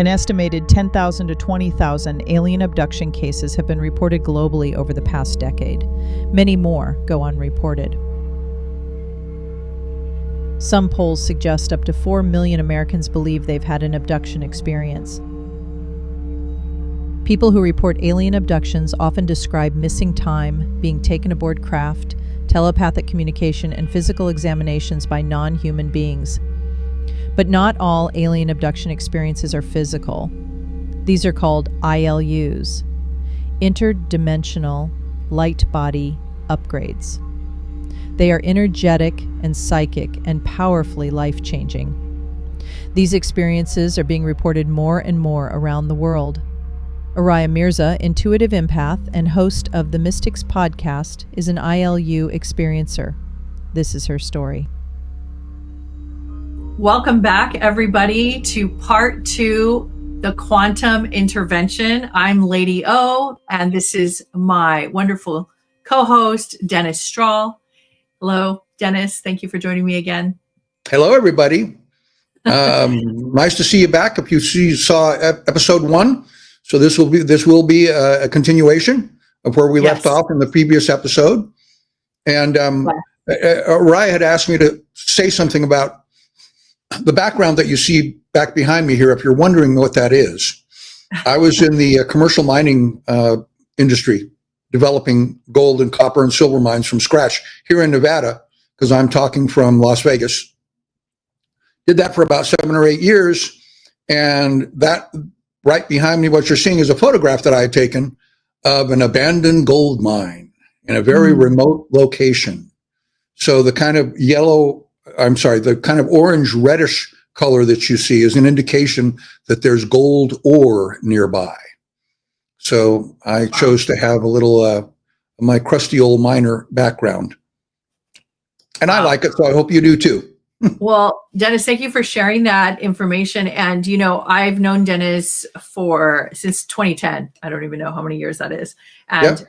An estimated 10,000 to 20,000 alien abduction cases have been reported globally over the past decade. Many more go unreported. Some polls suggest up to 4 million Americans believe they've had an abduction experience. People who report alien abductions often describe missing time, being taken aboard craft, telepathic communication, and physical examinations by non-human beings. But not all alien abduction experiences are physical. These are called ILUs, Interdimensional Lightbody Upgrades. They are energetic and psychic and powerfully life-changing. These experiences are being reported more and more around the world. Oriah Mirza, intuitive empath and host of the Mystics podcast, is an ILU experiencer. This is her story. Welcome back, everybody, to part 2, the quantum intervention. I'm Lady O, and this is my wonderful co-host, Dennis Strahl. Hello, Dennis. Thank you for joining me again. Hello, everybody. Nice to see you back. If you saw episode 1, so this will be a continuation of where we left off in the previous episode. And Oriah had asked me to say something about the background that you see back behind me here. If you're wondering what that is, I was in the commercial mining industry, developing gold and copper and silver mines from scratch here in Nevada, because I'm talking from Las Vegas. Did that for about 7 or 8 years. And that right behind me, what you're seeing is a photograph that I had taken of an abandoned gold mine in a very remote location. So the kind of the kind of orange reddish color that you see is an indication that there's gold ore nearby. So I chose to have a little my crusty old miner background. And I like it, so I hope you do too. Well, Dennis, thank you for sharing that information. And, you know, I've known Dennis since 2010. I don't even know how many years that is. And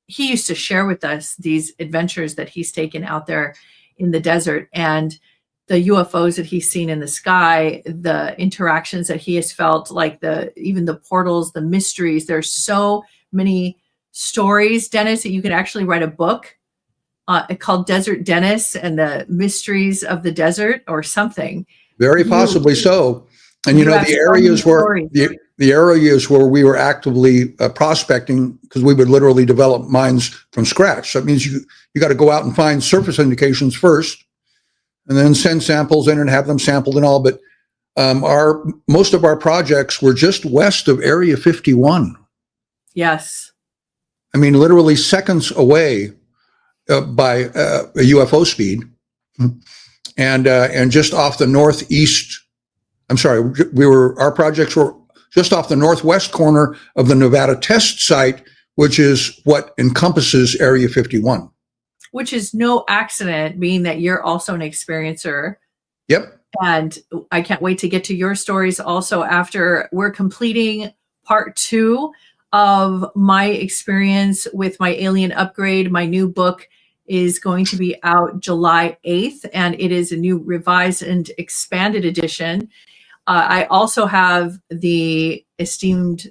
he used to share with us these adventures that he's taken out there in the desert, and the UFOs that he's seen in the sky, the interactions that he has felt, like even the portals, the mysteries. There's so many stories, Dennis, that you could actually write a book called Desert Dennis and the Mysteries of the Desert or something. Very possibly so. And you know, the areas where we were actively prospecting, because we would literally develop mines from scratch. So that means you got to go out and find surface indications first, and then send samples in and have them sampled and all. But most of our projects were just west of Area 51. Yes. I mean, literally seconds away by a UFO speed, and just off the northeast. I'm sorry, our projects were just off the northwest corner of the Nevada test site, which is what encompasses Area 51. Which is no accident, being that you're also an experiencer. Yep. And I can't wait to get to your stories also after we're completing part 2 of my experience with my alien upgrade. My new book is going to be out July 8th, and it is a new revised and expanded edition. I also have the esteemed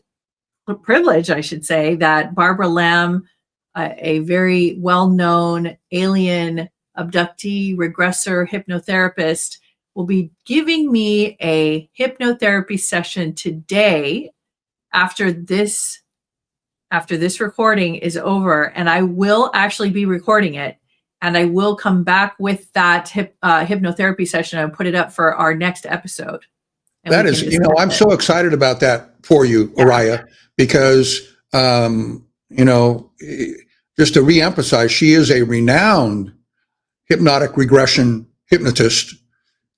privilege, I should say, that Barbara Lamb, a very well-known alien abductee, regressor, hypnotherapist, will be giving me a hypnotherapy session today after this recording is over. And I will actually be recording it, and I will come back with that hypnotherapy session and put it up for our next episode. That is, I'm so excited about that for you, Oriah, because, just to reemphasize, she is a renowned hypnotic regression hypnotist.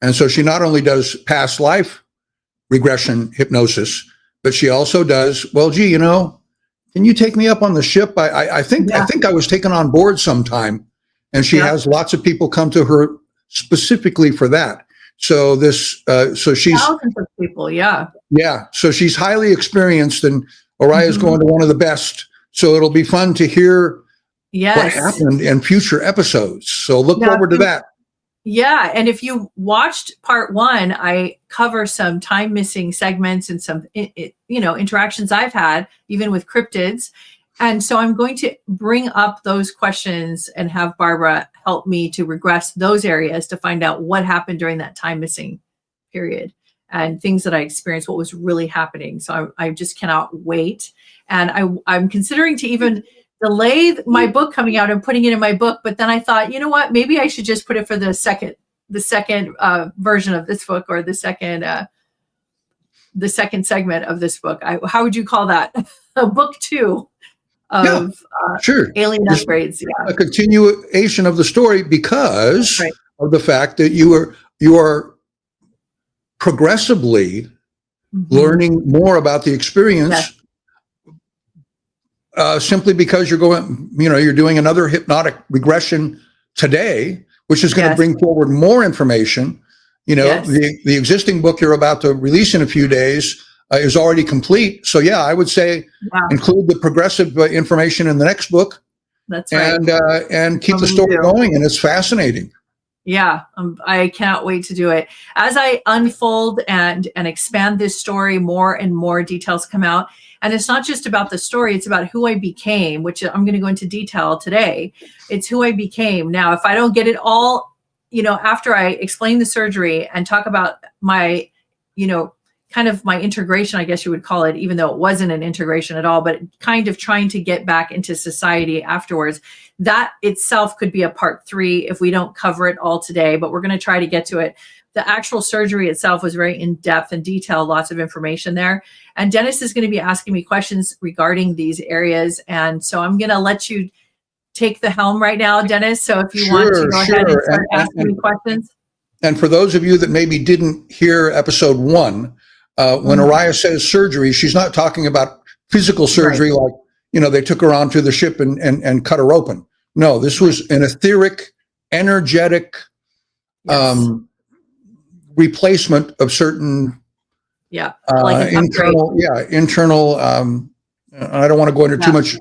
And so she not only does past life regression hypnosis, but she also does, can you take me up on the ship? I think I was taken on board sometime, and she has lots of people come to her specifically for that. So she's thousands of people. Yeah. So she's highly experienced, and Oriah is going to one of the best. So it'll be fun to hear what happened in future episodes. So look forward to that. Yeah. And if you watched part 1, I cover some time missing segments and some, interactions I've had, even with cryptids. And so I'm going to bring up those questions and have Barbara help me to regress those areas to find out what happened during that time missing period and things that I experienced, what was really happening. So I just cannot wait. And I'm considering to even delay my book coming out and putting it in my book. But then I thought, you know what, maybe I should just put it for the second version of this book, or the second segment of this book. How would you call that? A book 2 of sure. Alien Upgrades. A continuation of the story, because of the fact that you are progressively learning more about the experience. Simply because you're doing another hypnotic regression today, which is going to bring forward more information. The existing book you're about to release in a few days is already complete. So I would say include the progressive information in the next book. That's right. And keep the story going. And it's fascinating. Yeah, I can't wait to do it. As I unfold and expand this story, more and more details come out. And it's not just about the story, it's about who I became, which I'm going to go into detail today. It's who I became. Now, if I don't get it all, after I explain the surgery and talk about my, kind of my integration, I guess you would call it, even though it wasn't an integration at all, but kind of trying to get back into society afterwards. That itself could be a part 3 if we don't cover it all today, but we're going to try to get to it. The actual surgery itself was very in-depth and detailed, lots of information there. And Dennis is going to be asking me questions regarding these areas. And so I'm going to let you take the helm right now, Dennis. So if you want to go ahead and start asking me questions. And for those of you that maybe didn't hear episode 1, when Oriah says surgery, she's not talking about physical surgery like, they took her onto the ship and cut her open. No, this was an etheric, energetic replacement of certain internal. I don't want to go into too much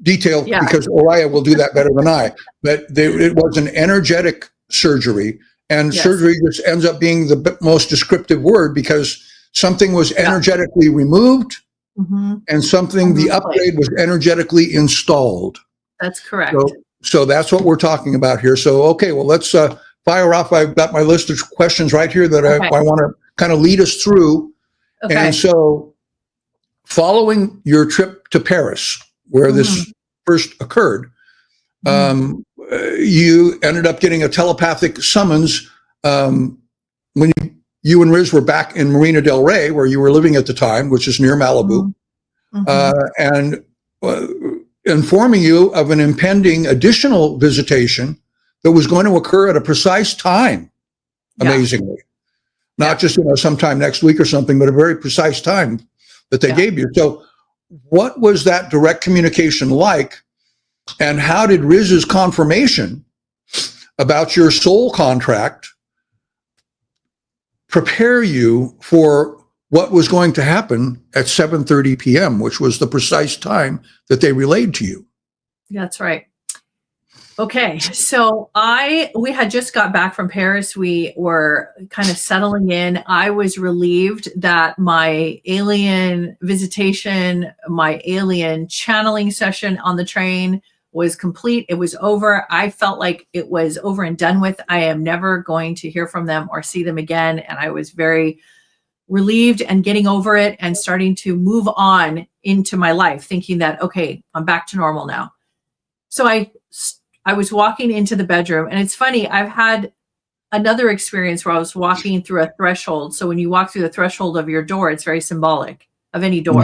detail because Oriah will do that better than I. But it was an energetic surgery, and surgery just ends up being the most descriptive word because something was energetically removed, and something the upgrade was energetically installed. That's correct. So that's what we're talking about here. So let's fire off. I've got my list of questions right here that I want to kind of lead us through. Okay. And so, following your trip to Paris, where this first occurred, you ended up getting a telepathic summons when you and Riz were back in Marina del Rey, where you were living at the time, which is near Malibu, and informing you of an impending additional visitation that was going to occur at a precise time, amazingly. Not just, sometime next week or something, but a very precise time that they gave you. So what was that direct communication like? And how did Riz's confirmation about your soul contract prepare you for what was going to happen at 7:30 p.m., which was the precise time that they relayed to you? That's right. Okay, so we had just got back from Paris. We were kind of settling in. I was relieved that my alien visitation, my alien channeling session on the train was complete. It was over. I felt like it was over and done with. I am never going to hear from them or see them again. And I was very relieved and getting over it and starting to move on into my life, thinking that, okay, I'm back to normal now. So I was walking into the bedroom, and it's funny, I've had another experience where I was walking through a threshold. So when you walk through the threshold of your door, it's very symbolic of any door.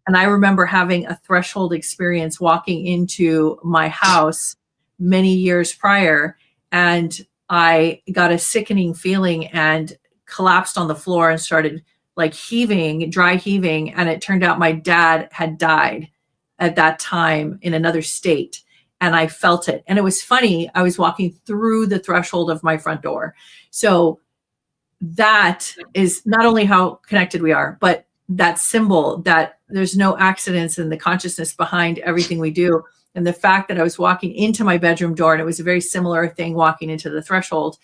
And I remember having a threshold experience walking into my house many years prior, and I got a sickening feeling and collapsed on the floor and started like heaving, dry heaving. And it turned out my dad had died at that time in another state. And I felt it. And it was funny. I was walking through the threshold of my front door. So that is not only how connected we are, but that symbol that there's no accidents in the consciousness behind everything we do. And the fact that I was walking into my bedroom door, and it was a very similar thing walking into the threshold.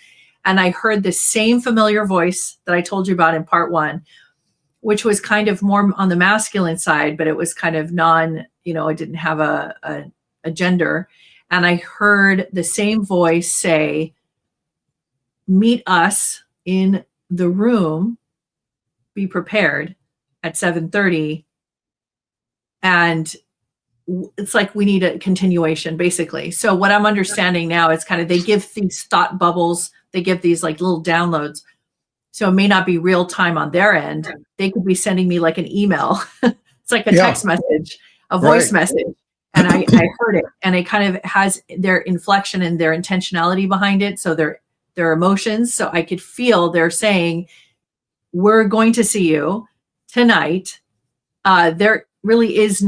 And I heard the same familiar voice that I told you about in part 1, which was kind of more on the masculine side, but it was kind of it didn't have a gender. And I heard the same voice say, meet us in the room, be prepared at 7:30. And it's like we need a continuation, basically. So what I'm understanding now is kind of they give these thought bubbles, they give these like little downloads. So it may not be real time on their end. They could be sending me like an email. It's like a text message, a voice message. And I heard it, and it kind of has their inflection and their intentionality behind it. So their emotions. So I could feel they're saying, we're going to see you tonight. There really is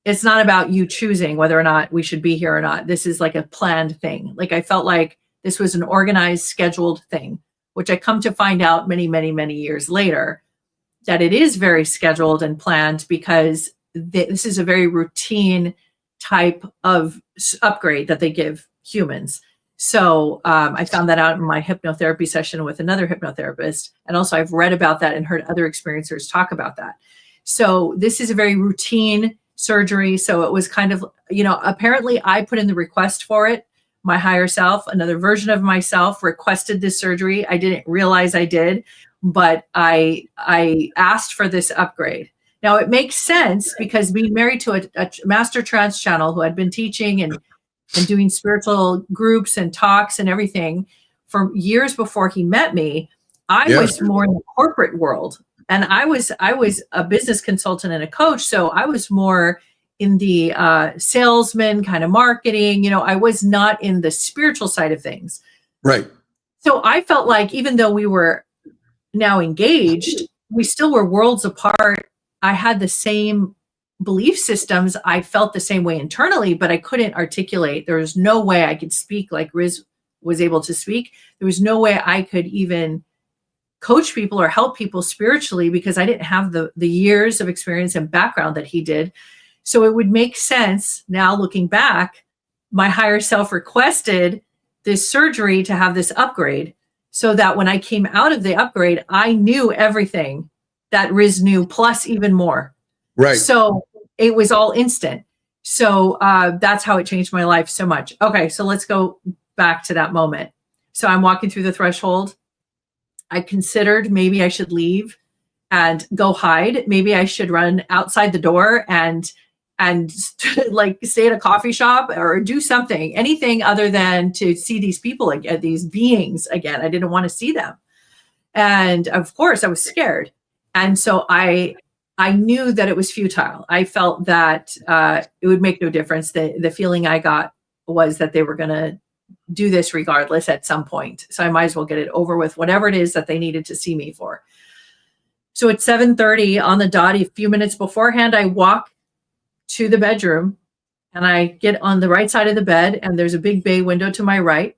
it's not about you choosing whether or not we should be here or not. This is like a planned thing. Like I felt like this was an organized, scheduled thing, which I come to find out many, many, many years later that it is very scheduled and planned, because this is a very routine type of upgrade that they give humans. So I found that out in my hypnotherapy session with another hypnotherapist. And also I've read about that and heard other experiencers talk about that. So this is a very routine surgery. So it was kind of, apparently I put in the request for it. My higher self, another version of myself, requested this surgery. I didn't realize I did, but I asked for this upgrade. Now it makes sense, because being married to a master trance channel who had been teaching and doing spiritual groups and talks and everything for years before he met me, I was more in the corporate world. And I was a business consultant and a coach. So I was more in the salesman kind of marketing. I was not in the spiritual side of things. Right. So I felt like even though we were now engaged, we still were worlds apart. I had the same belief systems. I felt the same way internally, but I couldn't articulate. There was no way I could speak like Riz was able to speak. There was no way I could even coach people or help people spiritually, because I didn't have the years of experience and background that he did. So it would make sense now looking back, my higher self requested this surgery to have this upgrade, so that when I came out of the upgrade, I knew everything that Riz knew, plus even more. Right. So it was all instant. So that's how it changed my life so much. Okay, so let's go back to that moment. So I'm walking through the threshold. I considered maybe I should leave and go hide. Maybe I should run outside the door and like stay at a coffee shop or do something, anything other than to see these people again, these beings again. I didn't want to see them. And of course I was scared. And so I knew that it was futile. I felt that it would make no difference. The feeling I got was that they were going to do this regardless at some point. So I might as well get it over with, whatever it is that they needed to see me for. So at 7:30 on the dot, a few minutes beforehand, I walk to the bedroom and I get on the right side of the bed, and there's a big bay window to my right.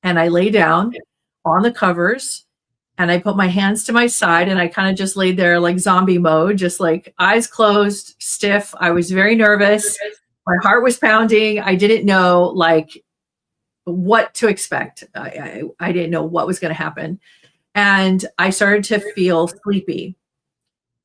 And I lay down on the covers and I put my hands to my side, and I kind of just laid there like zombie mode, just like eyes closed, stiff. I was very nervous. My heart was pounding. I didn't know like what to expect. I didn't know what was going to happen. And I started to feel sleepy.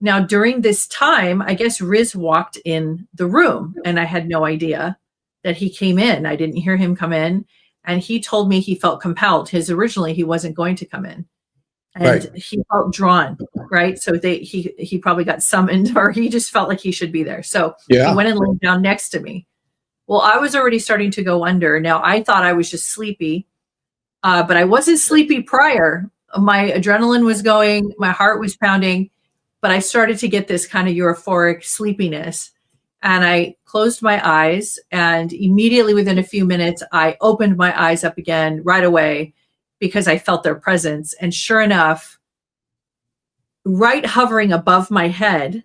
Now, during this time, I guess Riz walked in the room, and I had no idea that he came in. I didn't hear him come in. And he told me he felt compelled. Originally, he wasn't going to come in. And he felt drawn, right? So he probably got summoned, or he just felt like he should be there. So he went and laid down next to me. Well, I was already starting to go under. Now, I thought I was just sleepy, but I wasn't sleepy prior. My adrenaline was going, my heart was pounding, but I started to get this kind of euphoric sleepiness. And I closed my eyes, and immediately within a few minutes, I opened my eyes up again right away, because I felt their presence. And sure enough, right hovering above my head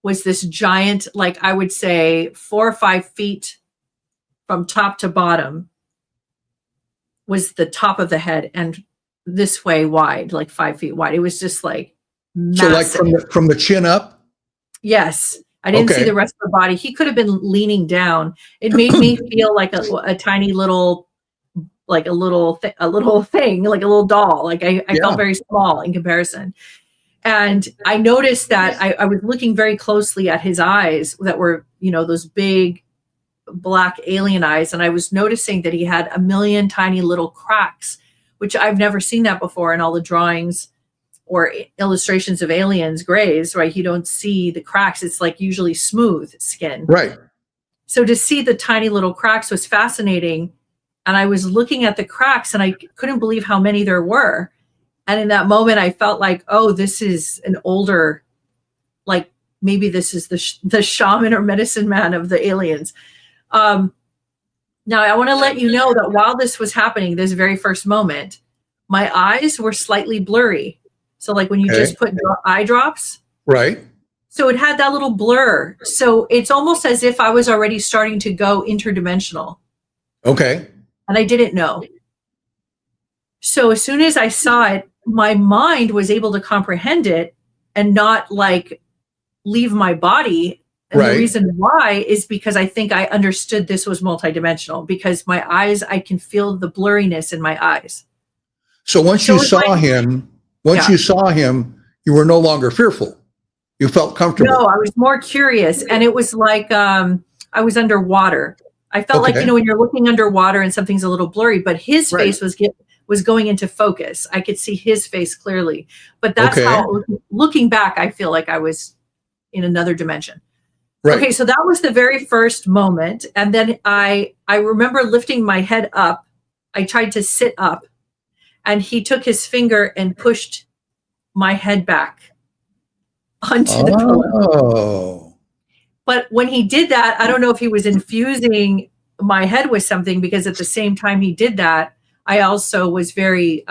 was this giant, like I would say 4 or 5 feet from top to bottom was the top of the head, and this way wide, like 5 feet wide. It was just like massive. So like from the chin up? Yes. I didn't see the rest of the body. He could have been leaning down. It made me feel like a tiny little like a little thing, like a little doll. Like I felt very small in comparison. And I noticed that I was looking very closely at his eyes that were, those big black alien eyes. And I was noticing that he had a million tiny little cracks, which I've never seen that before in all the drawings or illustrations of aliens, grays, right? You don't see the cracks. It's like usually smooth skin. Right. So to see the tiny little cracks was fascinating. And I was looking at the cracks and I couldn't believe how many there were. And in that moment, I felt like, oh, this is an older, like maybe this is the shaman or medicine man of the aliens. Now, I want to let you know that while this was happening, this very first moment, my eyes were slightly blurry. So like when you just put eye drops. Right. So it had that little blur. So it's almost as if I was already starting to go interdimensional. Okay. And I didn't know. So as soon as I saw it, my mind was able to comprehend it and not like leave my body. And the reason why is because I think I understood this was multidimensional, because my eyes, I can feel the blurriness in my eyes. So once you saw him, you were no longer fearful. You felt comfortable. No, I was more curious. And it was like I was underwater. I felt like, when you're looking underwater and something's a little blurry, but his face was going into focus. I could see his face clearly. But that's how, looking back, I feel like I was in another dimension. Right. Okay, so that was the very first moment. And then I remember lifting my head up. I tried to sit up, and he took his finger and pushed my head back onto the pillow. But when he did that, I don't know if he was infusing my head with something, because at the same time he did that, I also was very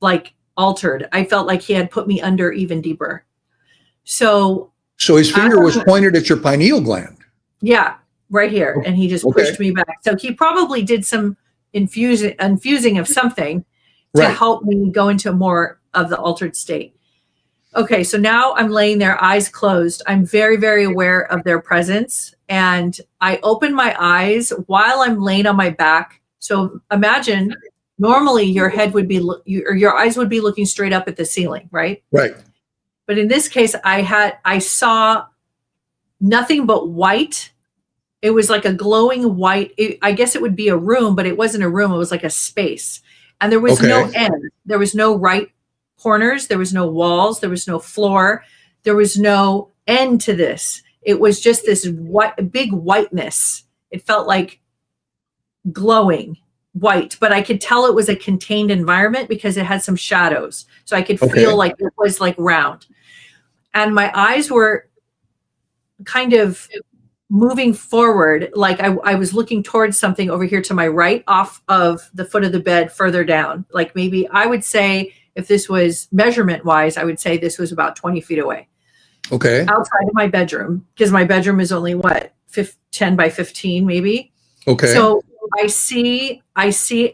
like altered. I felt like he had put me under even deeper. So his finger was pointed at your pineal gland. Yeah, right here. And he just pushed me back. So he probably did some infusing of something to help me go into more of the altered state. Okay, so now I'm laying there, eyes closed. I'm very, very aware of their presence. And I open my eyes while I'm laying on my back. So imagine normally your head would be, or your eyes would be looking straight up at the ceiling, right? Right. But in this case, I saw nothing but white. It was like a glowing white. I guess it would be a room, but it wasn't a room. It was like a space. And there was no end. There was no right corners. There was no walls. There was no floor. There was no end to this. It was just this big whiteness. It felt like glowing white, but I could tell it was a contained environment because it had some shadows. So I could feel like it was like round. And my eyes were kind of moving forward. Like I was looking towards something over here to my right, off of the foot of the bed further down. Like maybe I would say, if this was measurement wise, I would say this was about 20 feet away. Okay. Outside of my bedroom, because my bedroom is only 10 by 15 maybe. Okay. So I see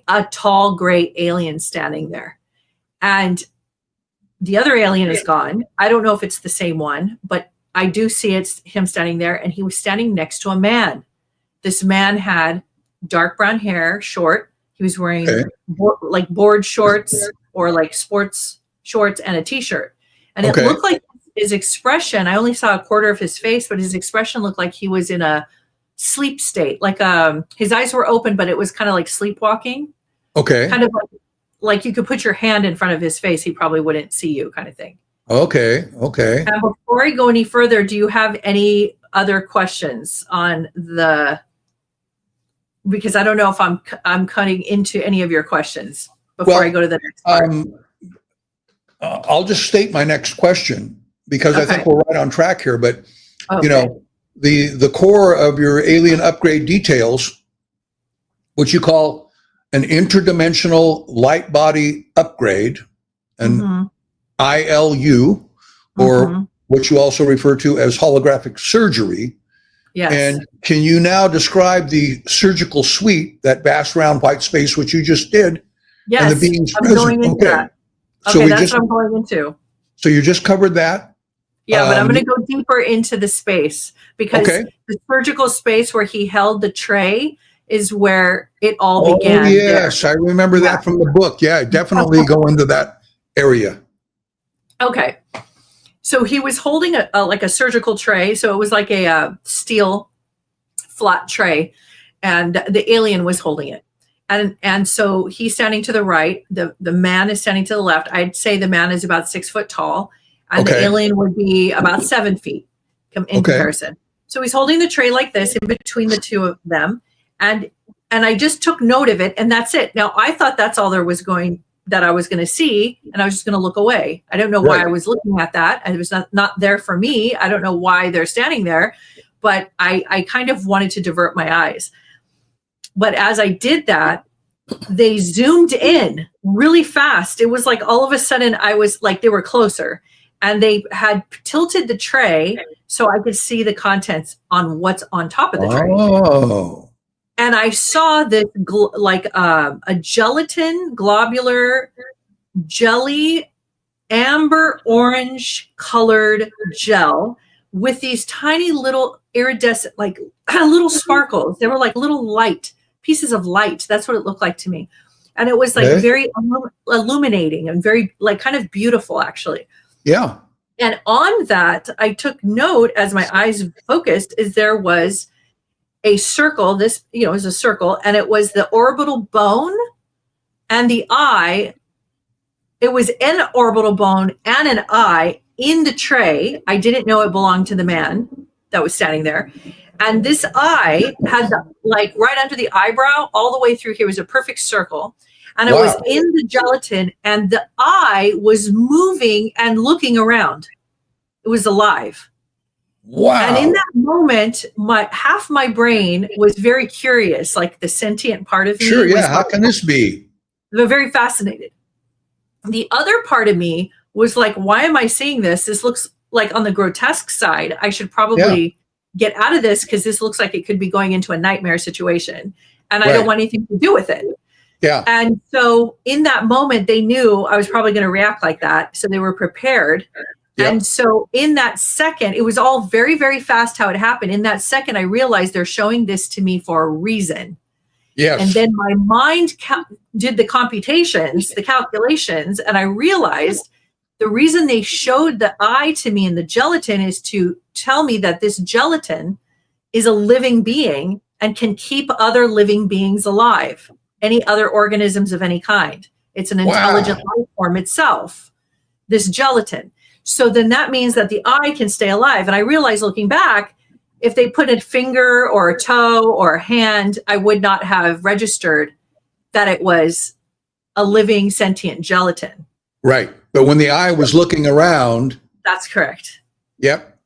a tall gray alien standing there. And the other alien is gone. I don't know if it's the same one, but I do see it's him standing there, and he was standing next to a man. This man had dark brown hair, short. He was wearing like board shorts or like sports shorts and a t-shirt. And it looked like his expression, I only saw a quarter of his face, but his expression looked like he was in a sleep state. Like his eyes were open, but it was kind of like sleepwalking. Okay. Kind of like you could put your hand in front of his face, he probably wouldn't see you, kind of thing. Okay. Okay. And before I go any further, do you have any other questions on because I don't know if I'm cutting into any of your questions before I go to the next part. I'll just state my next question, because I think we're right on track here, but you know, the core of your alien upgrade details, which you call an interdimensional lightbody upgrade, an ILU, or what you also refer to as holographic surgery. Yes. And can you now describe the surgical suite, that vast round white space, which you just did? Yes, and the beings I'm going into that. Okay, so that's what I'm going into. So you just covered that? Yeah, but I'm going to go deeper into the space, because the surgical space where he held the tray is where it all began. Oh, yes. I remember that from the book. Yeah, definitely go into that area. Okay. So he was holding like a surgical tray. So it was like a steel flat tray, and the alien was holding it. And so he's standing to the right. The man is standing to the left. I'd say the man is about 6 foot tall, and the alien would be about 7 feet in comparison. So he's holding the tray like this in between the two of them. And I just took note of it, and that's it. Now, I thought that's all there was that I was going to see, and I was just going to look away. I don't know why I was looking at that. It was not there for me. I don't know why they're standing there, but I kind of wanted to divert my eyes. But as I did that, they zoomed in really fast. It was like all of a sudden I was like, they were closer, and they had tilted the tray so I could see the contents on what's on top of the tray. Oh. And I saw this a gelatin, globular, jelly, amber orange colored gel with these tiny little iridescent, like little sparkles. They were like little light pieces of light. That's what it looked like to me. And it was like very illuminating and very like kind of beautiful, actually. Yeah. And on that, I took note as my eyes focused, is there was a circle. This, is a circle, and it was the orbital bone and the eye. It was an orbital bone and an eye in the tray. I didn't know it belonged to the man that was standing there. And this eye had like right under the eyebrow, all the way through here was a perfect circle. And it was in the gelatin, and the eye was moving and looking around. It was alive. Wow. And in that moment, half my brain was very curious, like the sentient part of me. Sure, yeah. How can this be? Very fascinated. The other part of me was like, why am I seeing this? This looks like on the grotesque side. I should probably get out of this, because this looks like it could be going into a nightmare situation. And I don't want anything to do with it. Yeah. And so in that moment, they knew I was probably going to react like that. So they were prepared. Yep. And so in that second, it was all very, very fast how it happened. In that second, I realized they're showing this to me for a reason. Yes. And then my mind did the computations, the calculations, and I realized the reason they showed the eye to me in the gelatin is to tell me that this gelatin is a living being and can keep other living beings alive, any other organisms of any kind. It's an intelligent life form itself, this gelatin. So then that means that the eye can stay alive. And I realized, looking back, if they put a finger or a toe or a hand, I would not have registered that it was a living sentient gelatin. Right. But when the eye was looking around. That's correct. Yep.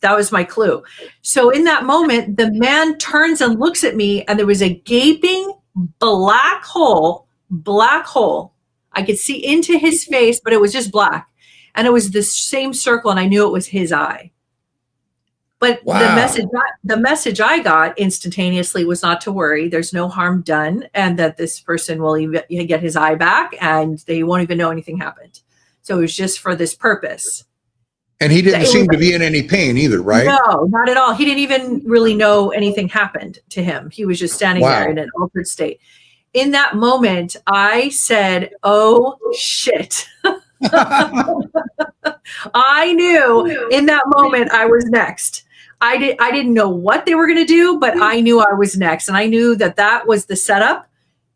That was my clue. So in that moment, the man turns and looks at me, and there was a gaping black hole. I could see into his face, but it was just black. And it was the same circle, and I knew it was his eye. But the message I got instantaneously was not to worry. There's no harm done, and that this person will even get his eye back, and they won't even know anything happened. So it was just for this purpose. And he didn't seem to be in any pain either, right? No, not at all. He didn't even really know anything happened to him. He was just standing there in an altered state. In that moment, I said, "Oh, shit." I knew in that moment I was next. I didn't know what they were going to do, but I knew I was next. And I knew that was the setup,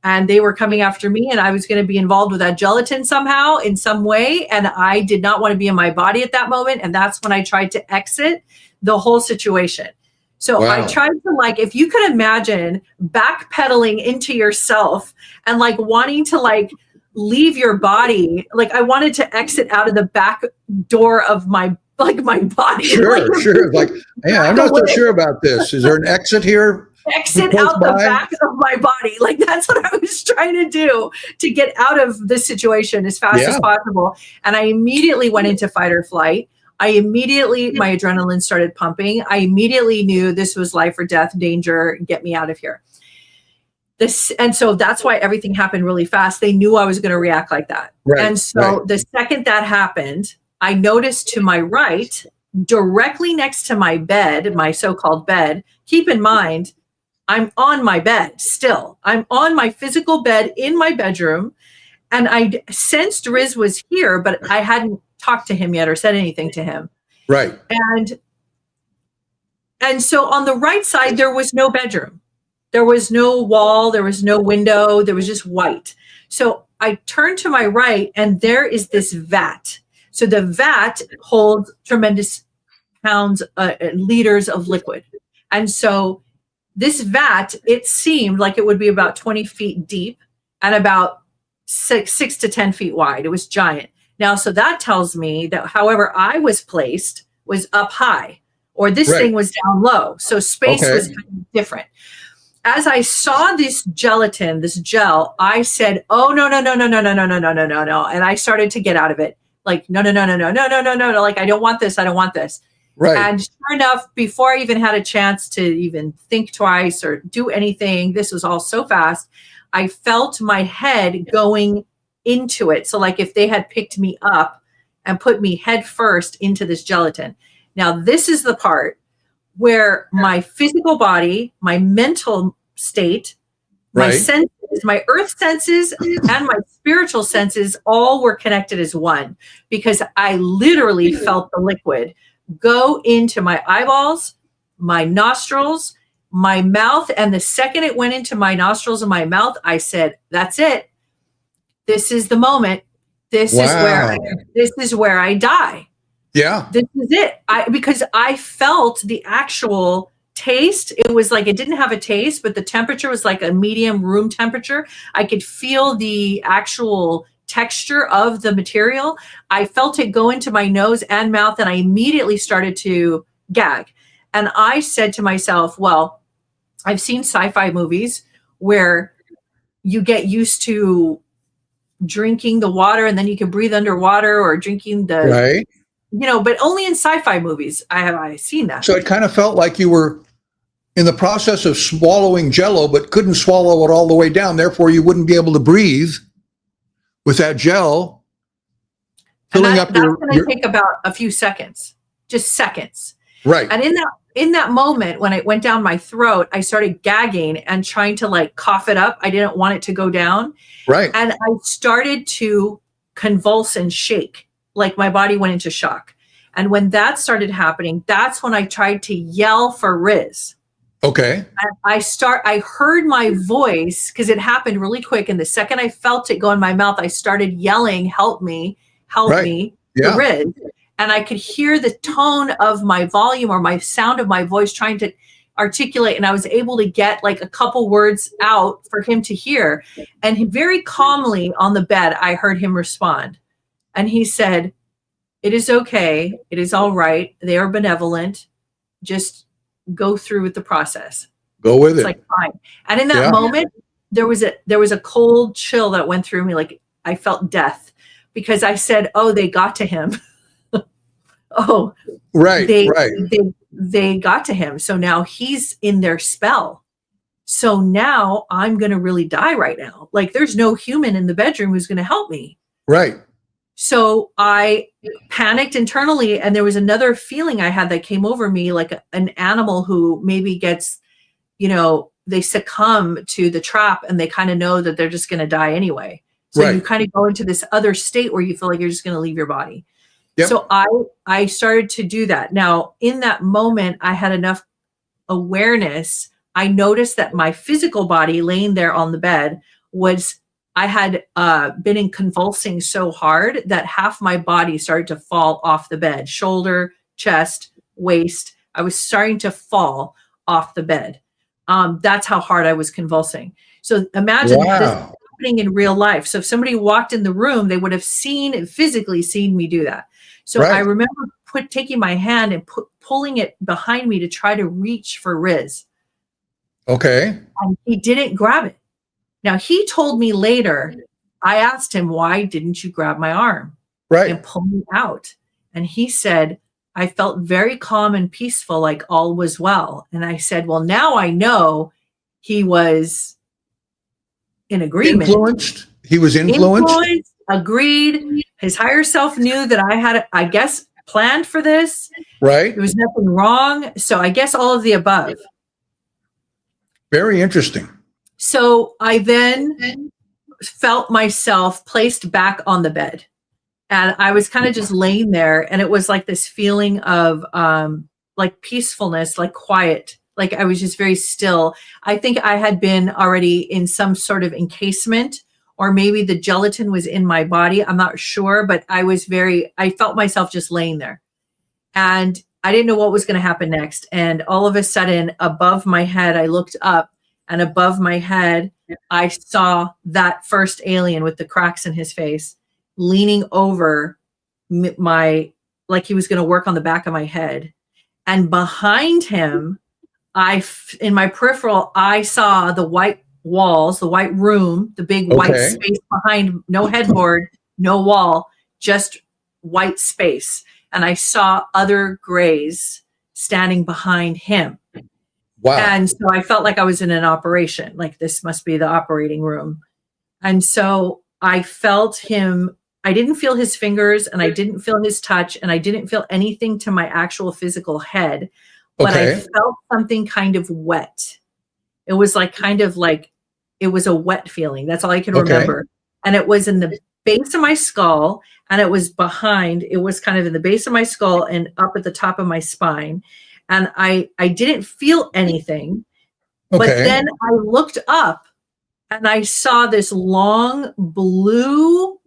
and they were coming after me, and I was going to be involved with that gelatin somehow in some way. And I did not want to be in my body at that moment. And that's when I tried to exit the whole situation. So I tried to, if you could imagine backpedaling into yourself and wanting to leave your body. I wanted to exit out of the back door of my body. Sure. I'm not so sure about this. Is there an exit here? Exit out the back of my body. That's what I was trying to do, to get out of this situation as fast as possible. And I immediately went into fight or flight. My adrenaline started pumping. I immediately knew this was life or death, danger, get me out of here. And so that's why everything happened really fast. They knew I was going to react like that. Right, and so the second that happened, I noticed to my right, directly next to my bed, my so-called bed, keep in mind, I'm on my bed still. I'm on my physical bed in my bedroom. And I sensed Riz was here, but I hadn't talked to him yet or said anything to him. Right. And so on the right side, there was no bedroom. There was no wall. There was no window. There was just white. So I turned to my right, and there is this vat. So the vat holds tremendous liters of liquid. And so this vat, it seemed like it would be about 20 feet deep and about 6 to 10 feet wide. It was giant. Now, so that tells me that however I was placed was up high, or this thing was down low. So space was kind of different. As I saw this gelatin, this gel, I said, oh, no. And I started to get out of it. Like, no. Like, I don't want this. Right. And sure enough, before I even had a chance to even think twice or do anything, this was all so fast, I felt my head going into it. So like if they had picked me up and put me head first into this gelatin. Now, this is the part where my physical body, my mental state, my senses, my earth senses, and my spiritual senses all were connected as one, because I literally felt the liquid go into my eyeballs, my nostrils, my mouth. And the second it went into my nostrils and my mouth, I said, that's it. This is the moment. This is where I die. Yeah. This is it. Because I felt the actual taste. It was like, it didn't have a taste, but the temperature was like a medium room temperature. I could feel the actual texture of the material. I felt it go into my nose and mouth, and I immediately started to gag. And I said to myself, well, I've seen sci-fi movies where you get used to drinking the water and then you can breathe underwater, or drinking the, but only in sci-fi movies I've seen that. So it kind of felt like you were in the process of swallowing Jell-O, but couldn't swallow it all the way down. Therefore, you wouldn't be able to breathe with that gel filling up your... That's going to take about a few seconds, just seconds. Right. And in that moment, when it went down my throat, I started gagging and trying to like cough it up. I didn't want it to go down. Right. And I started to convulse and shake, like my body went into shock. And when that started happening, that's when I tried to yell for Riz. Okay. I heard my voice, because it happened really quick. And the second I felt it go in my mouth, I started yelling, help me, to Riz. And I could hear the tone of my volume, or my sound of my voice, trying to articulate. And I was able to get like a couple words out for him to hear. And very calmly on the bed, I heard him respond. And he said, it is okay. It is all right. They are benevolent. Just go through with the process. Go with it. It's like, fine. And in that moment, there was a cold chill that went through me. Like I felt death, because I said, oh, they got to him. Oh, they got to him. So now he's in their spell. So now I'm going to really die right now. Like there's no human in the bedroom who's going to help me. Right. So I panicked internally, and there was another feeling I had that came over me, like an animal who maybe gets, they succumb to the trap and they kind of know that they're just going to die anyway. So you kind of go into this other state where you feel like you're just going to leave your body. Yep. So I started to do that. Now, in that moment, I had enough awareness. I noticed that my physical body laying there on the bed I had been in convulsing so hard that half my body started to fall off the bed, shoulder, chest, waist. I was starting to fall off the bed. That's how hard I was convulsing. So imagine this happening in real life. So if somebody walked in the room, they would have physically seen me do that. So I remember taking my hand and pulling it behind me to try to reach for Riz. Okay. And he didn't grab it. Now, he told me later, I asked him, why didn't you grab my arm and pull me out? And he said, I felt very calm and peaceful, like all was well. And I said, well, now I know he was in agreement. Influenced. He was influenced. Agreed. His higher self knew that I had, I guess, planned for this. Right. There was nothing wrong. So I guess all of the above. Very interesting. So I then felt myself placed back on the bed, and I was kind of just laying there, and it was like this feeling of like peacefulness, like quiet, like I was just very still. I think I had been already in some sort of encasement, or maybe the gelatin was in my body. I'm not sure, but I felt myself just laying there, and I didn't know what was going to happen next. And all of a sudden, above my head, I looked up, and above my head, I saw that first alien with the cracks in his face leaning over like he was going to work on the back of my head. And behind him, in my peripheral, I saw the white walls, the white room, the big white space behind, no headboard, no wall, just white space. And I saw other grays standing behind him. Wow. And so I felt like I was in an operation, like this must be the operating room. And so I felt him. I didn't feel his fingers, and I didn't feel his touch, and I didn't feel anything to my actual physical head, but I felt something kind of wet. It was like it was a wet feeling. That's all I can remember. And it was in the base of my skull, and it was kind of in the base of my skull and up at the top of my spine. And I didn't feel anything, but then I looked up and I saw this long blue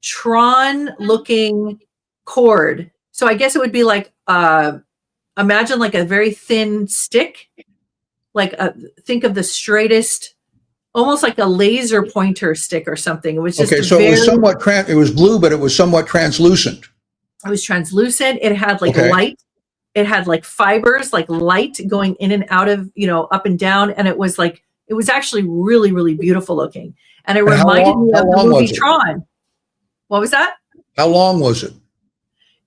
Tron looking cord. So I guess it would be like, imagine like a very thin stick, think of the straightest, almost like a laser pointer stick or something. It was just so it was somewhat, it was blue, but it was somewhat translucent. It was translucent. It had like light. It had like fibers, like light going in and out of, up and down. And it was actually really, really beautiful looking. And it reminded me of the movie Tron. What was that? How long was it?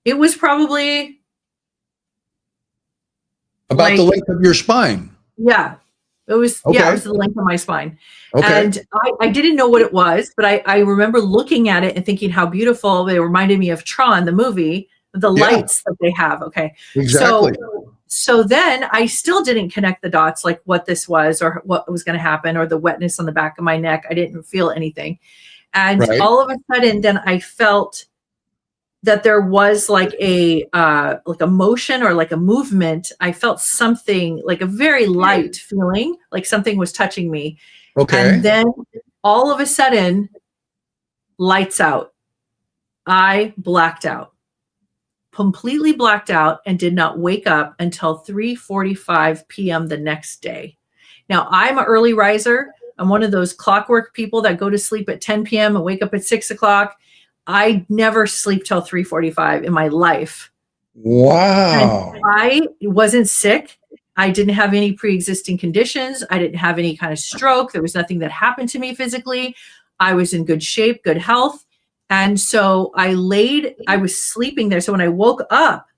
It was probably about the length of your spine. Yeah. It was, it was the length of my spine. And I didn't know what it was, but I remember looking at it and thinking how beautiful. They reminded me of Tron, the movie. The lights that they have. Exactly. So then I still didn't connect the dots, like what this was or what was going to happen, or the wetness on the back of my neck. I didn't feel anything. And all of a sudden, then I felt that there was like a motion or like a movement. I felt something like a very light feeling, like something was touching me. And then all of a sudden, lights out. I blacked out. Completely blacked out, and did not wake up until 3:45 p.m. the next day. Now, I'm an early riser. I'm one of those clockwork people that go to sleep at 10 p.m. and wake up at 6 o'clock. I never sleep till 3:45 in my life. Wow. And I wasn't sick. I didn't have any pre-existing conditions. I didn't have any kind of stroke. There was nothing that happened to me physically. I was in good shape, good health. And so I was sleeping there. So when I woke up,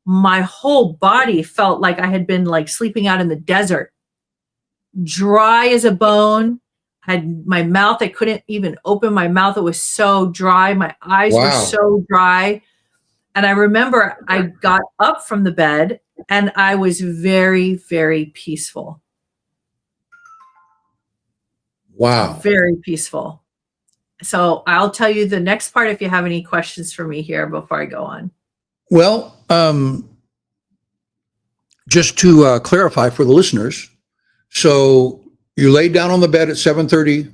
my whole body felt like I had been like sleeping out in the desert, dry as a bone. Had my mouth, I couldn't even open my mouth. It was so dry. My eyes were so dry. And I remember I got up from the bed and I was very, very peaceful. Wow. Very peaceful. So I'll tell you the next part if you have any questions for me here before I go on. Well, just to clarify for the listeners, so you laid down on the bed at 7:30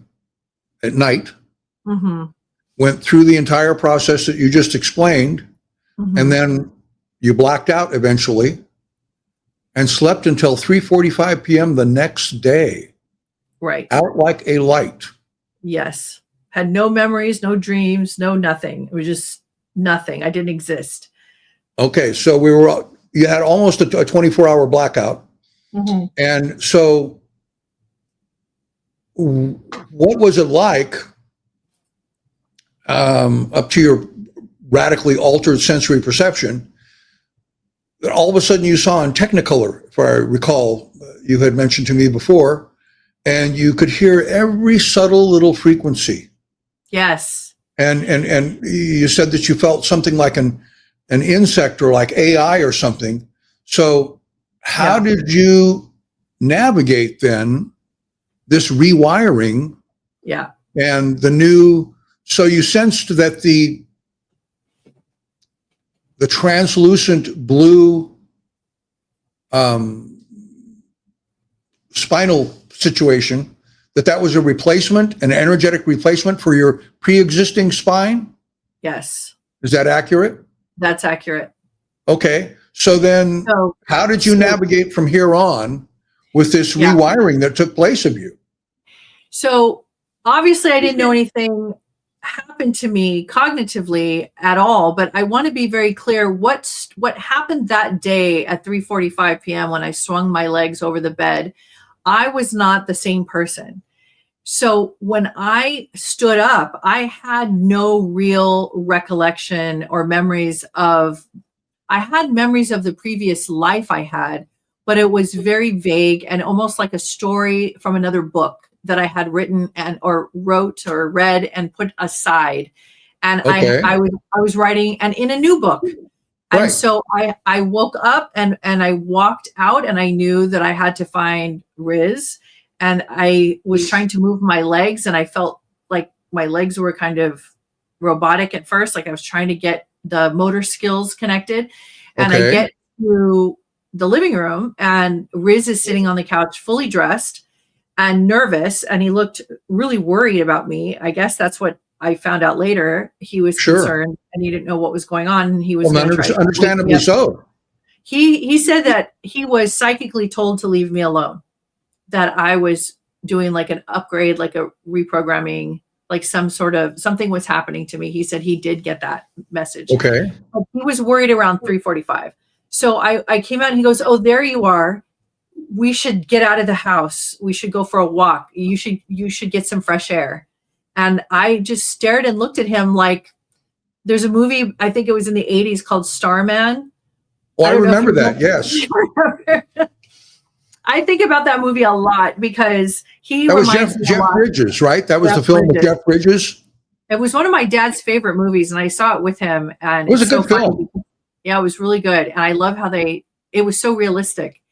at night, went through the entire process that you just explained, and then you blacked out eventually and slept until 3:45 p.m. the next day. Right. Out like a light. Yes. Had no memories, no dreams, no nothing. It was just nothing. I didn't exist. Okay, so you had almost a 24-hour blackout. And so what was it like up to your radically altered sensory perception that all of a sudden you saw in Technicolor, if I recall, you had mentioned to me before, and you could hear every subtle little frequency. Yes. And you said that you felt something like an insect or like AI or something. So how did you navigate then this rewiring. Yeah. And the new, so you sensed that the translucent blue spinal situation, that was a replacement, an energetic replacement for your pre-existing spine? Yes. Is that accurate? That's accurate. Okay. So then how did you navigate from here on with this rewiring that took place of you? So obviously I didn't know anything happened to me cognitively at all, but I want to be very clear what happened that day at 3:45 p.m. when I swung my legs over the bed. I was not the same person. So when I stood up, I had no real recollection or memories of, I had memories of the previous life I had, but it was very vague and almost like a story from another book that I had written or wrote or read and put aside. And I was writing and in a new book. And so I woke up and I walked out and I knew that I had to find Riz. And I was trying to move my legs and I felt like my legs were kind of robotic at first. Like I was trying to get the motor skills connected. And I get to the living room and Riz is sitting on the couch fully dressed and nervous. And he looked really worried about me. I guess that's what I found out later. He was concerned and he didn't know what was going on. And he was understandably so. He said that he was psychically told to leave me alone, that I was doing like an upgrade, like a reprogramming, like something was happening to me. He said he did get that message. Okay. But he was worried around 3:45. So I came out and he goes, "Oh, there you are. We should get out of the house. We should go for a walk. You should get some fresh air." And I just stared and looked at him like, there's a movie, I think it was in the 80s called Starman. Oh, I remember that. Yes. I think about that movie a lot because that was Jeff Bridges, right? That was the film with Jeff Bridges. It was one of my dad's favorite movies, and I saw it with him. And it was a good film. Yeah, it was really good, and I love how it was so realistic.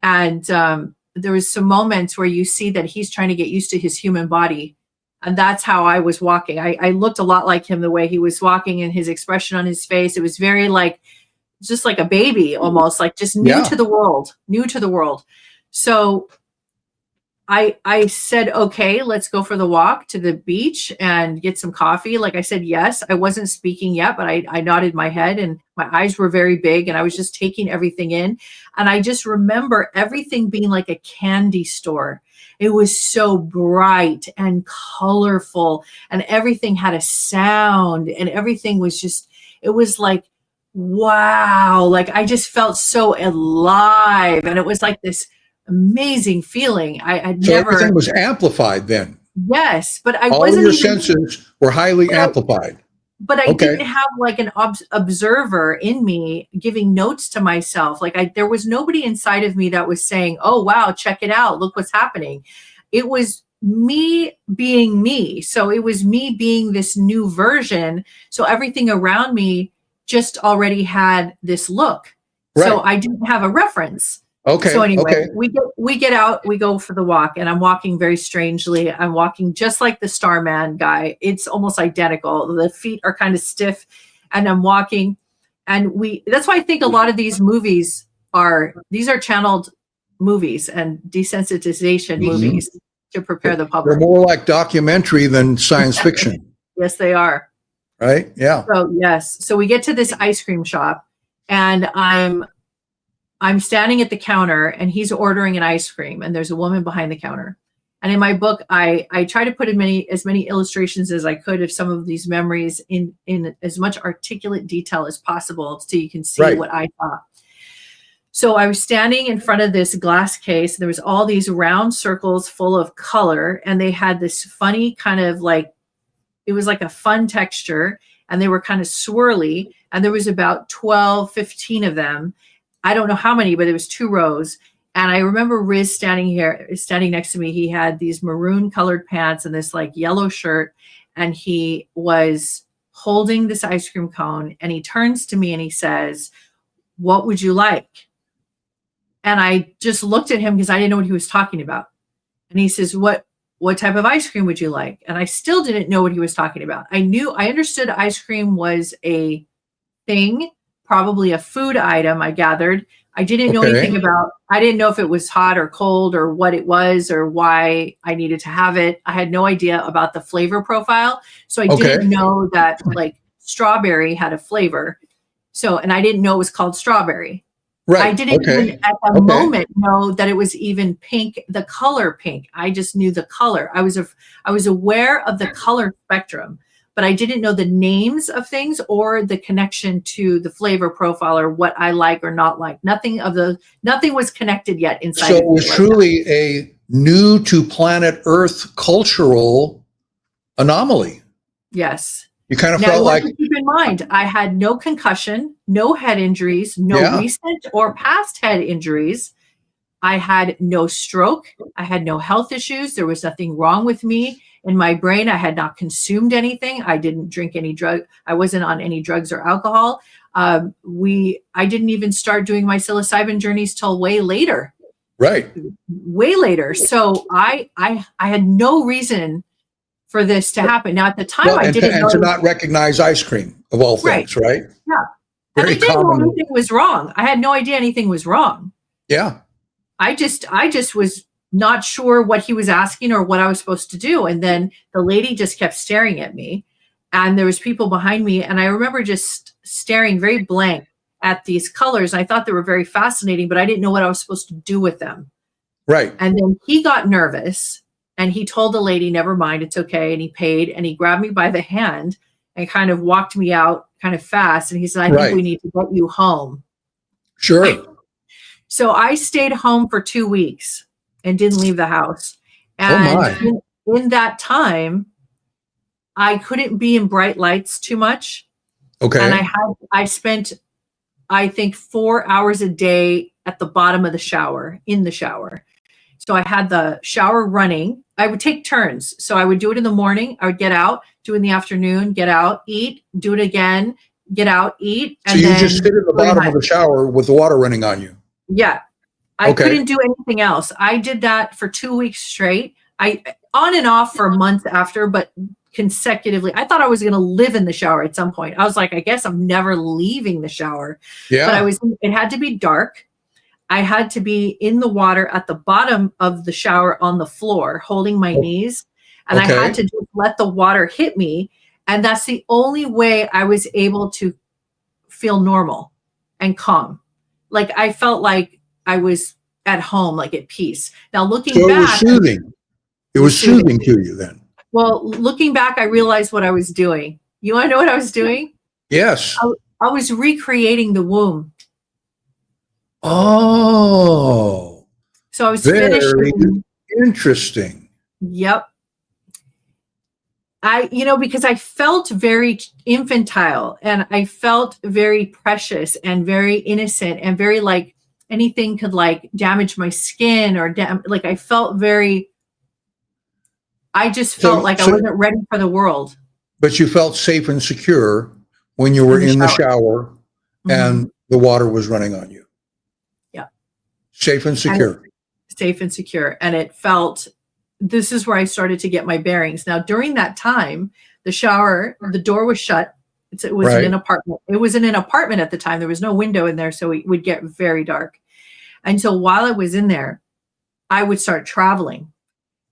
And there was some moments where you see that he's trying to get used to his human body, and that's how I was walking. I looked a lot like him, the way he was walking and his expression on his face. It was very just like a baby, almost like just new to the world. So I said, okay, let's go for the walk to the beach and get some coffee. Like I said, yes, I wasn't speaking yet, but I nodded my head and my eyes were very big and I was just taking everything in. And I just remember everything being like a candy store. It was so bright and colorful and everything had a sound and everything was just, it was like, wow. Like I just felt so alive. And it was like this amazing feeling. Everything was amplified then. Yes, but all your senses were highly amplified. But I didn't have like an observer in me giving notes to myself. Like there was nobody inside of me that was saying, "Oh wow, check it out! Look what's happening." It was me being me. So it was me being this new version. So everything around me just already had this look. Right. So I didn't have a reference. Okay. So anyway, we get out, we go for the walk, and I'm walking very strangely. I'm walking just like the Starman guy. It's almost identical. The feet are kind of stiff, and I'm walking, and that's why I think a lot of these movies are channeled movies and desensitization movies to prepare the public. They're more like documentary than science fiction. Yes, they are. Right? Yeah. So yes. So we get to this ice cream shop, and I'm standing at the counter and he's ordering an ice cream and there's a woman behind the counter. And in my book, I try to put as many illustrations as I could of some of these memories in as much articulate detail as possible so you can see what I thought. So I was standing in front of this glass case. There was all these round circles full of color and they had this funny kind of it was like a fun texture and they were kind of swirly and there was about 12, 15 of them. I don't know how many, but it was 2 rows. And I remember Riz standing next to me. He had these maroon colored pants and this like yellow shirt. And he was holding this ice cream cone and he turns to me and he says, "What would you like?" And I just looked at him because I didn't know what he was talking about. And he says, what type of ice cream would you like? And I still didn't know what he was talking about. I understood ice cream was a thing, probably a food item, I gathered. I didn't know anything about, I didn't know if it was hot or cold or what it was or why I needed to have it. I had no idea about the flavor profile. So I didn't know that like strawberry had a flavor. So, and I didn't know it was called strawberry. Right. I didn't even at the moment know that it was even pink, the color pink. I just knew the color. I was aware of the color spectrum, but I didn't know the names of things or the connection to the flavor profile or what I like or not like. Nothing was connected yet inside. So it was truly a new to planet Earth cultural anomaly. Yes. You kind of felt like, keep in mind, I had no concussion, no head injuries, no recent or past head injuries. I had no stroke. I had no health issues. There was nothing wrong with me. In my brain, I had not consumed anything. I didn't drink any drug. I wasn't on any drugs or alcohol. I didn't even start doing my psilocybin journeys till way later. Right. Way later. So I had no reason for this to happen. Now, at the time, I didn't know. To not recognize ice cream, of all things, right? Yeah. Very and I didn't common. know anything was wrong. I had no idea anything was wrong. Yeah. I just was not sure what he was asking or what I was supposed to do. And then the lady just kept staring at me. And there was people behind me. And I remember just staring very blank at these colors. I thought they were very fascinating, but I didn't know what I was supposed to do with them. Right. And then he got nervous. And he told the lady, never mind, it's okay. And he paid and he grabbed me by the hand and kind of walked me out kind of fast. And he said, I think we need to get you home. Sure. So I stayed home for 2 weeks and didn't leave the house. And in that time, I couldn't be in bright lights too much. Okay. And I spent, I think, 4 hours a day at the bottom of the shower, in the shower. So I had the shower running. I would take turns. So I would do it in the morning. I would get out, do it in the afternoon, get out, eat, do it again, get out, eat. And so you just sit at the bottom of the shower with the water running on you. Yeah. I couldn't do anything else. I did that for 2 weeks straight. I on and off for months after, but consecutively. I thought I was going to live in the shower at some point. I was like, I guess I'm never leaving the shower. Yeah. But it had to be dark. I had to be in the water at the bottom of the shower on the floor, holding my knees. And I had to just let the water hit me. And that's the only way I was able to feel normal and calm. Like I felt like I was at home, like at peace. Now looking back. It was soothing. It was soothing to you then. Well, looking back, I realized what I was doing. You want to know what I was doing? Yes. I was recreating the womb. Oh, so I was very interesting. Yep. Because I felt very infantile and I felt very precious and very innocent and very like anything could like damage my skin or like I felt very. I just felt like I wasn't ready for the world. But you felt safe and secure when you were in the shower and the water was running on you. Safe and secure. Safe and secure. And it felt, this is where I started to get my bearings. Now, during that time, the shower, the door was shut. It was in an apartment. It was in an apartment at the time. There was no window in there, so it would get very dark. And so while I was in there, I would start traveling.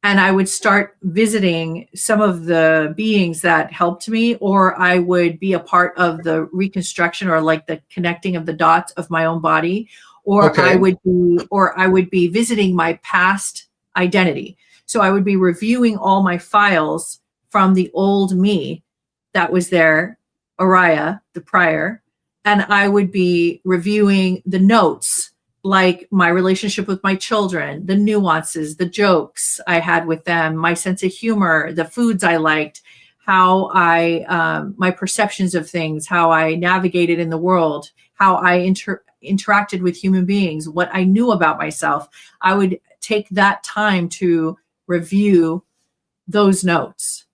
And I would start visiting some of the beings that helped me, or I would be a part of the reconstruction or like the connecting of the dots of my own body. Or I would be visiting my past identity. So I would be reviewing all my files from the old me that was there, Oriah, the prior, and I would be reviewing the notes, like my relationship with my children, the nuances, the jokes I had with them, my sense of humor, the foods I liked, how my perceptions of things, how I navigated in the world, how I interacted with human beings, what I knew about myself. I would take that time to review those notes.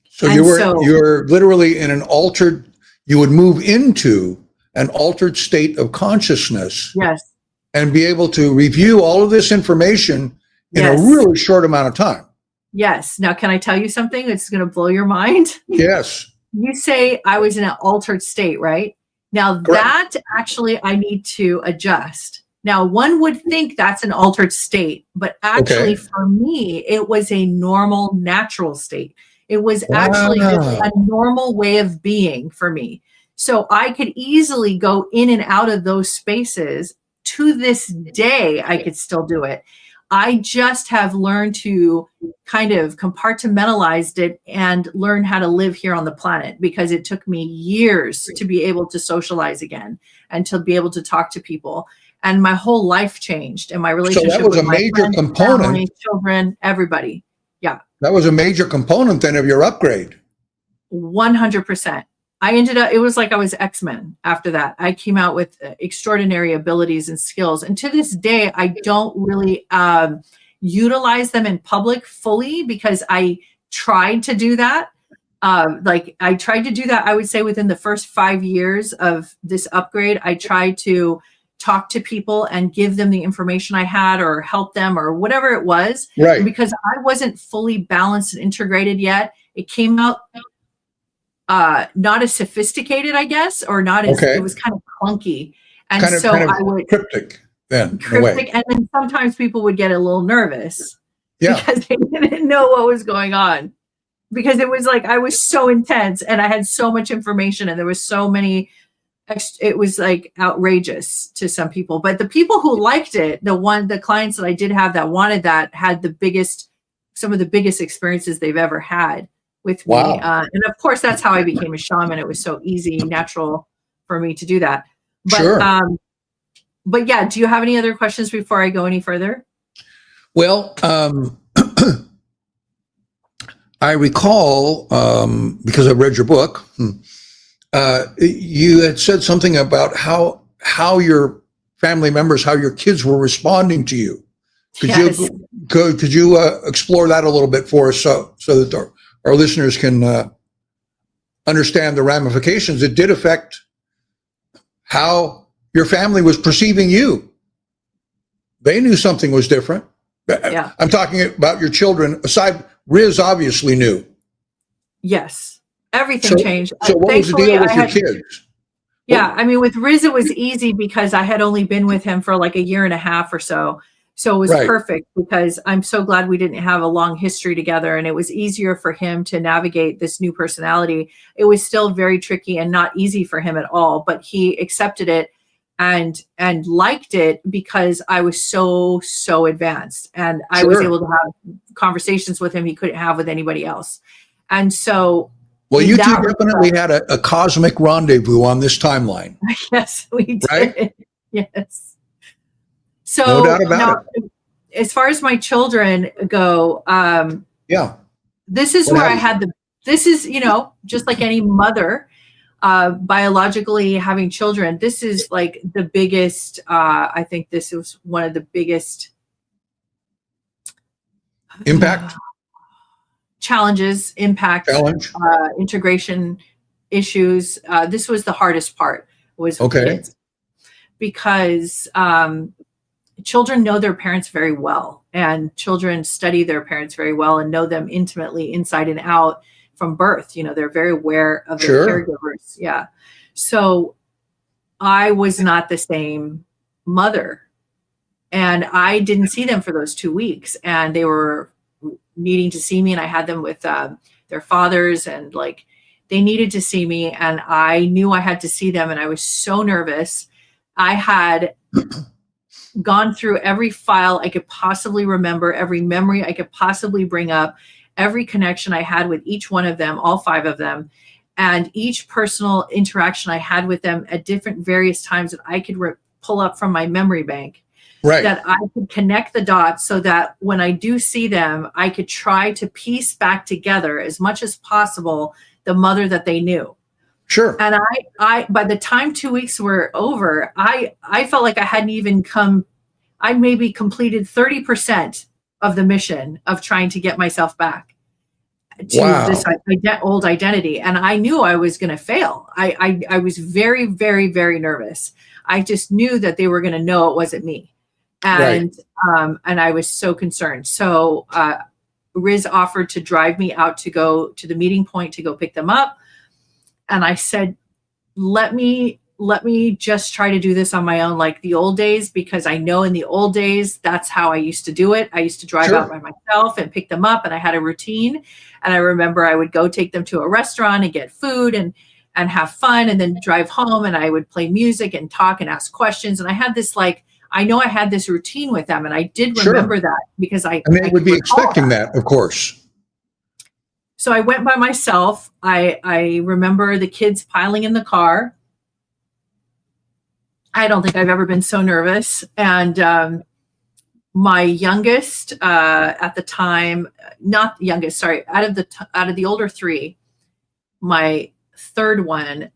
So you're literally in an altered, you would move into an altered state of consciousness. Yes. And be able to review all of this information in a really short amount of time. Yes. Now, can I tell you something that's going to blow your mind? Yes. You say I was in an altered state, right? Now, Correct. that actually I need to adjust. Now, one would think that's an altered state, but actually for me, it was a normal, natural state. It was actually just a normal way of being for me. So I could easily go in and out of those spaces. To this day, I could still do it. I just have learned to kind of compartmentalize it and learn how to live here on the planet, because it took me years to be able to socialize again and to be able to talk to people. And my whole life changed, and my relationship with my friends, family, children, everybody. Yeah. That was a major component then of your upgrade. 100%. I ended up, it was like I was X-Men after that. I came out with extraordinary abilities and skills. And to this day, I don't really utilize them in public fully, because I tried to do that. I tried to do that, I would say, within the first 5 years of this upgrade. I tried to talk to people and give them the information I had, or help them, or whatever it was. Right. And because I wasn't fully balanced and integrated yet, it came out not as sophisticated, I guess, or not as, it was kind of clunky. And I would cryptic then. Cryptic. And then sometimes people would get a little nervous because they didn't know what was going on, because it was like, I was so intense and I had so much information, and there was so many, it was like outrageous to some people. But the people who liked it, the clients that I did have that wanted that, had some of the biggest experiences they've ever had with me. And of course, that's how I became a shaman. It was so easy, natural for me to do that. But, but yeah, do you have any other questions before I go any further? Well, I recall, because I read your book, you had said something about how your family members, how your kids were responding to you. Could you explore that a little bit for us, so that our listeners can understand the ramifications? It did affect how your family was perceiving you. They knew something was different. Yeah. I'm talking about your children. Aside, Riz obviously knew. Yes. Everything changed. So what was the deal with your kids? Yeah. I mean, with Riz, it was easy because I had only been with him for like a year and a half or so. So it was perfect, because I'm so glad we didn't have a long history together, and it was easier for him to navigate this new personality. It was still very tricky and not easy for him at all, but he accepted it and liked it, because I was so advanced, and I was able to have conversations with him he couldn't have with anybody else. And so, well, you two definitely had a cosmic rendezvous on this timeline. Yes, we did. Right? Yes. So no doubt about it. As far as my children go, this is where I had this is, just like any mother, biologically having children, this is like the biggest, I think this was one of the biggest challenges, integration issues. This was the hardest part, was kids, because children know their parents very well, and children study their parents very well and know them intimately inside and out from birth. They're very aware of their caregivers. Yeah. So I was not the same mother, and I didn't see them for those 2 weeks, and they were needing to see me, and I had them with their fathers, and like they needed to see me, and I knew I had to see them, and I was so nervous. I had gone through every file I could possibly remember, every memory I could possibly bring up, every connection I had with each one of them, all 5 of them, and each personal interaction I had with them at different various times that I could pull up from my memory bank, that I could connect the dots, so that when I do see them, I could try to piece back together as much as possible the mother that they knew. Sure. And I by the time 2 weeks were over, I felt like I hadn't even I maybe completed 30% of the mission of trying to get myself back to this old identity. And I knew I was going to fail. I was very, very, very nervous. I just knew that they were going to know it wasn't me. And I was so concerned. So Riz offered to drive me out to go to the meeting point to go pick them up. And I said, let me just try to do this on my own, like the old days, because I know in the old days, that's how I used to do it. I used to drive out by myself and pick them up, and I had a routine. And I remember I would go take them to a restaurant and get food and have fun, and then drive home, and I would play music and talk and ask questions. And I had this, like, I know I had this routine with them, and I did remember that because I would be expecting that, of course. So I went by myself. I remember the kids piling in the car. I don't think I've ever been so nervous. And my youngest at the time, not youngest, sorry, out of the older three, my third one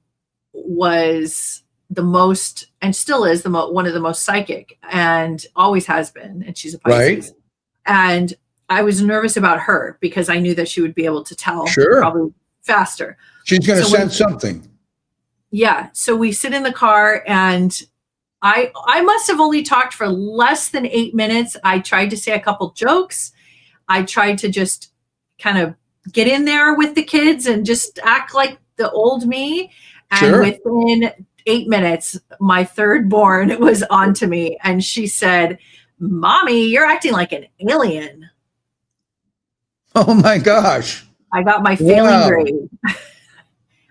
was the most, and still is one of the most psychic, and always has been. And she's a Pisces. Right. And I was nervous about her because I knew that she would be able to tell probably faster. She's going to sense something. Yeah. So we sit in the car, and I must have only talked for less than 8 minutes. I tried to say a couple jokes. I tried to just kind of get in there with the kids and just act like the old me. And within 8 minutes, my third born was onto me, and she said, "Mommy, you're acting like an alien." Oh my gosh. I got my failing grade.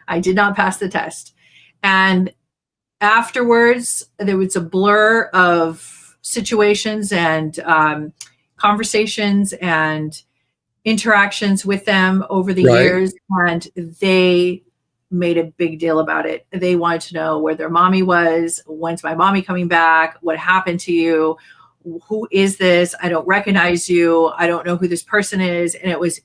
I did not pass the test. And afterwards, there was a blur of situations and conversations and interactions with them over the years. And they made a big deal about it. They wanted to know where their mommy was. When's my mommy coming back? What happened to you? Who is this? I don't recognize you. I don't know who this person is. And it was,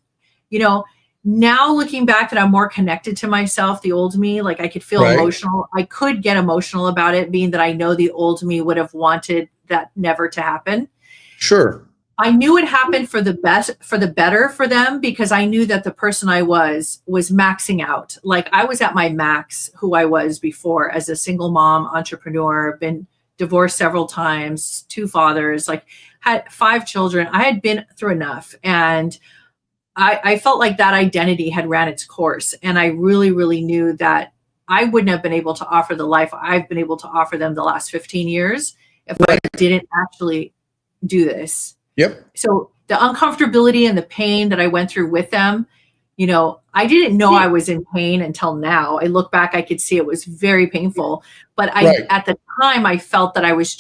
now looking back that I'm more connected to myself, the old me, like I could feel emotional. I could get emotional about it, being that I know the old me would have wanted that never to happen. Sure. I knew it happened for the best, for the better for them, because I knew that the person I was maxing out. Like I was at my max, who I was before as a single mom, entrepreneur, been divorced several times, 2 fathers, like had 5 children. I had been through enough. And I felt like that identity had ran its course. And I really, really knew that I wouldn't have been able to offer the life I've been able to offer them the last 15 years if I didn't actually do this. Yep. So the uncomfortability and the pain that I went through with them, I didn't know I was in pain until now. I look back, I could see it was very painful. But at the time, I felt that I was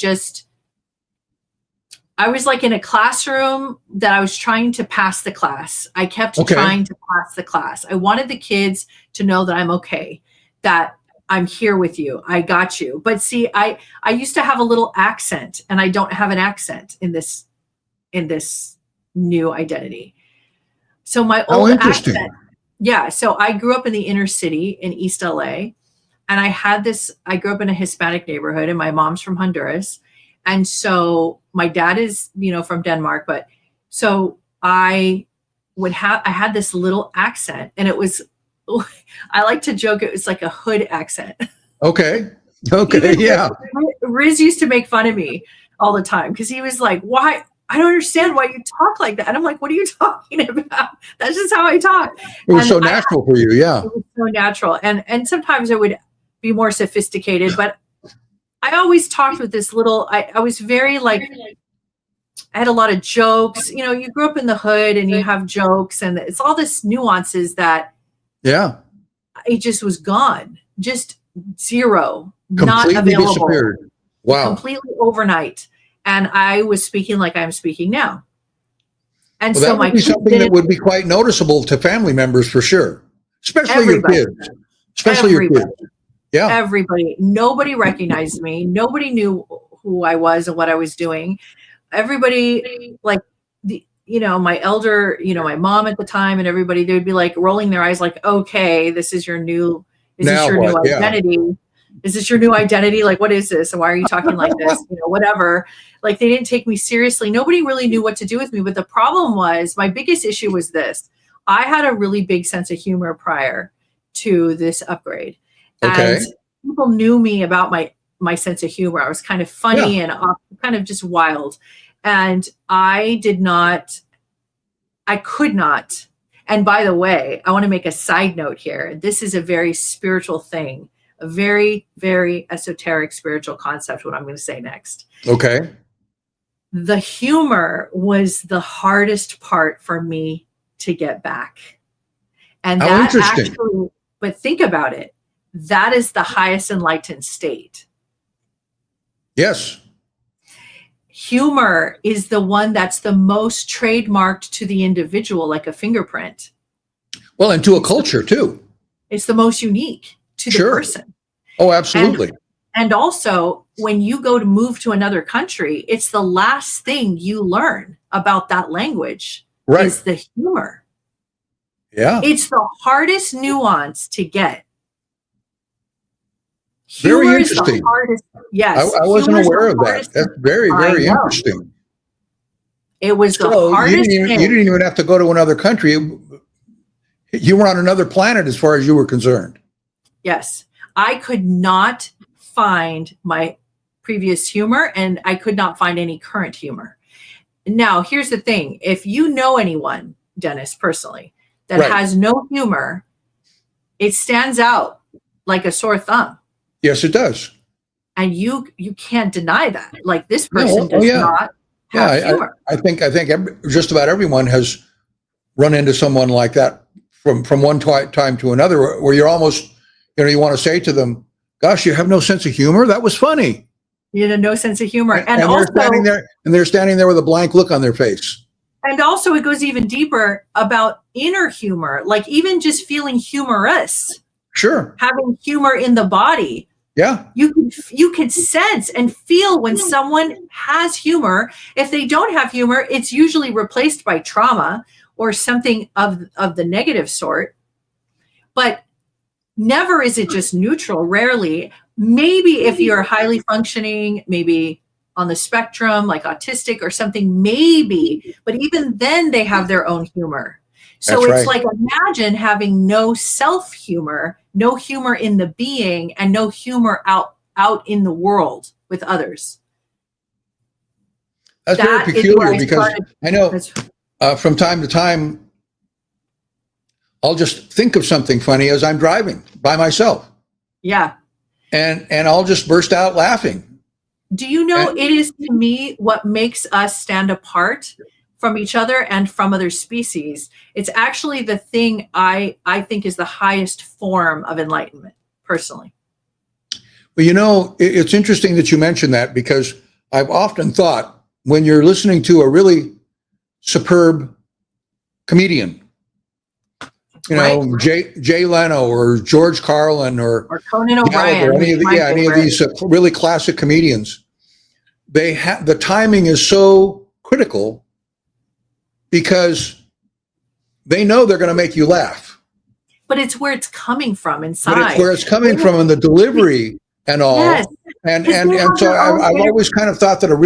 like in a classroom that I was trying to pass the class. I kept trying to pass the class. I wanted the kids to know that I'm okay, that I'm here with you. I got you. But see, I used to have a little accent, and I don't have an accent in this new identity. So my old accent. Yeah. So I grew up in the inner city in East LA, and I grew up in a Hispanic neighborhood, and my mom's from Honduras. And so my dad is, from Denmark, but so I had this little accent, and it was, I like to joke, it was like a hood accent. Okay. Yeah. Riz used to make fun of me all the time because he was like, "Why? I don't understand why you talk like that." And I'm like, "What are you talking about? That's just how I talk." It was so natural for you. Yeah. It was so natural. And sometimes it would be more sophisticated, but I always talked with this little, I was very like, I had a lot of jokes. You grew up in the hood and you have jokes, and it's all this nuances that it just was gone. Just zero. Completely not available. Disappeared. Wow. Completely overnight. And I was speaking like I'm speaking now. And so that would be something that would be quite noticeable to family members for sure. Especially your kids. Your kids. Yeah. Everybody. Nobody recognized me. Nobody knew who I was and what I was doing. Everybody, like my elder, my mom at the time, and everybody, they would be like rolling their eyes like, "Okay, this is your new identity. Is this your new identity? Like, what is this? And why are you talking like this?" Whatever. Like, they didn't take me seriously. Nobody really knew what to do with me. But the problem was, my biggest issue was this. I had a really big sense of humor prior to this upgrade. Okay. And people knew me about my sense of humor. I was kind of funny and kind of just wild. And I could not. And by the way, I want to make a side note here. This is a very spiritual thing, a very, very esoteric spiritual concept, what I'm going to say next. Okay. The humor was the hardest part for me to get back. And that actually, but think about it, that is the highest enlightened state. Yes. Humor is the one that's the most trademarked to the individual, like a fingerprint. Well, and to a culture too. It's the most unique to the person. Oh, absolutely. And also, when you go to move to another country, it's the last thing you learn about that language is the humor. Yeah. It's the hardest nuance to get. Very Humor interesting. Is the hardest, yes. I wasn't aware of that. That's very, very interesting. It was the hardest thing. You didn't even have to go to another country. You were on another planet as far as you were concerned. Yes. I could not find my previous humor, and I could not find any current humor. Now, here's the thing. If you know anyone, Dennis, personally, that has no humor, it stands out like a sore thumb. Yes, it does. And you can't deny that. Like, this person does not have humor. I think just about everyone has run into someone like that from one time to another, where you're almost, you want to say to them, gosh, you have no sense of humor? That was funny. You know, no sense of humor. And also, they're standing there with a blank look on their face. And also, it goes even deeper about inner humor, like even just feeling humorous. Sure. Having humor in the body. Yeah. You can sense and feel when someone has humor. If they don't have humor, it's usually replaced by trauma or something of the negative sort. But never is it just neutral. Rarely. Maybe if you're highly functioning, maybe on the spectrum, like autistic or something, maybe. But even then, they have their own humor. So it's like, imagine having no self-humor, no humor in the being, and no humor out in the world with others. That's very peculiar, because I know from time to time, I'll just think of something funny as I'm driving by myself. Yeah. And I'll just burst out laughing. Do you know, it is, to me, what makes us stand apart from each other and from other species. It's actually the thing I think is the highest form of enlightenment, personally. Well, it's interesting that you mentioned that, because I've often thought, when you're listening to a really superb comedian, Jay Leno or George Carlin or Conan O'Brien, or any of these really classic comedians, the timing is so critical, because they know they're going to make you laugh. But it's where it's coming from inside. But it's where it's coming from in the delivery and all. Yes. And so I've always kind of thought that a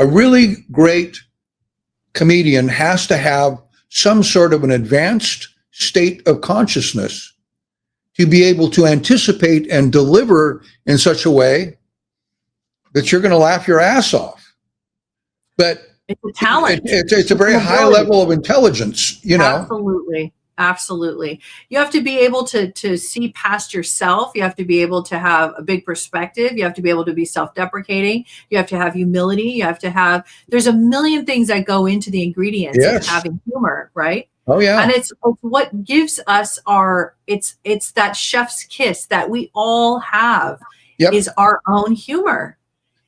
really great comedian has to have some sort of an advanced state of consciousness to be able to anticipate and deliver in such a way that you're going to laugh your ass off. But it's a talent. It's a very high level of intelligence, Absolutely. You have to be able to see past yourself. You have to be able to have a big perspective. You have to be able to be self-deprecating. You have to have humility. You have to have, there's a million things that go into the ingredients of having humor, right? Oh yeah. And it's what gives us it's that chef's kiss that we all have is our own humor.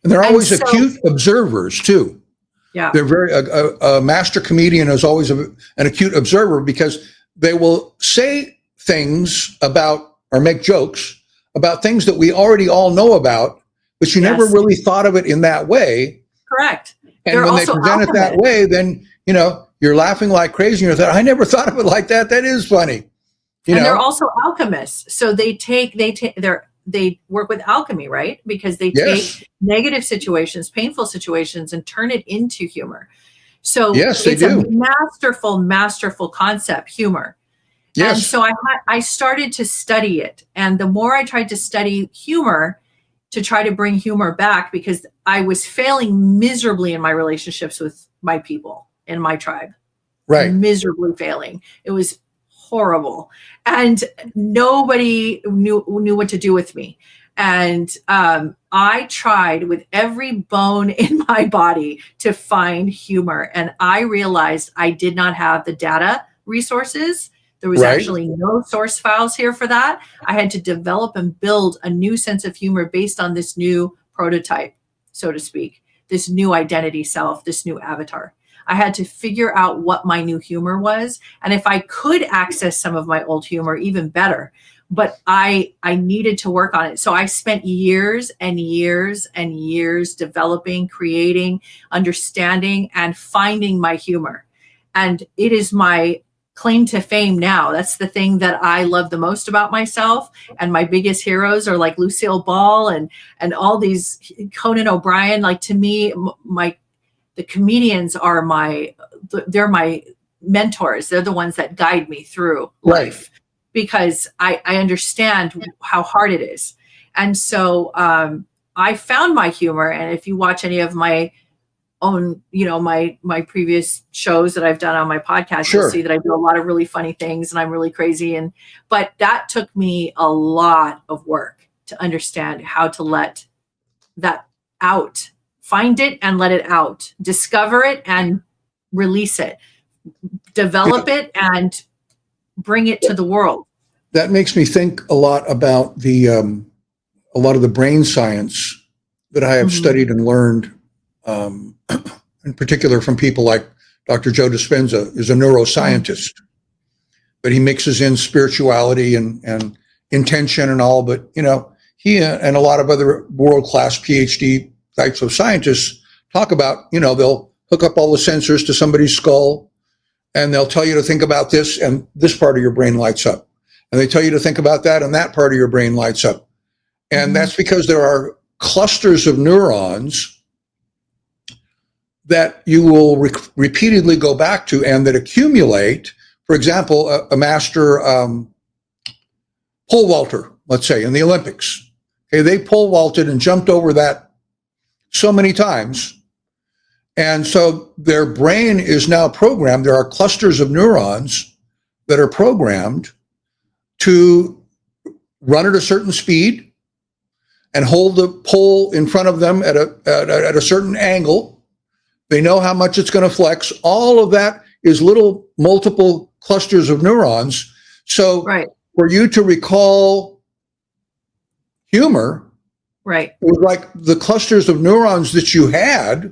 And they're always acute observers too. Yeah, they're very a master comedian is always an acute observer, because they will say things about or make jokes about things that we already all know about, but you never really thought of it in that way. Correct. And when they present it that way, then you're laughing like crazy. And you thought, I never thought of it like that. That is funny. They're also alchemists, so they work with alchemy, right? Because they take negative situations, painful situations, and turn it into humor. So it's a masterful concept, humor. Yes. And so I started to study it. And the more I tried to study humor, to try to bring humor back because I was failing miserably in my relationships with my people in my tribe. Right. Miserably failing. It was horrible. And nobody knew what to do with me. And I tried with every bone in my body to find humor. And I realized I did not have the data resources. There was actually no source files here for that. I had to develop and build a new sense of humor based on this new prototype, so to speak, this new identity self, this new avatar. I had to figure out what my new humor was. And if I could access some of my old humor, even better. But I needed to work on it. So I spent years and years and years developing, creating, understanding, and finding my humor. And it is my claim to fame now. That's the thing that I love the most about myself. And my biggest heroes are like Lucille Ball and all these Conan O'Brien. Like, to me, the comedians are they're my mentors. They're the ones that guide me through life because I understand how hard it is. And so I found my humor. And if you watch any of my own, my previous shows that I've done on my podcast, you'll see that I do a lot of really funny things and I'm really crazy. But that took me a lot of work to understand how to let that out, find it and let it out, discover it and release it, develop it and bring it to the world. That makes me think a lot about a lot of the brain science that I have studied and learned, in particular from people like Dr. Joe Dispenza, is a neuroscientist, but he mixes in spirituality and intention and all. But, he and a lot of other world-class PhD types of scientists talk about, they'll hook up all the sensors to somebody's skull and they'll tell you to think about this and this part of your brain lights up. And they tell you to think about that and that part of your brain lights up. And that's because there are clusters of neurons that you will repeatedly go back to and that accumulate. For example, a master pole vaulter, let's say, in the Olympics. Okay, they pole vaulted and jumped over that so many times. And so their brain is now programmed. There are clusters of neurons that are programmed to run at a certain speed and hold the pole in front of them at a certain angle. They know how much it's going to flex. All of that is little multiple clusters of neurons. So for you to recall humor, it was like the clusters of neurons that you had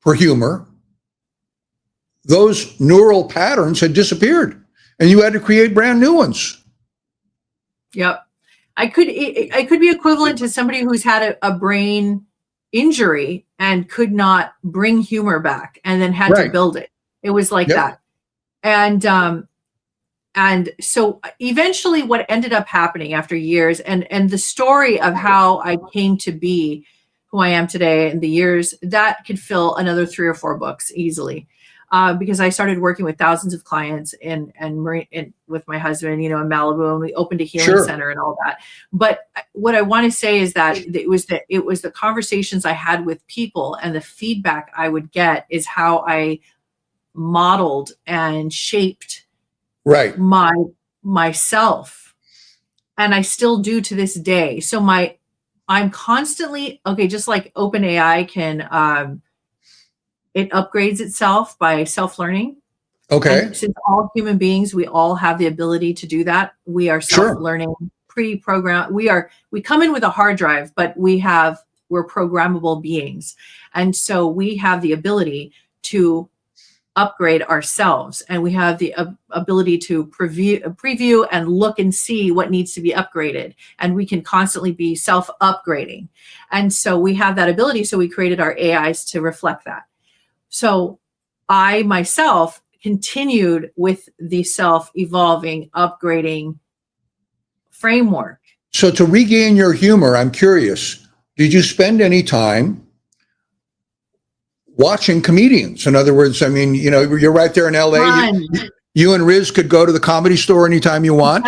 for humor, those neural patterns had disappeared and you had to create brand new ones. Yep. I could be equivalent to somebody who's had a brain injury and could not bring humor back and then had to build it. It was like that. And so eventually what ended up happening after years and the story of how I came to be who I am today and the years that could fill another 3 or 4 books easily. Because I started working with thousands of clients and with my husband, in Malibu, and we opened a healing center and all that. But what I want to say is that it was the conversations I had with people and the feedback I would get is how I modeled and shaped myself. And I still do to this day. So I'm constantly, just like OpenAI can, it upgrades itself by self-learning. Okay. And since all human beings, we all have the ability to do that. We are self-learning, pre-programmed. We come in with a hard drive, but we're programmable beings. And so we have the ability to upgrade ourselves, and we have the ability to preview and look and see what needs to be upgraded, and we can constantly be self-upgrading. And so we have that ability, so we created our AIs to reflect that. So I myself continued with the self-evolving, upgrading framework. So to regain your humor, I'm curious, did you spend any time watching comedians? In other words, I mean, you're right there in LA. You and Riz could go to the Comedy Store anytime you want,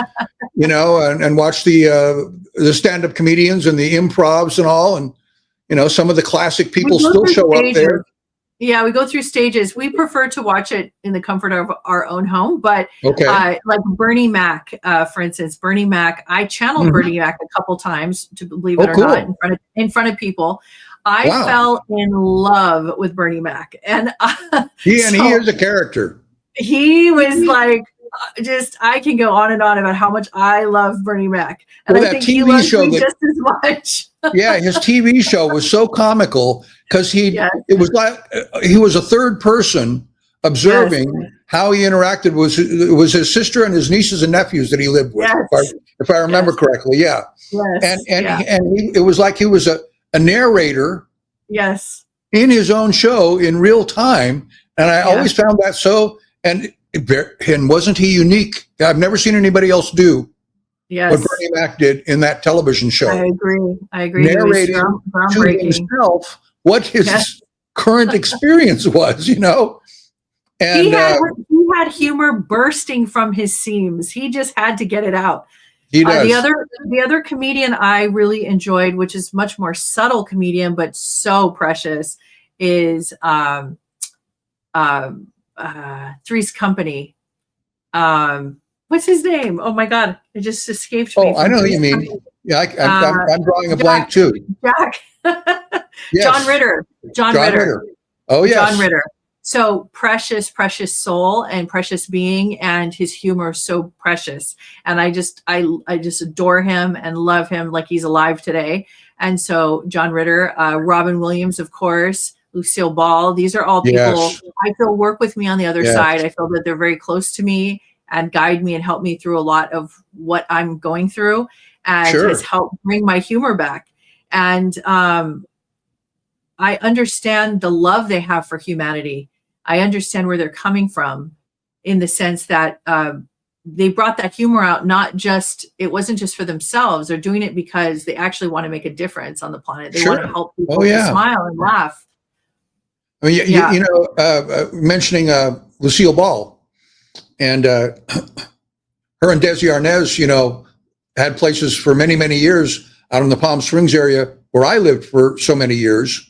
and watch the the stand-up comedians and the improvs and all, and some of the classic people still show up there. Yeah, we go through stages. We prefer to watch it in the comfort of our own home, but like Bernie Mac, for instance, Bernie Mac, I channeled Bernie Mac a couple times, to believe it or not, in front of people. I fell in love with Bernie Mac, and he is a character. He was like, I can go on and on about how much I love Bernie Mac, and I think he loves me just as much. Yeah, his TV show was so comical because it was like he was a third person observing how he interacted. It was his sister and his nieces and nephews that he lived with, if I remember correctly. Yeah, and it was like he was a narrator. Yes, in his own show in real time, and I always found that so. And wasn't he unique? I've never seen anybody else do what Bernie Mac did in that television show. I agree. Narrating to himself what his current experience was, And he had humor bursting from his seams. He just had to get it out. He does. The other comedian I really enjoyed, which is much more subtle comedian but so precious, is Three's Company. What's his name? Oh my God, it just escaped me. Oh, I know who you mean. Yeah, I'm drawing a blank too. Jack. Yes. John Ritter. Oh yes. John Ritter. So precious soul and precious being, and his humor is so precious. And I just adore him and love him like he's alive today. And so John Ritter, Robin Williams, of course, Lucille Ball. These are all people I feel work with me on the other side. I feel that they're very close to me and guide me and help me through a lot of what I'm going through, and has helped bring my humor back. And I understand the love they have for humanity. I understand where they're coming from, in the sense that they brought that humor out. It wasn't just for themselves. They're doing it because they actually want to make a difference on the planet. They want to help people to smile and laugh. I mean, mentioning Lucille Ball, and her and Desi Arnaz, had places for many, many years out in the Palm Springs area where I lived for so many years.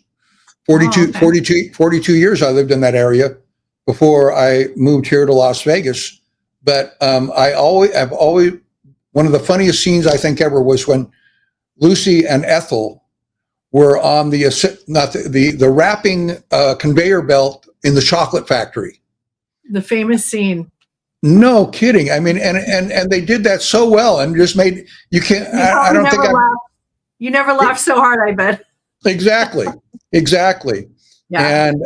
42 years I lived in that area before I moved here to Las Vegas. But I've always one of the funniest scenes I think ever was when Lucy and Ethel were on the wrapping conveyor belt in the chocolate factory. The famous scene. No kidding. I mean, and they did that so well, and just made you can't. I don't think you never laughed so hard. I bet. Exactly. Yeah. And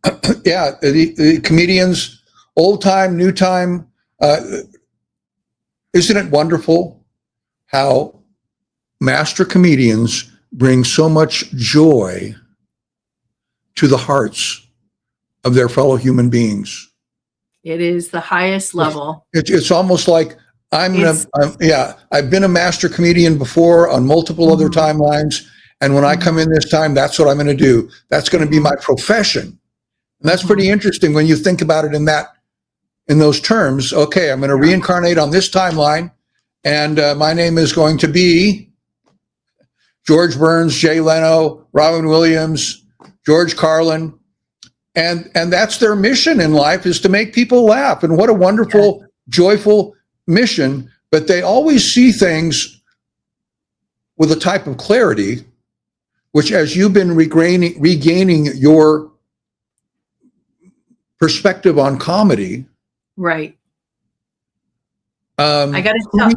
the comedians, old time, new time. Isn't it wonderful how master comedians bring so much joy to the hearts of their fellow human beings? It is the highest level. It's almost like I've been a master comedian before on multiple other timelines. And when I come in this time, that's what I'm going to do. That's going to be my profession. And that's pretty interesting when you think about it in those terms. Okay, I'm going to reincarnate on this timeline, and my name is going to be George Burns, Jay Leno, Robin Williams, George Carlin. And that's their mission in life, is to make people laugh. And what a wonderful, joyful mission. But they always see things with a type of clarity, which, as you've been regaining your perspective on comedy. Right. I got to tell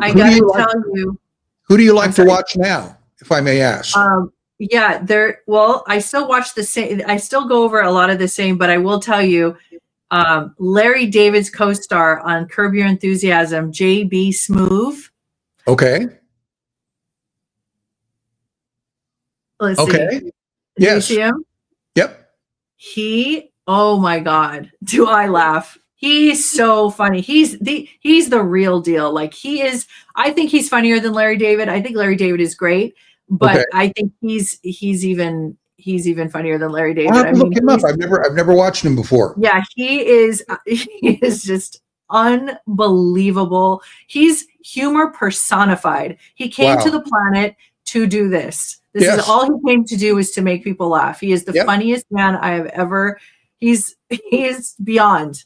you. Who do you like to watch now, if I may ask? I still watch the same. I still go over a lot of the same, but I will tell you, Larry David's co-star on Curb Your Enthusiasm, J.B. Smoove. Okay. Let's see. Yes. You see him? Yep. Oh my God, do I laugh? He's so funny. He's the real deal. Like, he is. I think he's funnier than Larry David. I think Larry David is great, but I think he's even funnier than Larry David. I'll have to look him up. I've never watched him before. Yeah, he is. He is just unbelievable. He's humor personified. He came to the planet to do this. This is all he came to do, is to make people laugh. He is the funniest man I have ever. He's beyond.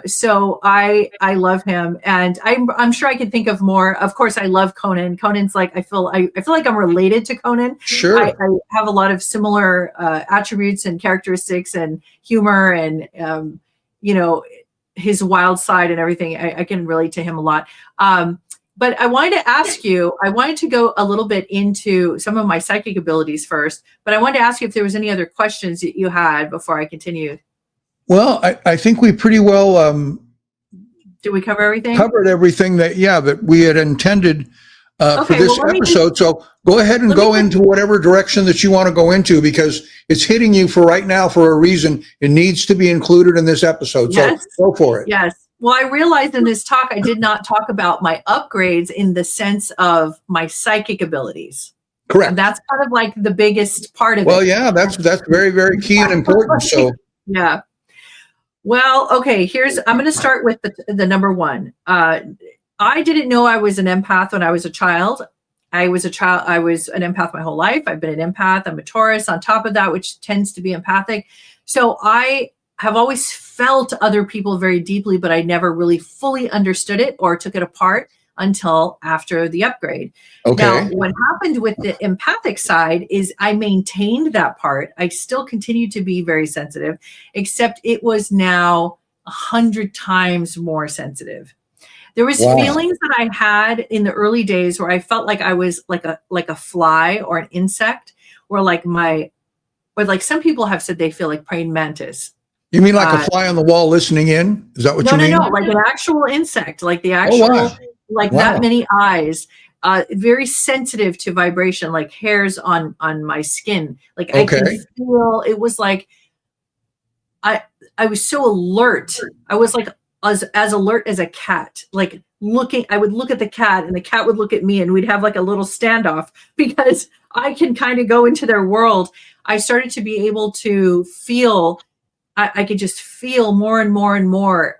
So I love him, and I'm sure I can think of more. Of course, I love Conan. Conan's like, I feel like I'm related to Conan. Sure. I have a lot of similar attributes and characteristics and humor, and his wild side and everything. I can relate to him a lot. But I wanted to ask you, I wanted to go a little bit into some of my psychic abilities first, but I wanted to ask you if there was any other questions that you had before I continued. Well, I think we pretty well did we cover everything? Covered everything that we had intended for this episode. So go ahead and go into whatever direction that you want to go into, because it's hitting you for right now for a reason. It needs to be included in this episode. So go for it. Yes. Well, I realized in this talk, I did not talk about my upgrades in the sense of my psychic abilities. Correct. And that's kind of like the biggest part of it. Well, yeah, that's very, very key and important. So yeah. Well, okay, I'm going to start with the number one. I didn't know I was an empath when I was a child. I was an empath my whole life. I've been an empath. I'm a Taurus on top of that, which tends to be empathic. So I have always felt other people very deeply, but I never really fully understood it or took it apart until after the upgrade. Okay. Now, what happened with the empathic side is I maintained that part. I still continue to be very sensitive, except it was now 100 times more sensitive. There was feelings that I had in the early days where I felt like I was like a fly or an insect, or like some people have said they feel like praying mantis. You mean like a fly on the wall listening in? Is that what you mean? No, like an actual insect, like the actual, that many eyes, very sensitive to vibration, like hairs on my skin. Like I can feel, it was like, I was so alert. I was like as alert as a cat, like I would look at the cat and the cat would look at me, and we'd have like a little standoff because I can kind of go into their world. I started to be able to feel, I could just feel more and more and more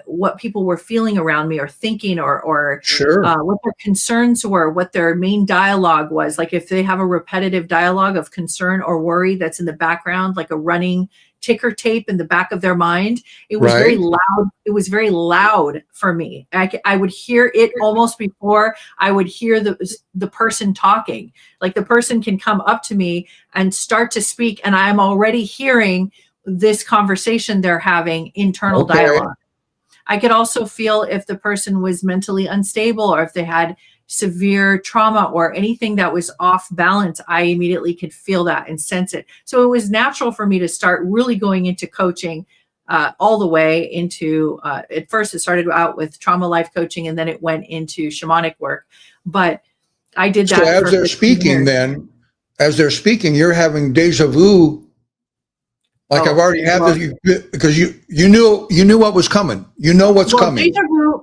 what people were feeling around me or thinking, or what their concerns were, what their main dialogue was. Like if they have a repetitive dialogue of concern or worry that's in the background, like a running ticker tape in the back of their mind, it was very loud. It was very loud for me. I would hear it almost before I would hear the person talking. Like the person can come up to me and start to speak, and I'm already hearing this conversation they're having, internal dialogue. I could also feel if the person was mentally unstable, or if they had severe trauma or anything that was off balance. I immediately could feel that and sense it. So it was natural for me to start really going into coaching all the way into, at first it started out with trauma life coaching, and then it went into shamanic work. But I did that. So as they're speaking, as they're speaking, you're having deja vu. Like I've already had this, because you knew what was coming. You know what's coming.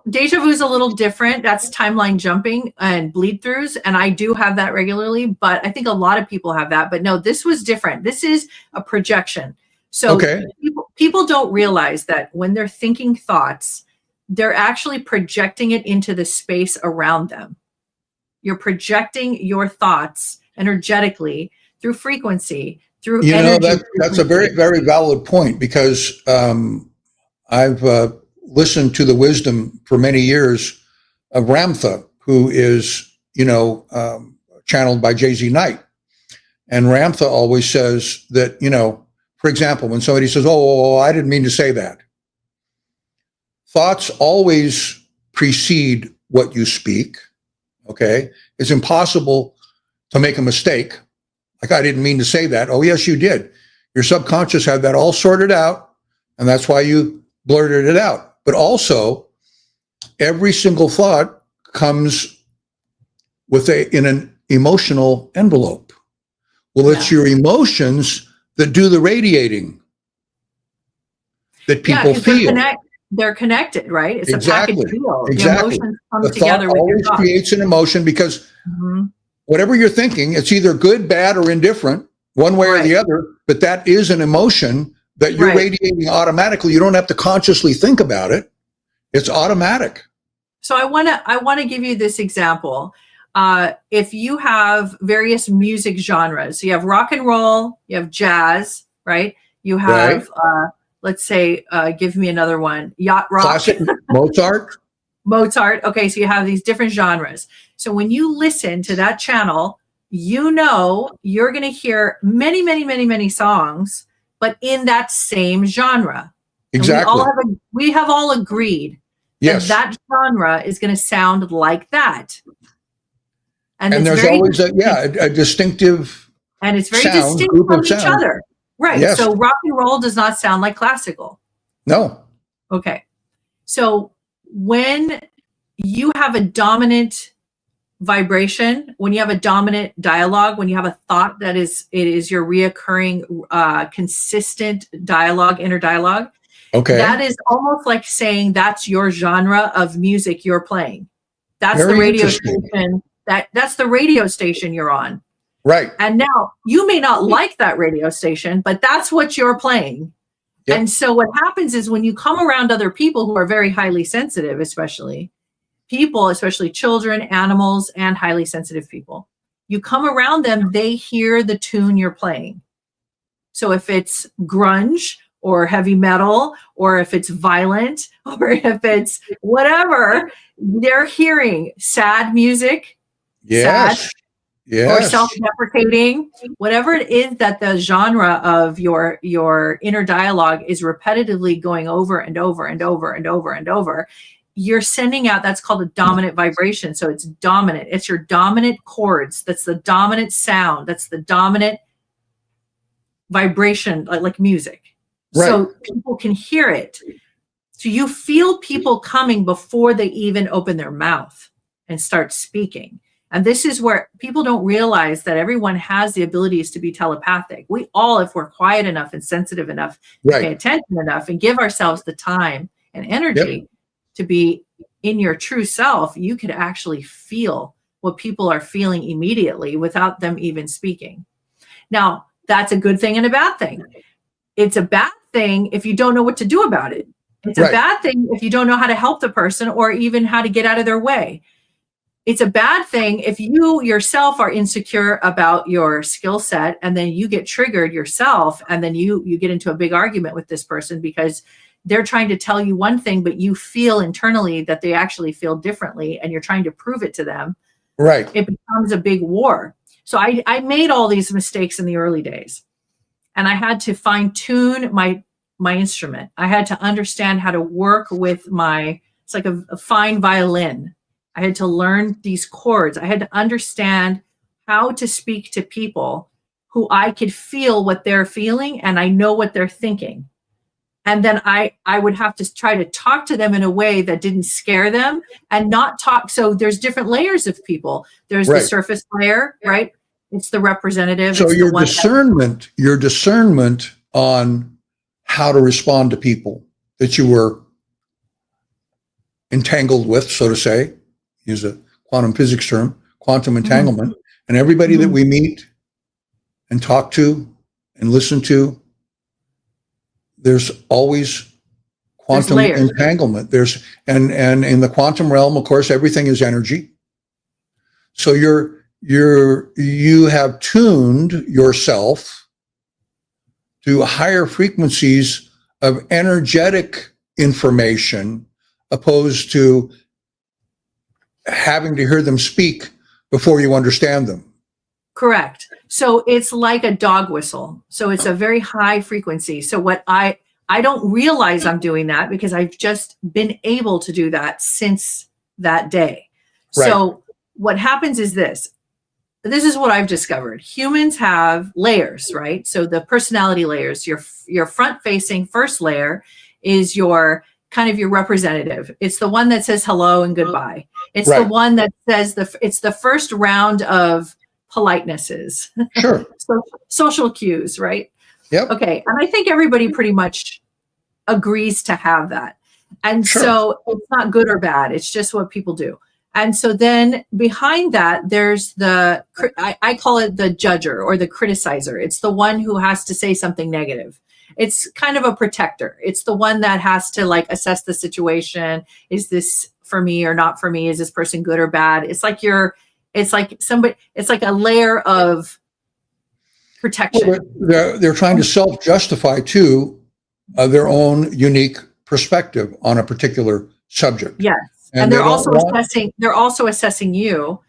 Deja vu is a little different. That's timeline jumping and bleed throughs, and I do have that regularly. But I think a lot of people have that. But no, this was different. This is a projection. So people don't realize that when they're thinking thoughts, they're actually projecting it into the space around them. You're projecting your thoughts energetically through frequency. That's a very, very valid point, because I've listened to the wisdom for many years of Ramtha, who is, channeled by Jay-Z Knight. And Ramtha always says that, for example, when somebody says, I didn't mean to say that. Thoughts always precede what you speak. Okay. It's impossible to make a mistake. Like, I didn't mean to say that. Oh, yes, you did. Your subconscious had that all sorted out, and that's why you blurted it out. But also, every single thought comes in an emotional envelope. Well, it's your emotions that do the radiating that people feel. They're connected, right? It's a package deal. Exactly. The emotions come the together thought with your always thoughts. Creates an emotion, because whatever you're thinking, it's either good, bad, or indifferent, one way or the other, but that is an emotion that you're radiating automatically. You don't have to consciously think about it. It's automatic. So I want to give you this example. If you have various music genres, so you have rock and roll, you have jazz, right? You have, let's say, give me another one, yacht rock. Classic, Mozart. Mozart. Okay, so you have these different genres. So when you listen to that channel, you know you're going to hear many, many, many, many songs, but in that same genre. Exactly. We have all agreed that genre is going to sound like that. And there's always a distinctive and it's very sound, distinct from each other. Right. Yes. So rock and roll does not sound like classical. No. Okay. So when you have a dominant vibration, when you have a dominant dialogue, when you have a thought it is your reoccurring, consistent dialogue, inner dialogue, that is almost like saying that's your genre of music you're playing. That's the radio station. That's the radio station you're on. Right. And now you may not like that radio station, but that's what you're playing. Yep. And so what happens is when you come around other people who are very highly sensitive, especially children, animals, and highly sensitive people, you come around them, they hear the tune you're playing. So if it's grunge or heavy metal, or if it's violent, or if it's whatever, they're hearing sad music, sad, or self-deprecating, whatever it is that the genre of your inner dialogue is repetitively going over and over and over and over and over. You're sending out, that's called a dominant vibration. So it's dominant. It's your dominant chords. That's the dominant sound. That's the dominant vibration, like music. Right. So people can hear it. So you feel people coming before they even open their mouth and start speaking. And this is where people don't realize that everyone has the abilities to be telepathic. We all, if we're quiet enough and sensitive enough, pay attention enough and give ourselves the time and energy to be in your true self, you could actually feel what people are feeling immediately without them even speaking. Now, that's a good thing and a bad thing. It's a bad thing if you don't know what to do about it. It's a bad thing if you don't know how to help the person or even how to get out of their way. It's a bad thing if you yourself are insecure about your skill set and then you get triggered yourself and then you get into a big argument with this person because they're trying to tell you one thing, but you feel internally that they actually feel differently and you're trying to prove it to them. Right. It becomes a big war. So I made all these mistakes in the early days and I had to fine tune my instrument. I had to understand how to work with it's like a fine violin. I had to learn these chords. I had to understand how to speak to people who I could feel what they're feeling and I know what they're thinking. And then I would have to try to talk to them in a way that didn't scare them and not talk. So there's different layers of people. There's the surface layer, right? It's the representative. So your discernment on how to respond to people that you were entangled with, so to say, use a quantum physics term, quantum entanglement, and everybody that we meet and talk to and listen to, there's always quantum entanglement. And in the quantum realm, of course, everything is energy. So you have tuned yourself to higher frequencies of energetic information opposed to having to hear them speak before you understand them. Correct. So it's like a dog whistle. So it's a very high frequency. So what I don't realize I'm doing that because I've just been able to do that since that day. Right. So what happens is this is what I've discovered. Humans have layers, right? So the personality layers, your front facing first layer is your kind of your representative. It's the one that says hello and goodbye. It's the one that says it's the first round of politenesses. Sure. So social cues, right? Yep. Okay. And I think everybody pretty much agrees to have that. And so it's not good or bad. It's just what people do. And so then behind that, there's I call it the judger or the criticizer. It's the one who has to say something negative. It's kind of a protector. It's the one that has to like assess the situation. Is this for me or not for me? Is this person good or bad? It's like it's like a layer of protection. Well, they're trying to self-justify too their own unique perspective on a particular subject. Yes. And they're also assessing you.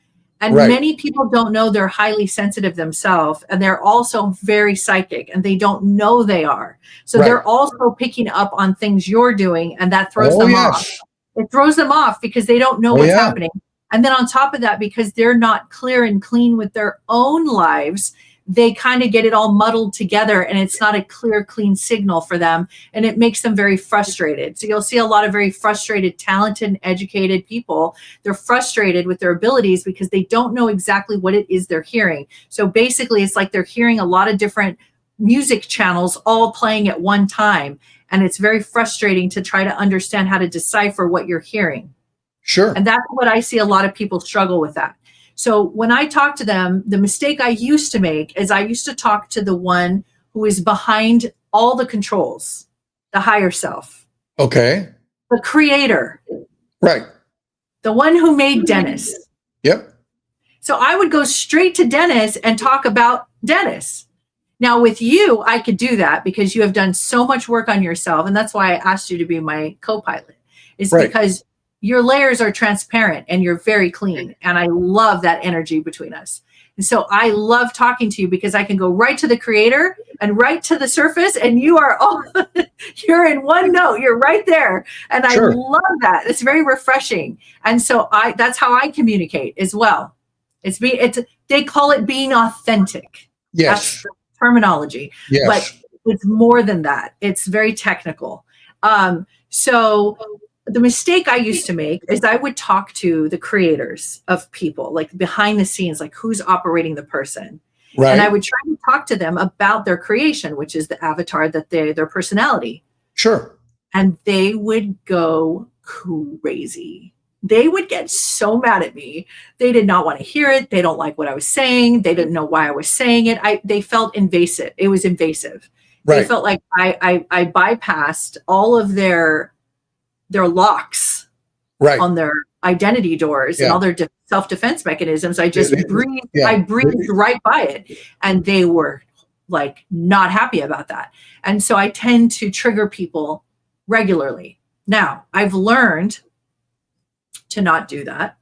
And many people don't know they're highly sensitive themselves, and they're also very psychic, and they don't know they are. So they're also picking up on things you're doing, and that throws them off. It throws them off because they don't know what's happening. And then on top of that, because they're not clear and clean with their own lives, they kind of get it all muddled together, and it's not a clear, clean signal for them. And it makes them very frustrated. So you'll see a lot of very frustrated, talented, and educated people. They're frustrated with their abilities because they don't know exactly what it is they're hearing. So basically, it's like they're hearing a lot of different music channels all playing at one time. And it's very frustrating to try to understand how to decipher what you're hearing. Sure. And that's what I see a lot of people struggle with that. So when I talk to them, the mistake I used to make is I used to talk to the one who is behind all the controls, the higher self. Okay. The creator. Right. The one who made Dennis. Yep. So I would go straight to Dennis and talk about Dennis. Now with you, I could do that because you have done so much work on yourself. And that's why I asked you to be my co-pilot, is because your layers are transparent and you're very clean. And I love that energy between us. And so I love talking to you because I can go right to the creator and right to the surface, and you are, you're in one note, you're right there. And I love that. It's very refreshing. And so that's how I communicate as well. They call it being authentic. Yes. That's the terminology. Yes. But it's more than that. It's very technical. So the mistake I used to make is I would talk to the creators of people, like behind the scenes, like who's operating the person. Right. And I would try to talk to them about their creation, which is the avatar that their personality. Sure. And they would go crazy. They would get so mad at me. They did not want to hear it. They don't like what I was saying. They didn't know why I was saying it. They felt invasive. It was invasive. Right. They felt like I bypassed all of their locks on their identity doors and all their self-defense mechanisms. I just breathed right by it. And they were like not happy about that. And so I tend to trigger people regularly. Now, I've learned to not do that.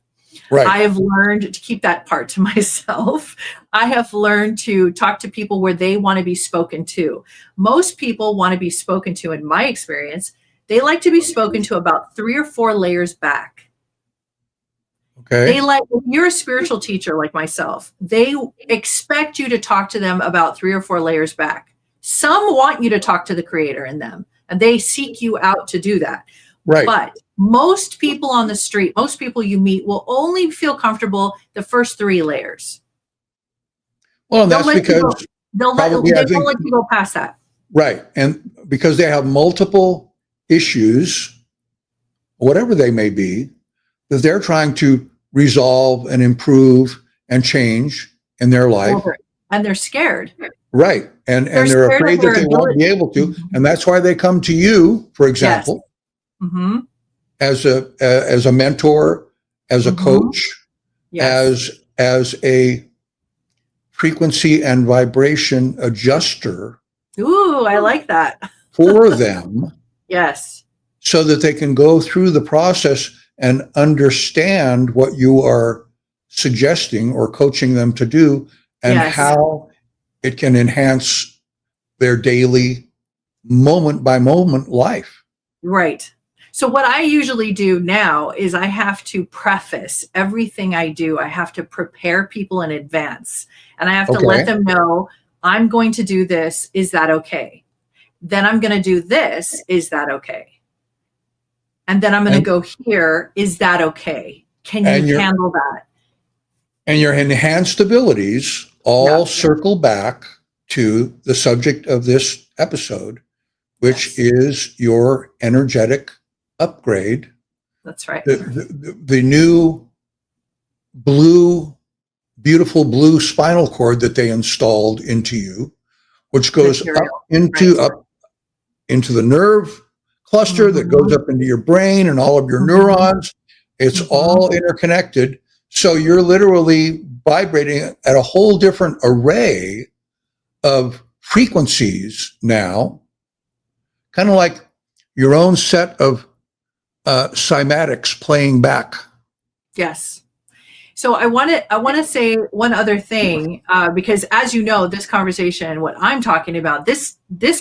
Right. I have learned to keep that part to myself. I have learned to talk to people where they want to be spoken to. Most people want to be spoken to, in my experience. They like to be spoken to about 3 or 4 layers back. Okay. If you're a spiritual teacher like myself, they expect you to talk to them about 3 or 4 layers back. Some want you to talk to the creator in them, and they seek you out to do that. Right. But most people on the street, most people you meet will only feel comfortable the first 3 layers. Well, that's because they won't let you go past that. Right. And because they have multiple issues, whatever they may be, that they're trying to resolve and improve and change in their life. And they're scared. Right. And they're afraid that they won't be able to. And that's why they come to you, for example, as a mentor, as a coach, as a frequency and vibration adjuster. Ooh, I like that. For them. Yes. So that they can go through the process and understand what you are suggesting or coaching them to do, and how it can enhance their daily moment by moment life. Right. So what I usually do now is I have to preface everything I do. I have to prepare people in advance, and I have to let them know, I'm going to do this. Is that okay? Then I'm going to do this. Is that okay? And then I'm going to go here. Is that okay? Can you handle that? And your enhanced abilities all circle back to the subject of this episode, which is your energetic upgrade. That's right. The new beautiful blue spinal cord that they installed into you, which goes into the nerve cluster that goes up into your brain and all of your neurons. It's all interconnected. So you're literally vibrating at a whole different array of frequencies now, kind of like your own set of cymatics playing back. Yes. So I want to say one other thing, because as you know, this conversation, what I'm talking about, this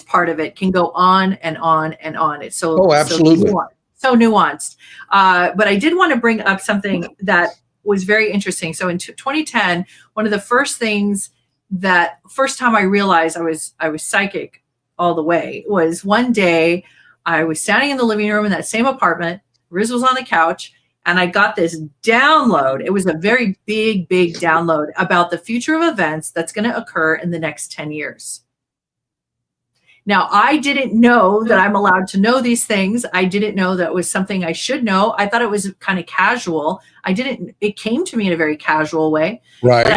part of it can go on and on and on. It's so absolutely so nuanced. But I did want to bring up something that was very interesting. So in 2010, one of the first time I realized I was psychic all the way was one day I was standing in the living room in that same apartment. Riz was on the couch. And I got this download. It was a very big, big download about the future of events that's going to occur in the next 10 years. Now, I didn't know that I'm allowed to know these things. I didn't know that was something I should know. I thought it was kind of casual. It came to me in a very casual way. Right. But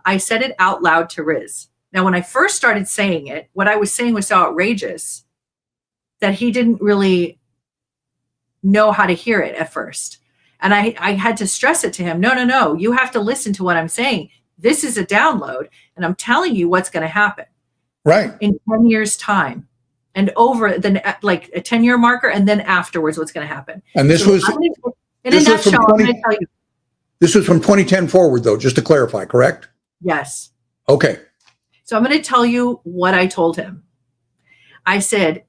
I said it out loud to Riz. Now, when I first started saying it, what I was saying was so outrageous that he didn't really know how to hear it at first. And I had to stress it to him. No, you have to listen to what I'm saying. This is a download and I'm telling you what's going to happen. Right. In 10 years time and over like a 10-year marker. And then afterwards, what's going to happen. And this was, in a nutshell, I'm going to tell you. This was from 2010 forward though, just to clarify, correct? Yes. Okay. So I'm going to tell you what I told him. I said,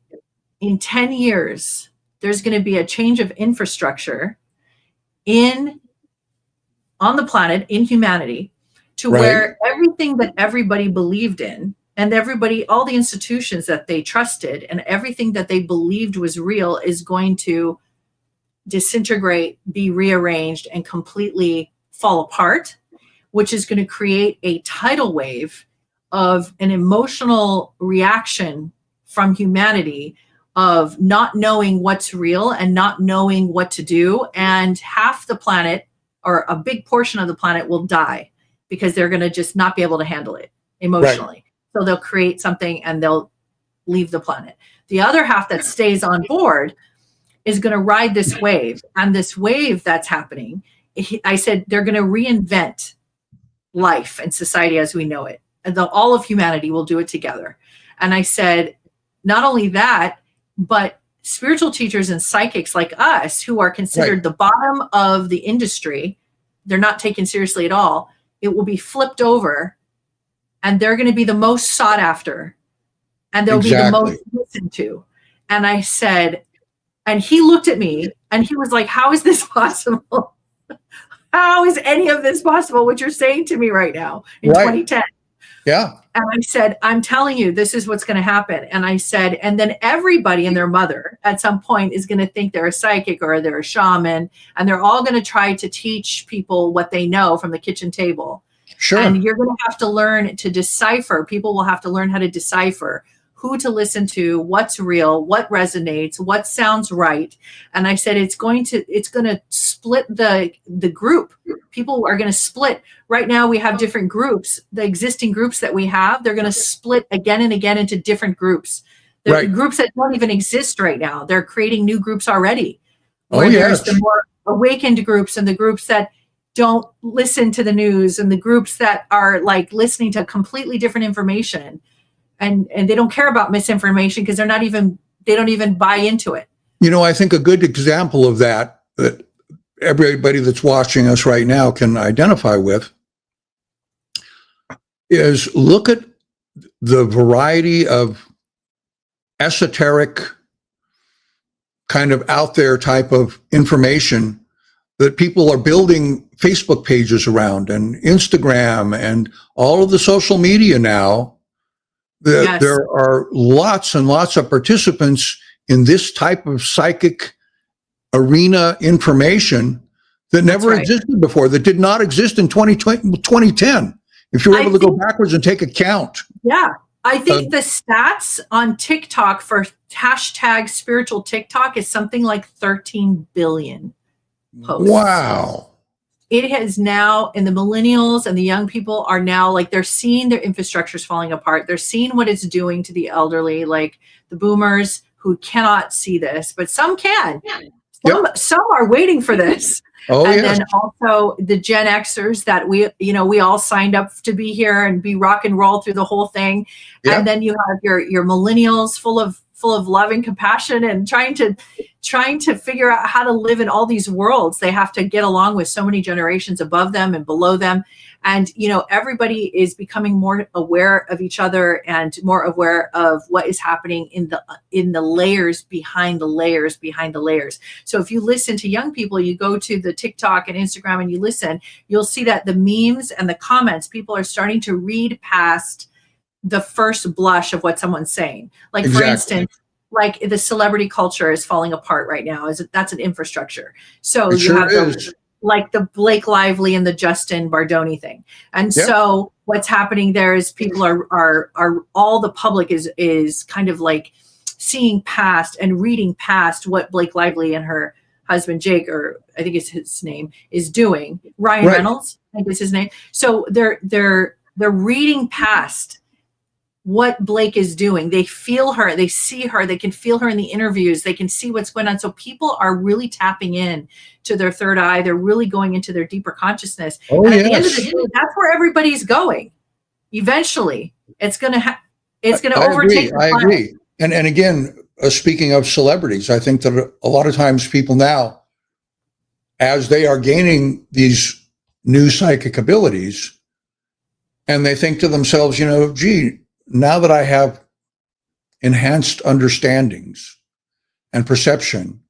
in 10 years, there's going to be a change of infrastructure on the planet, in humanity, to where everything that everybody believed in and all the institutions that they trusted and everything that they believed was real is going to disintegrate, be rearranged, and completely fall apart, which is going to create a tidal wave of an emotional reaction from humanity of not knowing what's real and not knowing what to do. And half the planet or a big portion of the planet will die because they're going to just not be able to handle it emotionally. Right. So they'll create something and they'll leave the planet. The other half that stays on board is going to ride this wave. And this wave that's happening, I said, they're going to reinvent life and society as we know it. And all of humanity will do it together. And I said, not only that, but spiritual teachers and psychics like us who are considered the bottom of the industry, they're not taken seriously at all. It will be flipped over and they're going to be the most sought after and they'll be the most listened to. And I said, and he looked at me and he was like, how is this possible? How is any of this possible? What you're saying to me right now in 2010. Yeah. And I said, I'm telling you, this is what's going to happen. And I said, and then everybody and their mother at some point is going to think they're a psychic or they're a shaman. And they're all going to try to teach people what they know from the kitchen table. Sure. And you're going to have to learn to decipher. People will have to learn how to decipher who to listen to, what's real, what resonates, what sounds right. And I said, it's going to split the group. People are going to split. Right now we have different groups. The existing groups that we have, they're going to split again and again into different groups. There are groups that don't even exist right now. They're creating new groups already. Where there's the more awakened groups and the groups that don't listen to the news and the groups that are like listening to completely different information. And they don't care about misinformation because they don't even buy into it. You know, I think a good example of that everybody that's watching us right now can identify with is look at the variety of esoteric kind of out there type of information that people are building Facebook pages around and Instagram and all of the social media now. There are lots and lots of participants in this type of psychic arena information that never existed before, that did not exist in 2010. If you're able to go backwards and take account. Yeah. I think the stats on TikTok for hashtag spiritual TikTok is something like 13 billion posts. Wow. it has now, and the millennials and the young people are now like, they're seeing their infrastructures falling apart. They're seeing what it's doing to the elderly, like the boomers who cannot see this, but some can. Some are waiting for this. Then also the Gen Xers that we all signed up to be here and be rock and roll through the whole thing. And then you have your millennials full of love and compassion and trying to figure out how to live in all these worlds. They have to get along with so many generations above them and below them. And, everybody is becoming more aware of each other and more aware of what is happening in the layers behind the layers behind the layers. So if you listen to young people, you go to the TikTok and Instagram and you listen, you'll see that the memes and the comments, people are starting to read past the first blush of what someone's saying. Like, for instance, like the celebrity culture is falling apart right now. That's an infrastructure. So you have like the Blake Lively and the Justin Bardoni thing. And so what's happening there is people are all the public is kind of like seeing past and reading past what Blake Lively and her husband, Jake, or I think it's his name, is doing. Ryan Reynolds, I think is his name. So they're reading past what Blake is doing. They feel her, they see her, they can feel her in the interviews, they can see what's going on. So people are really tapping in to their third eye. They're really going into their deeper consciousness. And at the end of the day, that's where everybody's going. Eventually, it's going to overtake. I agree. And again, speaking of celebrities, I think that a lot of times people now, as they are gaining these new psychic abilities, and they think to themselves, gee, now that I have enhanced understandings and perception,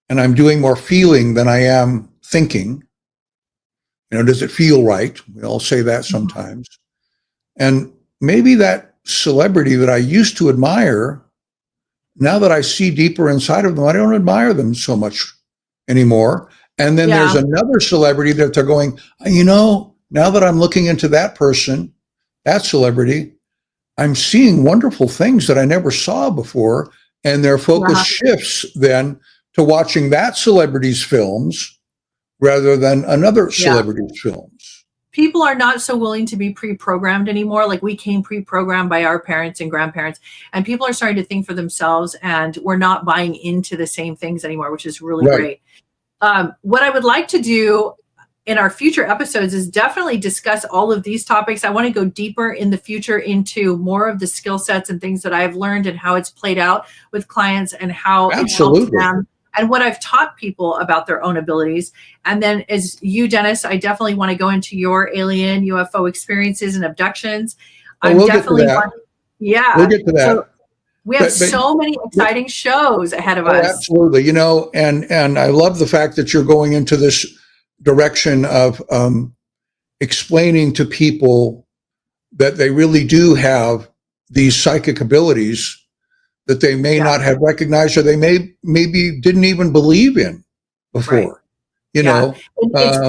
and I'm doing more feeling than I am thinking, does it feel right? We all say that sometimes. And maybe that celebrity that I used to admire, now that I see deeper inside of them, I don't admire them so much anymore. And then there's another celebrity that they're going, now that I'm looking into that person, that celebrity, I'm seeing wonderful things that I never saw before. And their focus shifts then to watching that celebrity's films rather than another celebrity's films. People are not so willing to be pre-programmed anymore. Like, we came pre-programmed by our parents and grandparents, and people are starting to think for themselves, and we're not buying into the same things anymore, which is really great. What I would like to do in our future episodes is definitely discuss all of these topics. I want to go deeper in the future into more of the skill sets and things that I've learned and how it's played out with clients and how it helps them and what I've taught people about their own abilities. And then as you, Dennis, I definitely want to go into your alien UFO experiences and abductions. We'll get to that. So we have so many exciting shows ahead of us. Absolutely. And I love the fact that you're going into this direction of explaining to people that they really do have these psychic abilities that they may not have recognized, or they maybe didn't even believe in before. It's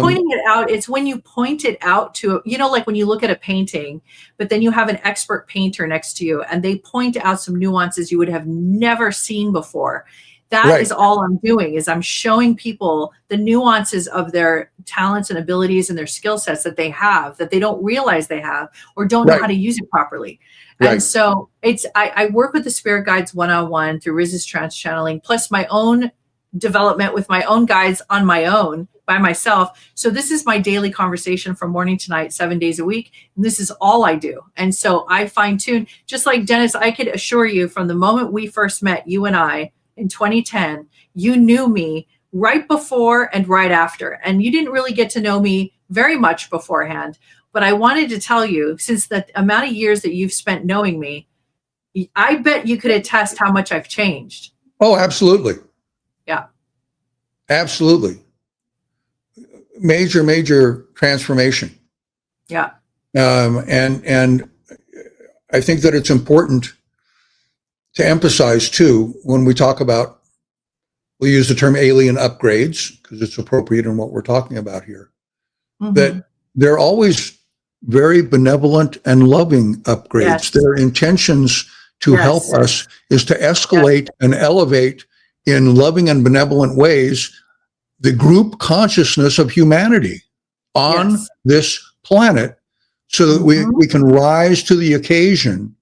pointing it out. It's when you point it out to, like when you look at a painting, but then you have an expert painter next to you and they point out some nuances you would have never seen before. That is all I'm doing, is I'm showing people the nuances of their talents and abilities and their skill sets that they have, that they don't realize they have, or don't know how to use it properly. And so I work with the spirit guides one-on-one through resist trance channeling, plus my own development with my own guides on my own by myself. So this is my daily conversation from morning to night, 7 days a week. And this is all I do. And so I fine tune, just like Dennis, I could assure you from the moment we first met, you and I, in 2010, you knew me right before and right after. And you didn't really get to know me very much beforehand. But I wanted to tell you, since the amount of years that you've spent knowing me, I bet you could attest how much I've changed. Oh, absolutely. Yeah. Absolutely. Major transformation. Yeah. And I think that it's important to emphasize too, when we talk about, we'll use the term alien upgrades because it's appropriate in what we're talking about here, that they're always very benevolent and loving upgrades. Yes. Their intentions to help us is to escalate and elevate in loving and benevolent ways the group consciousness of humanity. on this planet so that we can rise to the occasion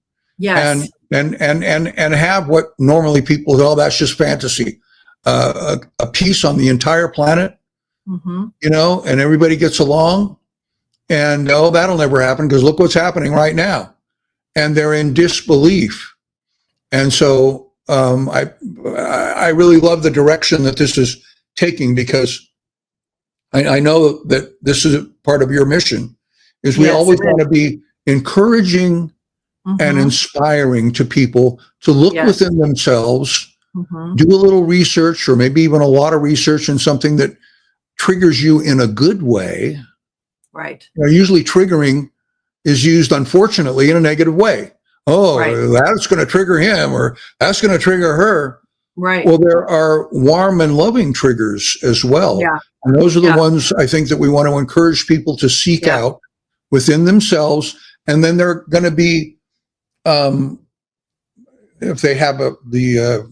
and have what normally people, oh, that's just fantasy, a peace on the entire planet, you know, and everybody gets along. And oh, that'll never happen because look what's happening right now. And they're in disbelief. And so I really love the direction that this is taking, because I know that this is a part of your mission, is we always want to be encouraging and inspiring to people to look within themselves, do a little research, or maybe even a lot of research in something that triggers you in a good way. Right. You know, usually triggering is used, unfortunately, in a negative way. Oh, that's going to trigger him, or that's going to trigger her. Right. Well, there are warm and loving triggers as well. Yeah. And those are the ones I think that we want to encourage people to seek out within themselves. And then they're going to be, if they have the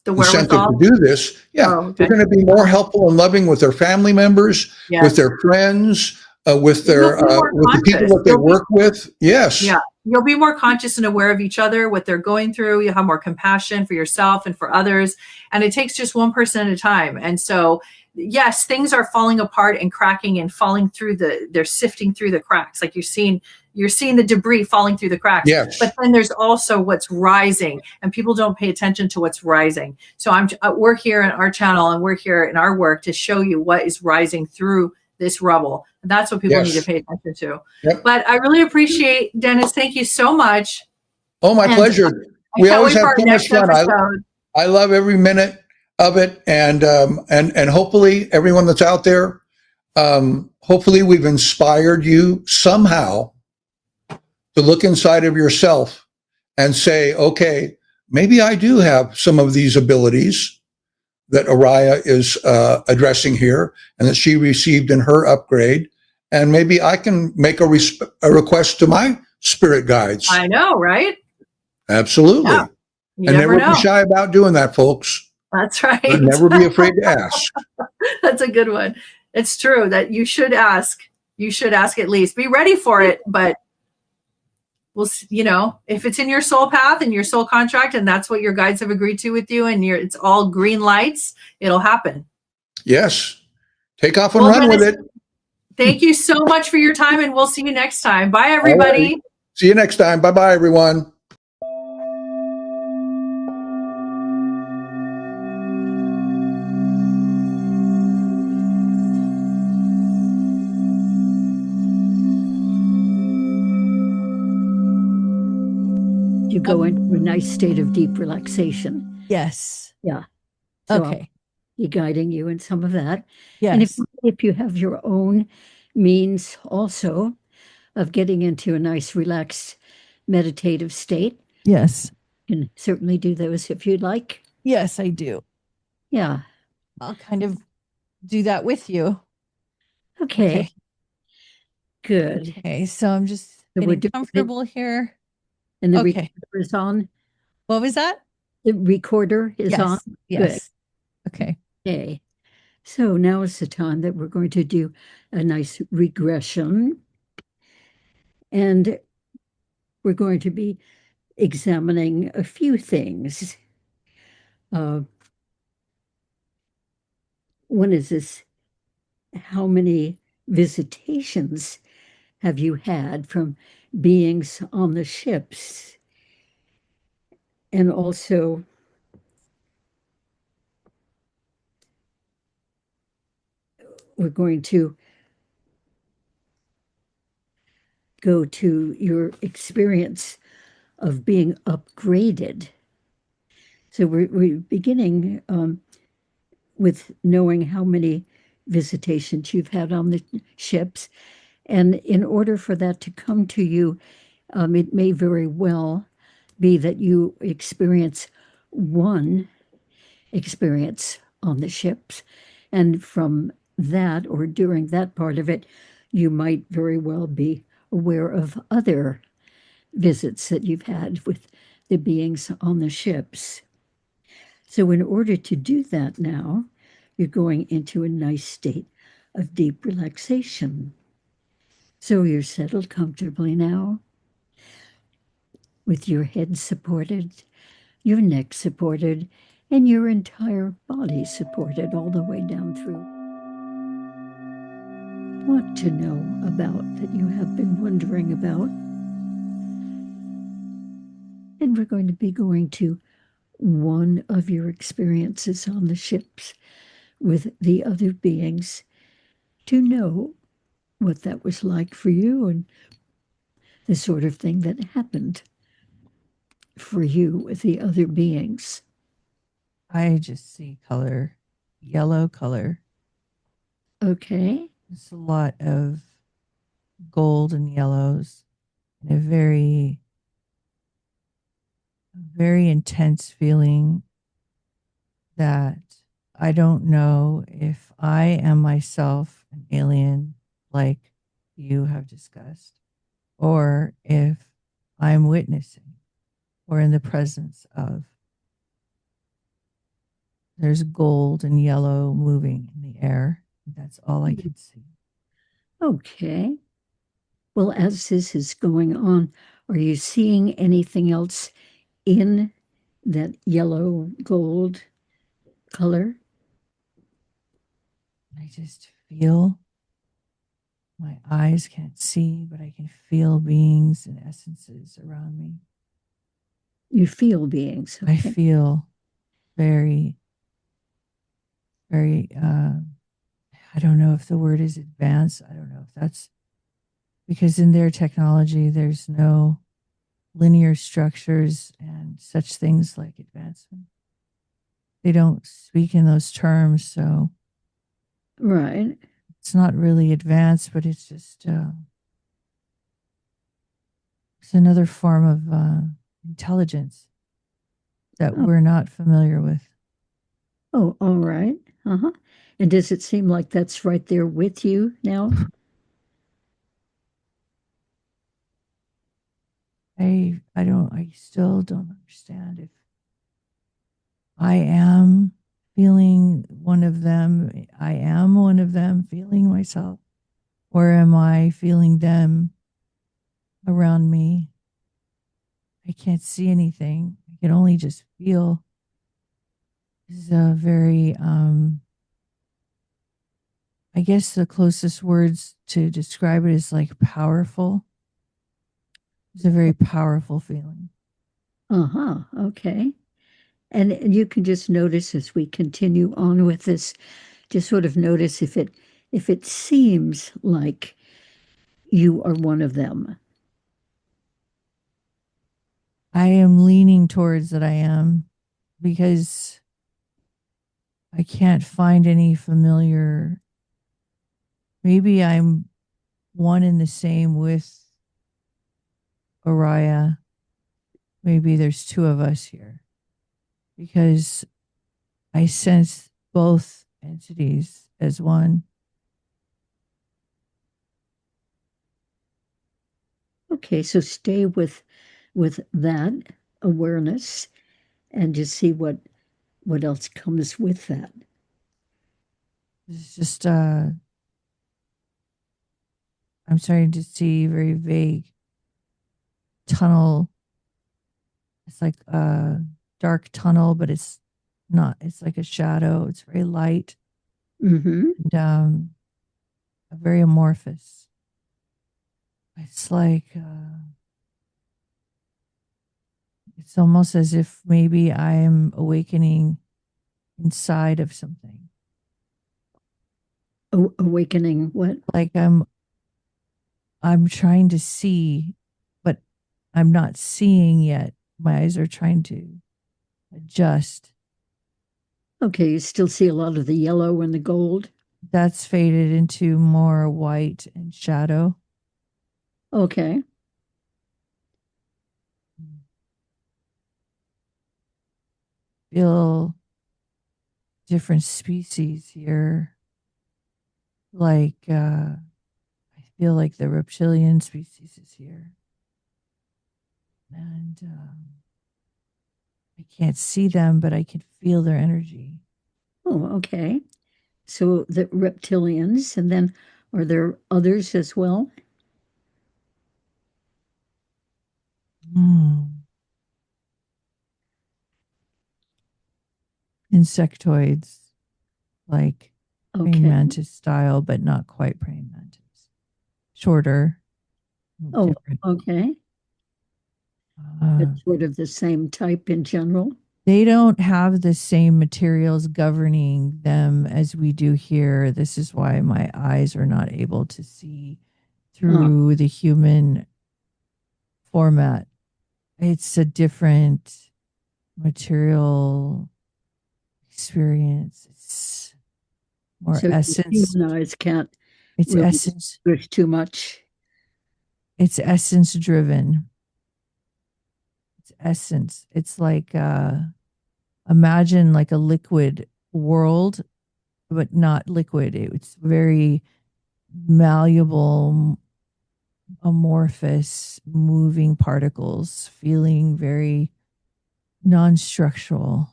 incentive to do this, they're going to be more helpful and loving with their family members, with their friends, with their with the people that they work with. Yes. Yeah. You'll be more conscious and aware of each other, what they're going through. You'll have more compassion for yourself and for others. And it takes just one person at a time. And so, yes, things are falling apart and cracking and falling through they're sifting through the cracks. Like you're seeing the debris falling through the cracks. Yes. But then there's also what's rising, and people don't pay attention to what's rising. So we're here in our channel, and we're here in our work to show you what is rising through this rubble. And that's what people need to pay attention to. Yep. But I really appreciate, Dennis. Thank you so much. Oh, my pleasure. We always have so much fun. I love every minute of it. And hopefully everyone that's out there, hopefully we've inspired you somehow to look inside of yourself and say, okay, maybe I do have some of these abilities that Oriah is addressing here, and that she received in her upgrade. And maybe I can make a request to my spirit guides. I know, right? Absolutely. Yeah. And never be shy about doing that, folks. That's right. But never be afraid to ask. That's a good one. It's true that you should ask. You should ask at least. Be ready for it, but well, you know, if it's in your soul path and your soul contract, and that's what your guides have agreed to with you, and it's all green lights, it'll happen. Yes. Take off and run with it. Thank you so much for your time, and we'll see you next time. Bye, everybody. Right. See you next time. Bye-bye, everyone. You go into a nice state of deep relaxation. Yes. Yeah. So okay. I'll be guiding you in some of that. Yes. And if you have your own means also of getting into a nice, relaxed, meditative state. Yes. You can certainly do those if you'd like. Yes, I do. Yeah. I'll kind of do that with you. Okay. Good. Okay. So I'm just getting comfortable here. And the recorder is on. What was that? The recorder is on. Yes. Good. Okay. Okay. So now is the time that we're going to do a nice regression. And we're going to be examining a few things. One is this: how many visitations have you had from beings on the ships? And also, we're going to go to your experience of being upgraded. So we're beginning with knowing how many visitations you've had on the ships. And in order for that to come to you, it may very well be that you experience one experience on the ships. And from that, or during that part of it, you might very well be aware of other visits that you've had with the beings on the ships. So in order to do that now, you're going into a nice state of deep relaxation. So you're settled comfortably now, with your head supported, your neck supported, and your entire body supported all the way down through. What to know about that you have been wondering about. And we're going to be going to one of your experiences on the ships with the other beings to know what that was like for you and the sort of thing that happened for you with the other beings. I just see color, yellow color. Okay. There's a lot of gold and yellows and a very intense feeling that I don't know if I am myself an alien like you have discussed, or if I'm witnessing or in the presence of. There's gold and yellow moving in the air. That's all I can see. Okay. Well, as this is going on, are you seeing anything else in that yellow gold color? I just feel, my eyes can't see, but I can feel beings and essences around me. You feel beings. Okay. I feel very, very, I don't know if the word is advanced. I don't know if that's because in their technology, there's no linear structures and such things like advancement. They don't speak in those terms. So Right. it's not really advanced, but it's just, it's another form of intelligence that we're not familiar with. Oh, all right. Uh-huh. And does it seem like that's right there with you now? I still don't understand if I am feeling one of them, I am one of them feeling myself, or am I feeling them around me? I can't see anything. I can only just feel. This is a very, I guess the closest words to describe it is like powerful. It's a very powerful feeling. Uh-huh. Okay. And you can just notice as we continue on with this, just sort of notice if it seems like you are one of them. I am leaning towards that I am, because I can't find any familiar. Maybe I'm one and the same with Oriah. Maybe there's two of us here, because I sense both entities as one. Okay, so stay with that awareness and just see what else comes with that. It's just I'm starting to see very vague tunnel. It's like a dark tunnel, but it's not. It's like a shadow. It's very light and very amorphous. It's like it's almost as if maybe I'm awakening inside of something. Awakening what? Like I'm trying to see, but I'm not seeing yet. My eyes are trying to adjust. Okay, you still see a lot of the yellow and the gold. That's faded into more white and shadow. Okay. Feel different species here. Like I feel like the reptilian species is here. And I can't see them, but I can feel their energy. Oh, okay. So the reptilians, and then are there others as well? Insectoids, like praying Okay. mantis style, but not quite praying mantis. Shorter. Oh, different. okay. But sort of the same type in general. They don't have the same materials governing them as we do here. This is why my eyes are not able to see through the human format. It's a different material experience. It's more So essence. human eyes can't It's really essence. distinguish too much. It's essence driven. It's essence. It's like imagine like a liquid world, but not liquid. It's very malleable, amorphous, moving particles, feeling very non-structural.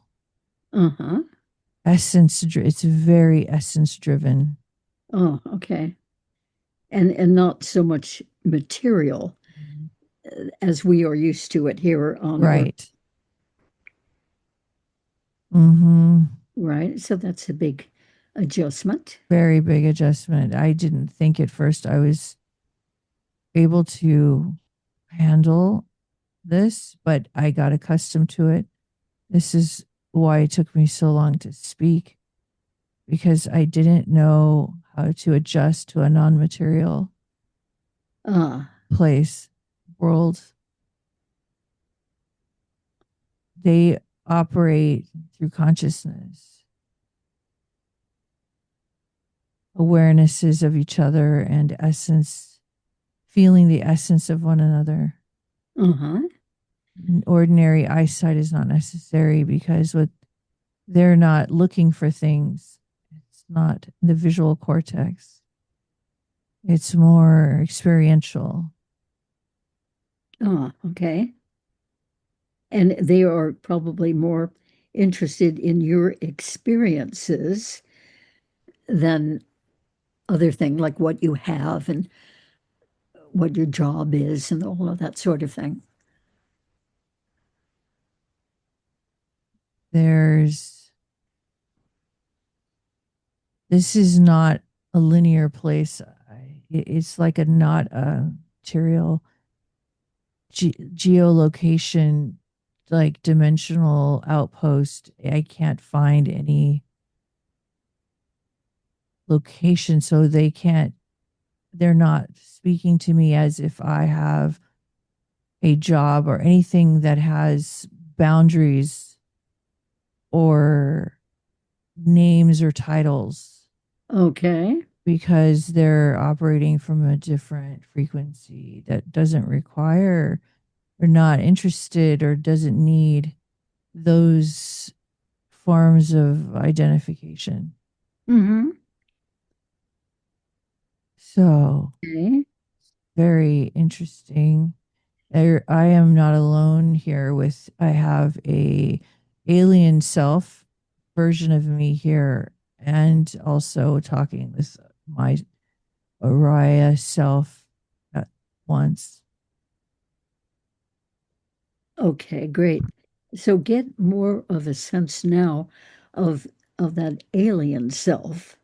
Uh-huh. It's very essence driven. Oh, okay. And not so much material as we are used to it here on Earth. Right. Mm-hmm. Right. So that's a big adjustment. Very big adjustment. I didn't think at first I was able to handle this, but I got accustomed to it. This is why it took me so long to speak, because I didn't know how to adjust to a non-material place, world. They operate through consciousness, awarenesses of each other, and essence, feeling the essence of one another. Uh-huh. Ordinary eyesight is not necessary because they're not looking for things. It's not the visual cortex. It's more experiential. Oh, okay. And they are probably more interested in your experiences than other thing like what you have and what your job is and all of that sort of thing. This is not a linear place. It's like not a material geolocation, like dimensional outpost. I can't find any location, so they're not speaking to me as if I have a job or anything that has boundaries or names or titles. Okay. Because they're operating from a different frequency that doesn't require or not interested or doesn't need those forms of identification. Mm-hmm. So, Okay. very interesting. I am not alone here I have a alien self version of me here, and also talking with my Oriah self at once. Okay, great. So get more of a sense now of that alien self.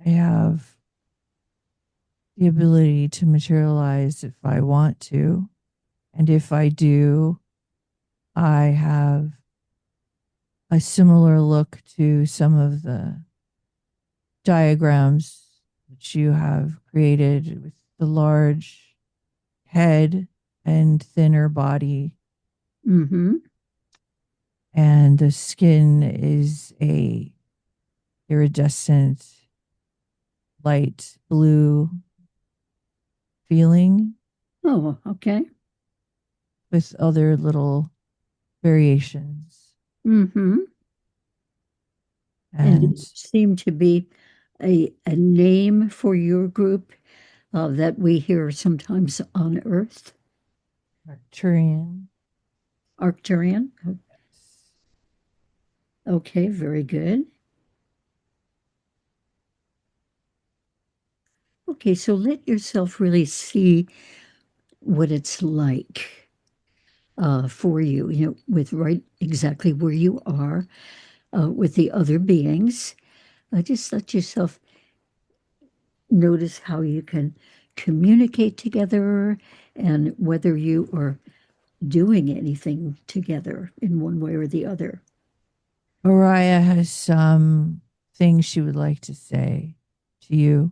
I have the ability to materialize if I want to. And if I do, I have a similar look to some of the diagrams that you have created with the large head and thinner body. Mm-hmm. And the skin is a iridescent light blue feeling Oh, okay. with other little variations. Mm-hmm. And And it seemed to be a name for your group that we hear sometimes on Earth. Arcturian. Arcturian. Okay, very good. Okay, so let yourself really see what it's like for you, with right exactly where you are with the other beings. Just let yourself notice how you can communicate together and whether you are doing anything together in one way or the other. Oriah has some things she would like to say to you.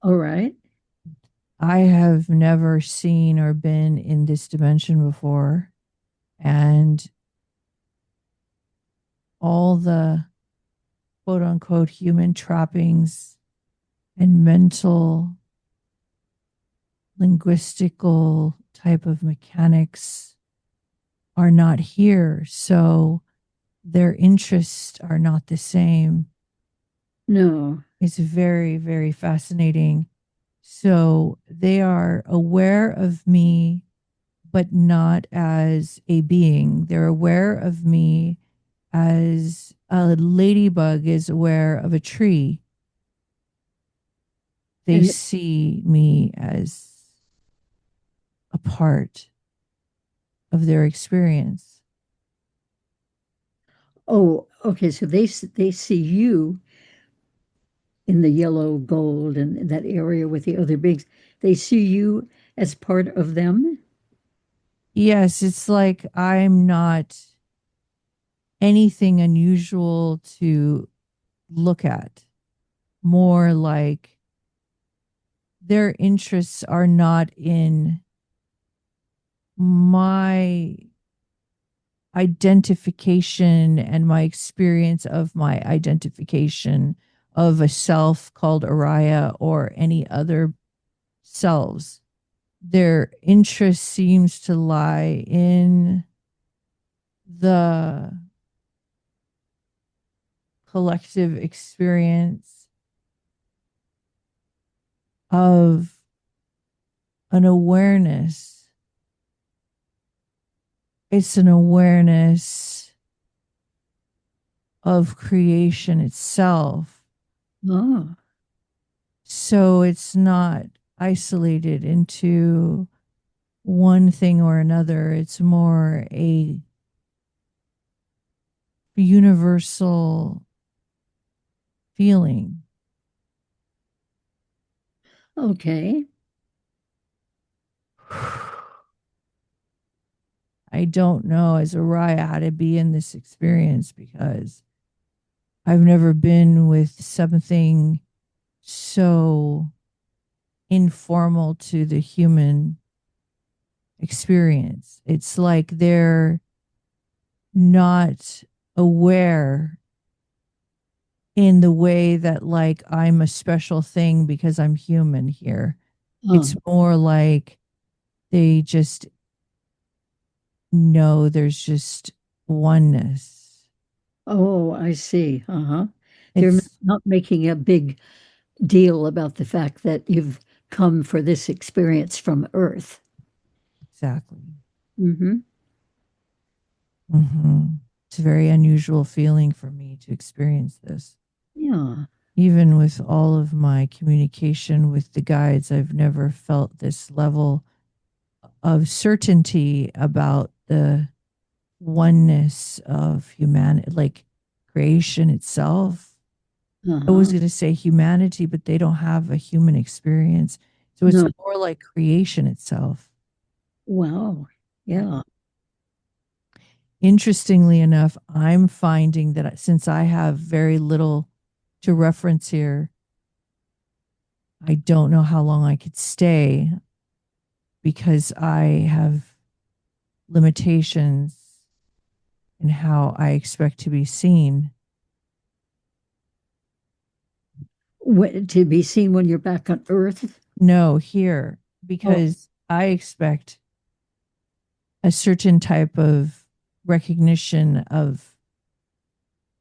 All right. I have never seen or been in this dimension before, and all the quote unquote human trappings and mental, linguistical type of mechanics are not here. So their interests are not the same. No. It's very, very fascinating. So they are aware of me, but not as a being. They're aware of me as a ladybug is aware of a tree. They And see me as a part of their experience. oh, okay. So they see you in the yellow gold and that area with the other beings. They see you as part of them. Yes, it's like I'm not anything unusual to look at. More like their interests are not in my identification and my experience of my identification of a self called Oriah or any other selves. Their interest seems to lie in the collective experience of an awareness. It's an awareness of creation itself. Oh, So it's not isolated into one thing or another. It's more a universal feeling. okay. I don't know as Oriah how to be in this experience because I've never been with something so informal to the human experience. It's like they're not aware in the way that like I'm a special thing because I'm human here. Oh, It's more like they just know there's just oneness. oh, I see. Uh-huh. They're It's not making a big deal about the fact that you've come for this experience from Earth. exactly. Mm-hmm. hmm It's a very unusual feeling for me to experience this. Yeah. Even with all of my communication with the guides, I've never felt this level of certainty about the oneness of humanity, like creation itself. I was Uh-huh. going to say humanity, but they don't have a human experience. So it's No. more like creation itself. Wow. Yeah. Interestingly enough, I'm finding that since I have very little to reference here, I don't know how long I could stay because I have limitations in how I expect to be seen. To be seen when you're back on Earth. No, here, Oh, because I expect a certain type of recognition of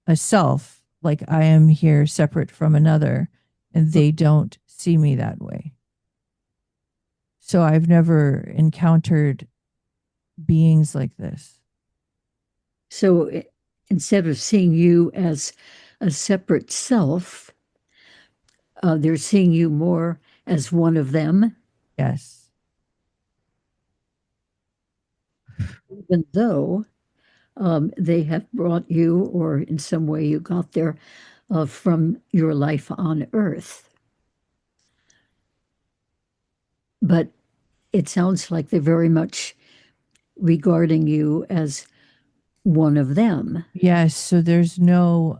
a self, like I am here separate from another, and they don't see me that way. So I've never encountered beings like this. so instead of seeing you as a separate self, they're seeing you more as one of them, Yes. even though they have brought you, or in some way you got there from your life on Earth. But it sounds like they're very much regarding you as one of them. Yes. So there's no,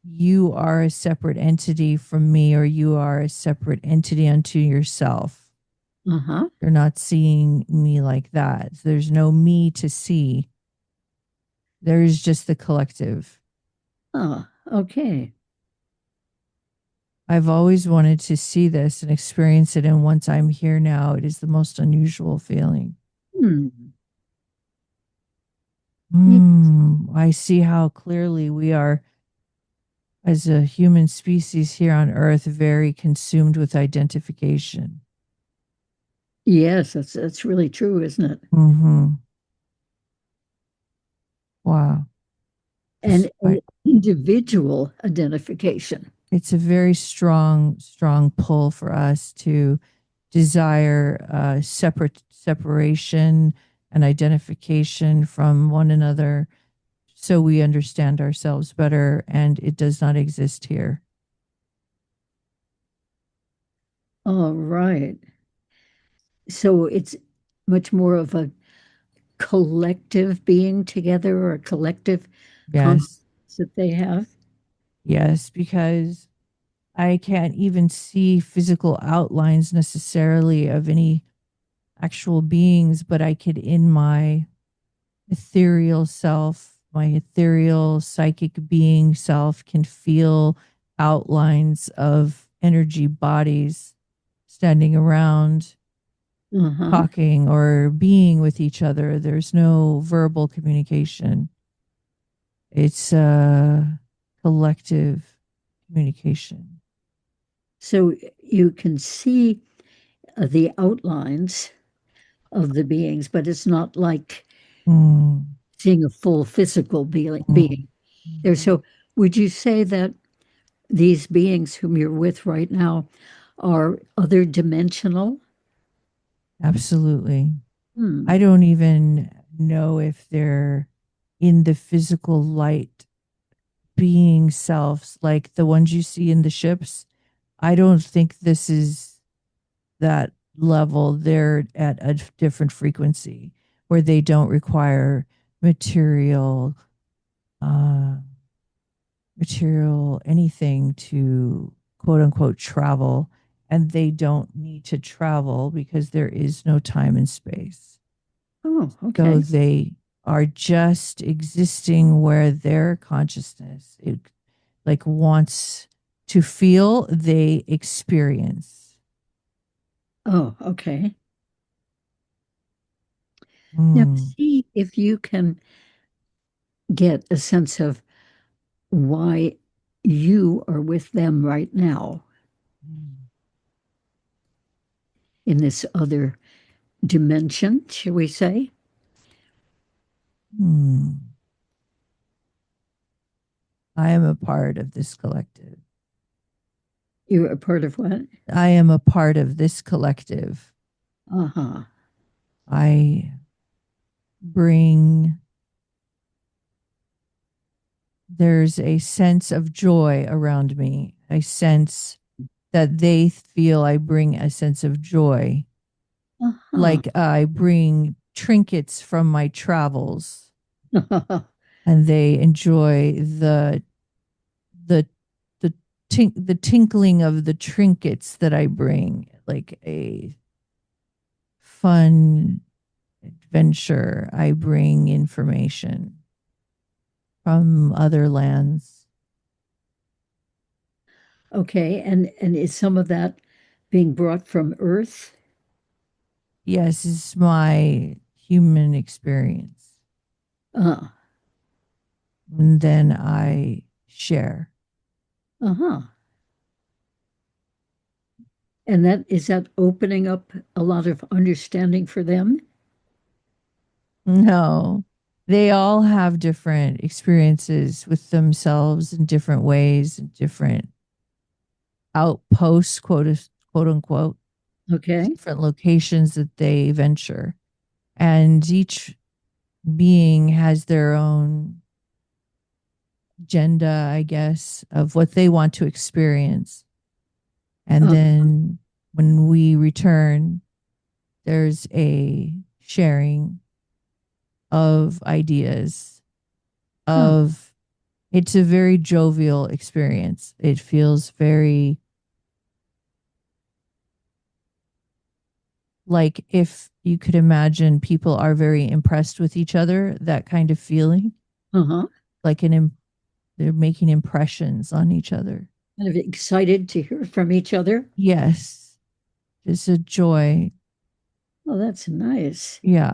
you are a separate entity from me, or you are a separate entity unto yourself. Uh-huh. They're not seeing me like that. So there's no me to see. There's just the collective. Oh, okay. I've always wanted to see this and experience it. And once I'm here now, it is the most unusual feeling. Hmm. I see how clearly we are, as a human species here on Earth, very consumed with identification. Yes, that's really true, isn't it? Mm-hmm. Wow. And individual identification. It's a very strong, strong pull for us to desire separation and identification from one another, so we understand ourselves better, and it does not exist here. All right. So it's much more of a collective being together, or a collective consciousness Yes. that they have. Yes, because I can't even see physical outlines necessarily of any actual beings, but I could, in my ethereal self, my ethereal psychic being self, can feel outlines of energy bodies standing around, Uh-huh. talking or being with each other. There's no verbal communication. It's a collective communication. So you can see the outlines of the beings, but it's not like Mm, seeing a full physical being. mm, There. mhm. So would you say that these beings whom you're with right now are other dimensional? Absolutely. Hmm. I don't even know if they're in the physical light being selves like the ones you see in the ships. I don't think this is that level. They're at a different frequency where they don't require material, uh, material anything to quote unquote travel. And they don't need to travel because there is no time and space. Oh, So okay. they are just existing where their consciousness like wants to feel, they experience. Oh, okay. Now, Mm. see if you can get a sense of why you are with them right now in this other dimension, shall we say? Mm. I am a part of this collective. You're a part of what? I am a part of this collective. Uh-huh. I bring, there's a sense of joy around me. I sense that they feel I bring a sense of joy. Uh-huh. Like I bring trinkets from my travels, and they enjoy the the the tinkling of the trinkets that I bring, like a fun adventure. I bring information from other lands. Okay, and is some of that being brought from Earth? Yes, it's my human experience. Uh, And then I share. uh-huh. And that is that opening up a lot of understanding for them? No, they all have different experiences with themselves in different ways, and different outposts, quote unquote, Okay. different locations that they venture. And each being has their own agenda, I guess, of what they want to experience. And then when we return, there's a sharing of ideas, of it's a very jovial experience. It feels very like, if you could imagine, people are very impressed with each other, that kind of feeling, like they're making impressions on each other. Kind of excited to hear from each other. Yes. Just a joy. Oh, that's nice. Yeah.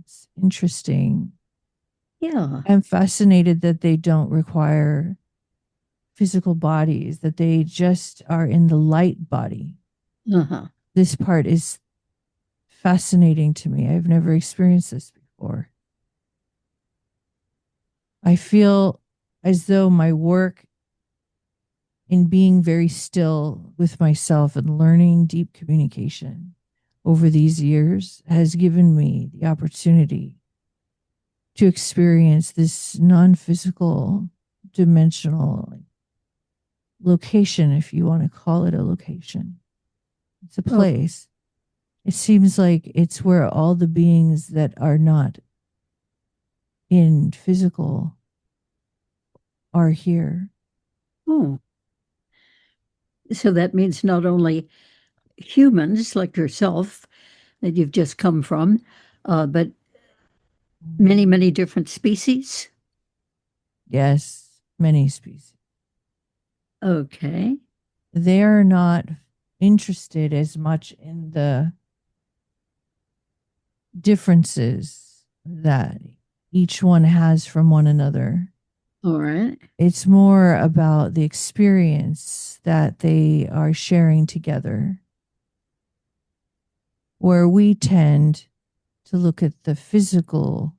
It's interesting. Yeah. I'm fascinated that they don't require physical bodies, that they just are in the light body. This part is fascinating to me. I've never experienced this before. I feel as though my work in being very still with myself and learning deep communication over these years has given me the opportunity to experience this non-physical dimensional location, if you want to call it a location. It's a place. It seems like it's where all the beings that are not in physical are here. Oh. So that means not only humans like yourself that you've just come from, but many, many different species? Yes, many species. Okay. They're not interested as much in the differences that each one has from one another. All right. It's more about the experience that they are sharing together, where we tend to look at the physical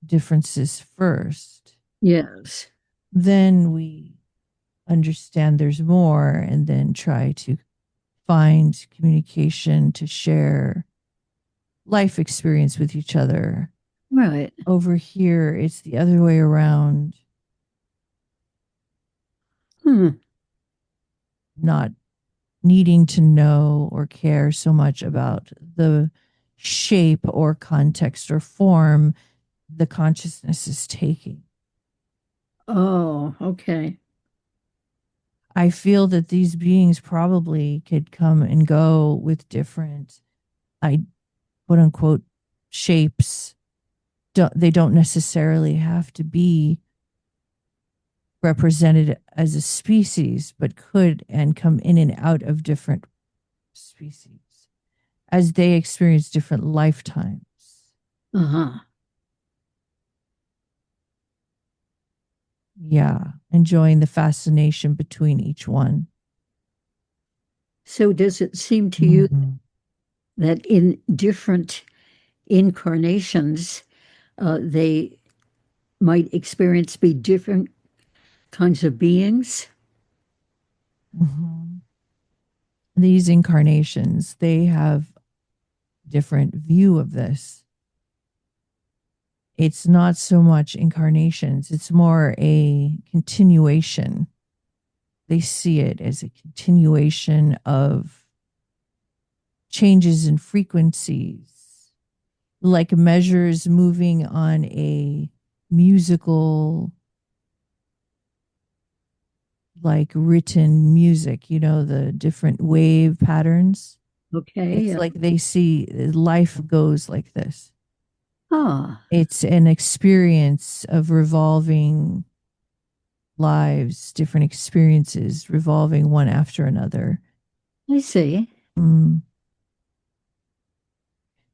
differences first. Yes. Then we understand there's more, and then try to find communication to share life experience with each other. Right. Over here, it's the other way around. Not needing to know or care so much about the shape or context or form the consciousness is taking. Oh, okay. I feel that these beings probably could come and go with different, quote unquote, shapes. They don't necessarily have to be represented as a species, but could and come in and out of different species as they experience different lifetimes. Yeah, enjoying the fascination between each one. So does it seem to you that in different incarnations, they might be different kinds of beings? These incarnations, they have different view of this. It's not so much incarnations, it's more a continuation. They see it as a continuation of changes in frequencies, like measures moving on a musical, like written music, the different wave patterns. Okay. It's like they see life goes like this. Ah. It's an experience of revolving lives, different experiences revolving one after another. I see.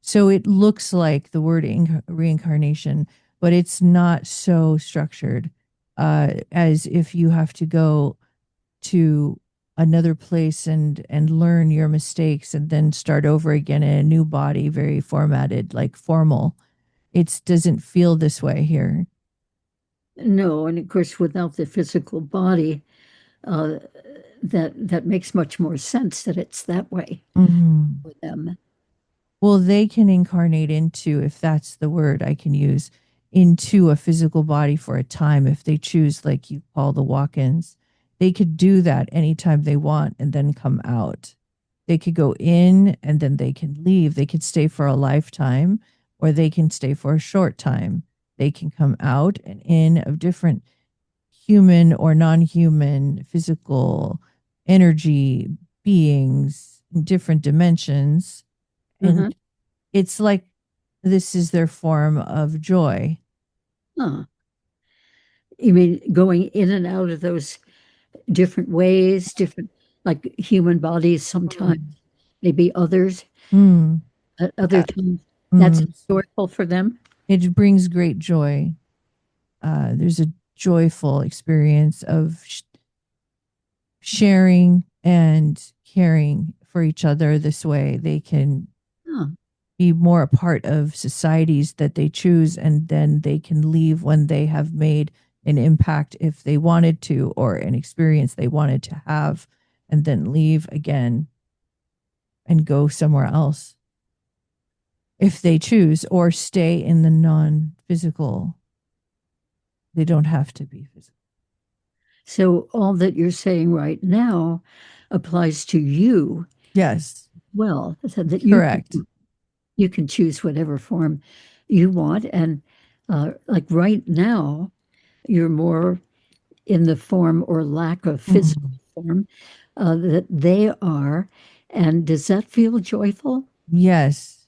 So it looks like the word reincarnation, but it's not so structured as if you have to go to another place and learn your mistakes and then start over again in a new body, very formatted, like formal. it doesn't feel this way here. No, and of course, without the physical body, that makes much more sense that it's that way for them. Well, they can incarnate into, if that's the word I can use, into a physical body for a time if they choose, like you call the walk-ins. They could do that anytime they want and then come out. They could go in and then they can leave. They could stay for a lifetime or they can stay for a short time. They can come out and in of different human or non-human physical energy beings in different dimensions. And it's like this is their form of joy. Huh. You mean going in and out of those different ways, different, like human bodies sometimes, maybe others at other times. That's joyful for them. It brings great joy. There's a joyful experience of sharing and caring for each other this way. They can be more a part of societies that they choose, and then they can leave when they have made an impact if they wanted to, or an experience they wanted to have, and then leave again and go somewhere else if they choose, or stay in the non-physical. They don't have to be physical. So all that you're saying right now applies to you. Yes. Well, so that correct. You can choose whatever form you want. And like right now, you're more in the form or lack of physical form that they are. And does that feel joyful? Yes.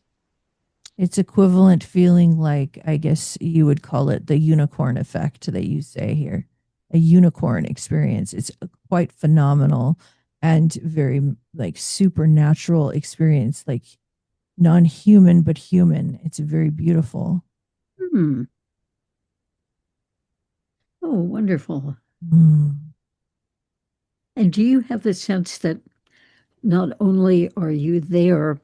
It's equivalent feeling like, I guess you would call it the unicorn effect that you say here, a unicorn experience. It's quite phenomenal and very like supernatural experience, like non-human, but human. It's very beautiful. Oh, wonderful. And do you have the sense that not only are you there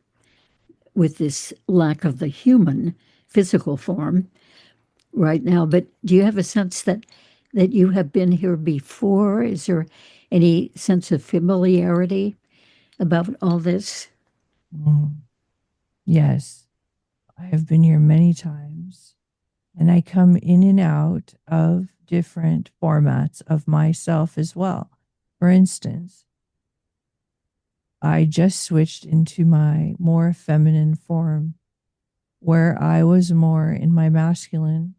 with this lack of the human physical form right now, but do you have a sense that you have been here before? Is there any sense of familiarity about all this? Yes, I have been here many times, and I come in and out of different formats of myself as well. For instance, I just switched into my more feminine form where I was more in my masculine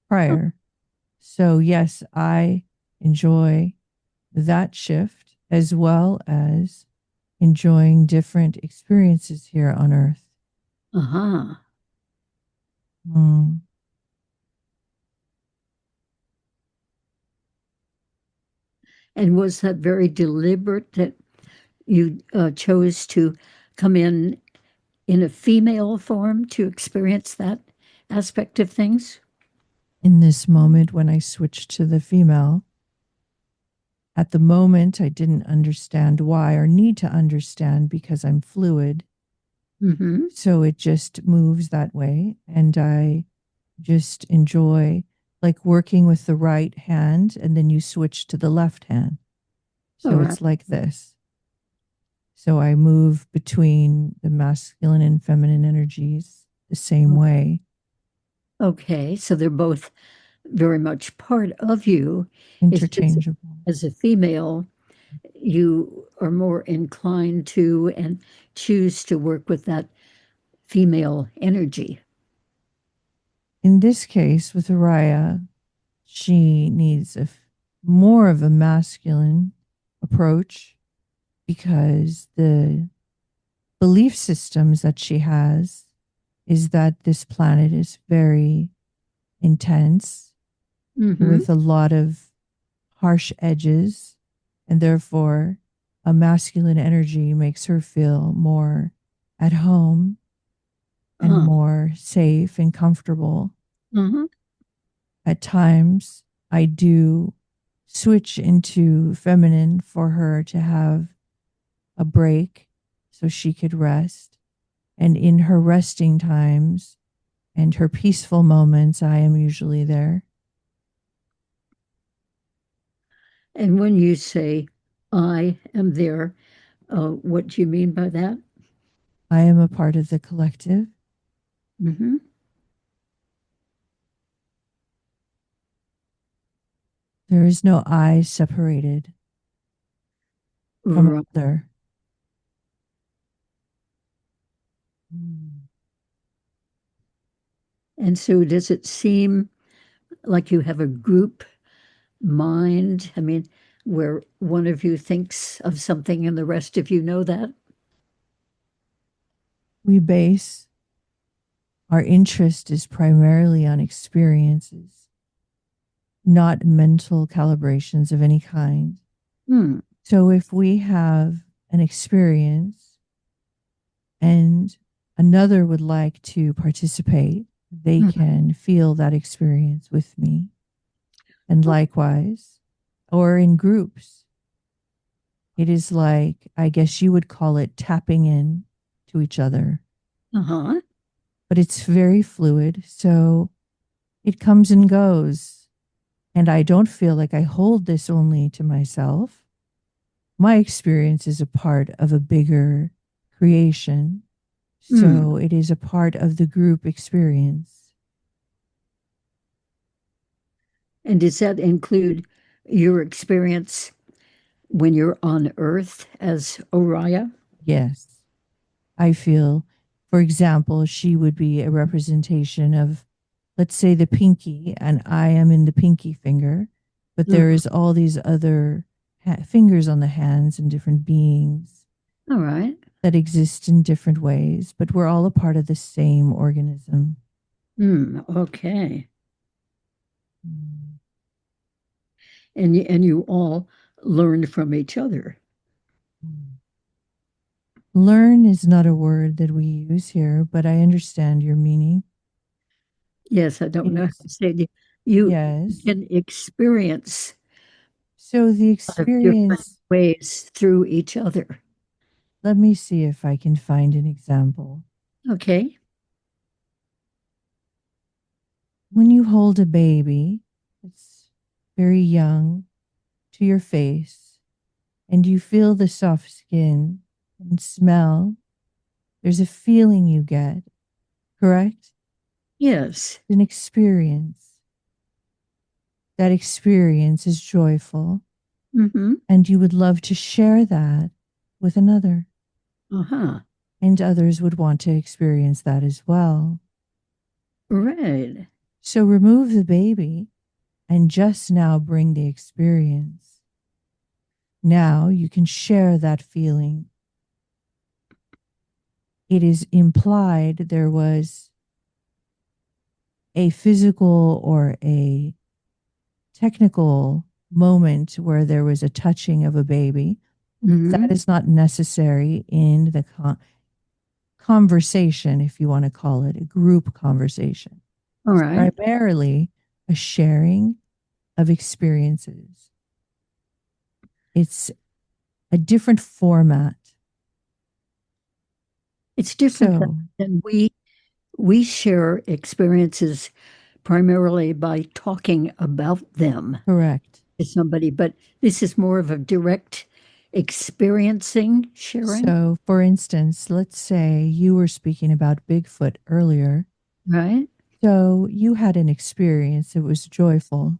prior. So, yes, I enjoy that shift as well as enjoying different experiences here on Earth. And was that very deliberate that you chose to come in a female form to experience that aspect of things? In this moment, when I switched to the female, at the moment, I didn't understand why or need to understand because I'm fluid. So it just moves that way. And I just enjoy like working with the right hand and then you switch to the left hand. So it's like this. So I move between the masculine and feminine energies the same way. Okay, so they're both very much part of you. Interchangeable. As a female, you are more inclined to and choose to work with that female energy. In this case, with Oriah, she needs more of a masculine approach because the belief systems that she has is that this planet is very intense with a lot of harsh edges, and therefore a masculine energy makes her feel more at home and more safe and comfortable. At times, I do switch into feminine for her to have a break so she could rest. And in her resting times And her peaceful moments, I am usually there. And when you say, I am there, what do you mean by that? I am a part of the collective. Mm-hmm. There is no I separated from Right. other. And so does it seem like you have a group mind? I mean, where one of you thinks of something and the rest of you know that? We base our interest is primarily on experiences, not mental calibrations of any kind. Hmm. So if we have an experience and another would like to participate, they Hmm. can feel that experience with me. And likewise, or in groups, it is like, I guess you would call it tapping in to each other, Uh-huh. but it's very fluid. So it comes and goes. And I don't feel like I hold this only to myself. My experience is a part of a bigger creation. Hmm. So it is a part of the group experience. And does that include your experience when you're on Earth as Oriah? Yes. I feel, for example, she would be a representation of, let's say, the pinky, and I am in the pinky finger, but there Mhm. is all these other fingers on the hands and different beings All right. that exist in different ways, but we're all a part of the same organism. Okay. Mm. And you all learned from each other. Learn is not a word that we use here, but I understand your meaning. Yes, I don't It know how is, to say it. You yes. can experience So the a lot of different experience, ways through each other. let me see if I can find an example. Okay. When you hold a baby that's very young to your face and you feel the soft skin and smell, there's a feeling you get, correct? Yes. An experience. That experience is joyful, Mm-hmm. and you would love to share that with another, Uh-huh. and others would want to experience that as well. Right. So remove the baby and just now bring the experience. Now you can share that feeling. It is implied there was a physical or a technical moment where there was a touching of a baby. That Mm-hmm. is not necessary in the conversation, if you want to call it a group conversation. All It's right. primarily a sharing of experiences. It's a different format. It's different So, than we share experiences primarily by talking about them correct. to somebody, but this is more of a direct experiencing sharing, So, for instance, let's say you were speaking about Bigfoot earlier. right? So, you had an experience that was joyful,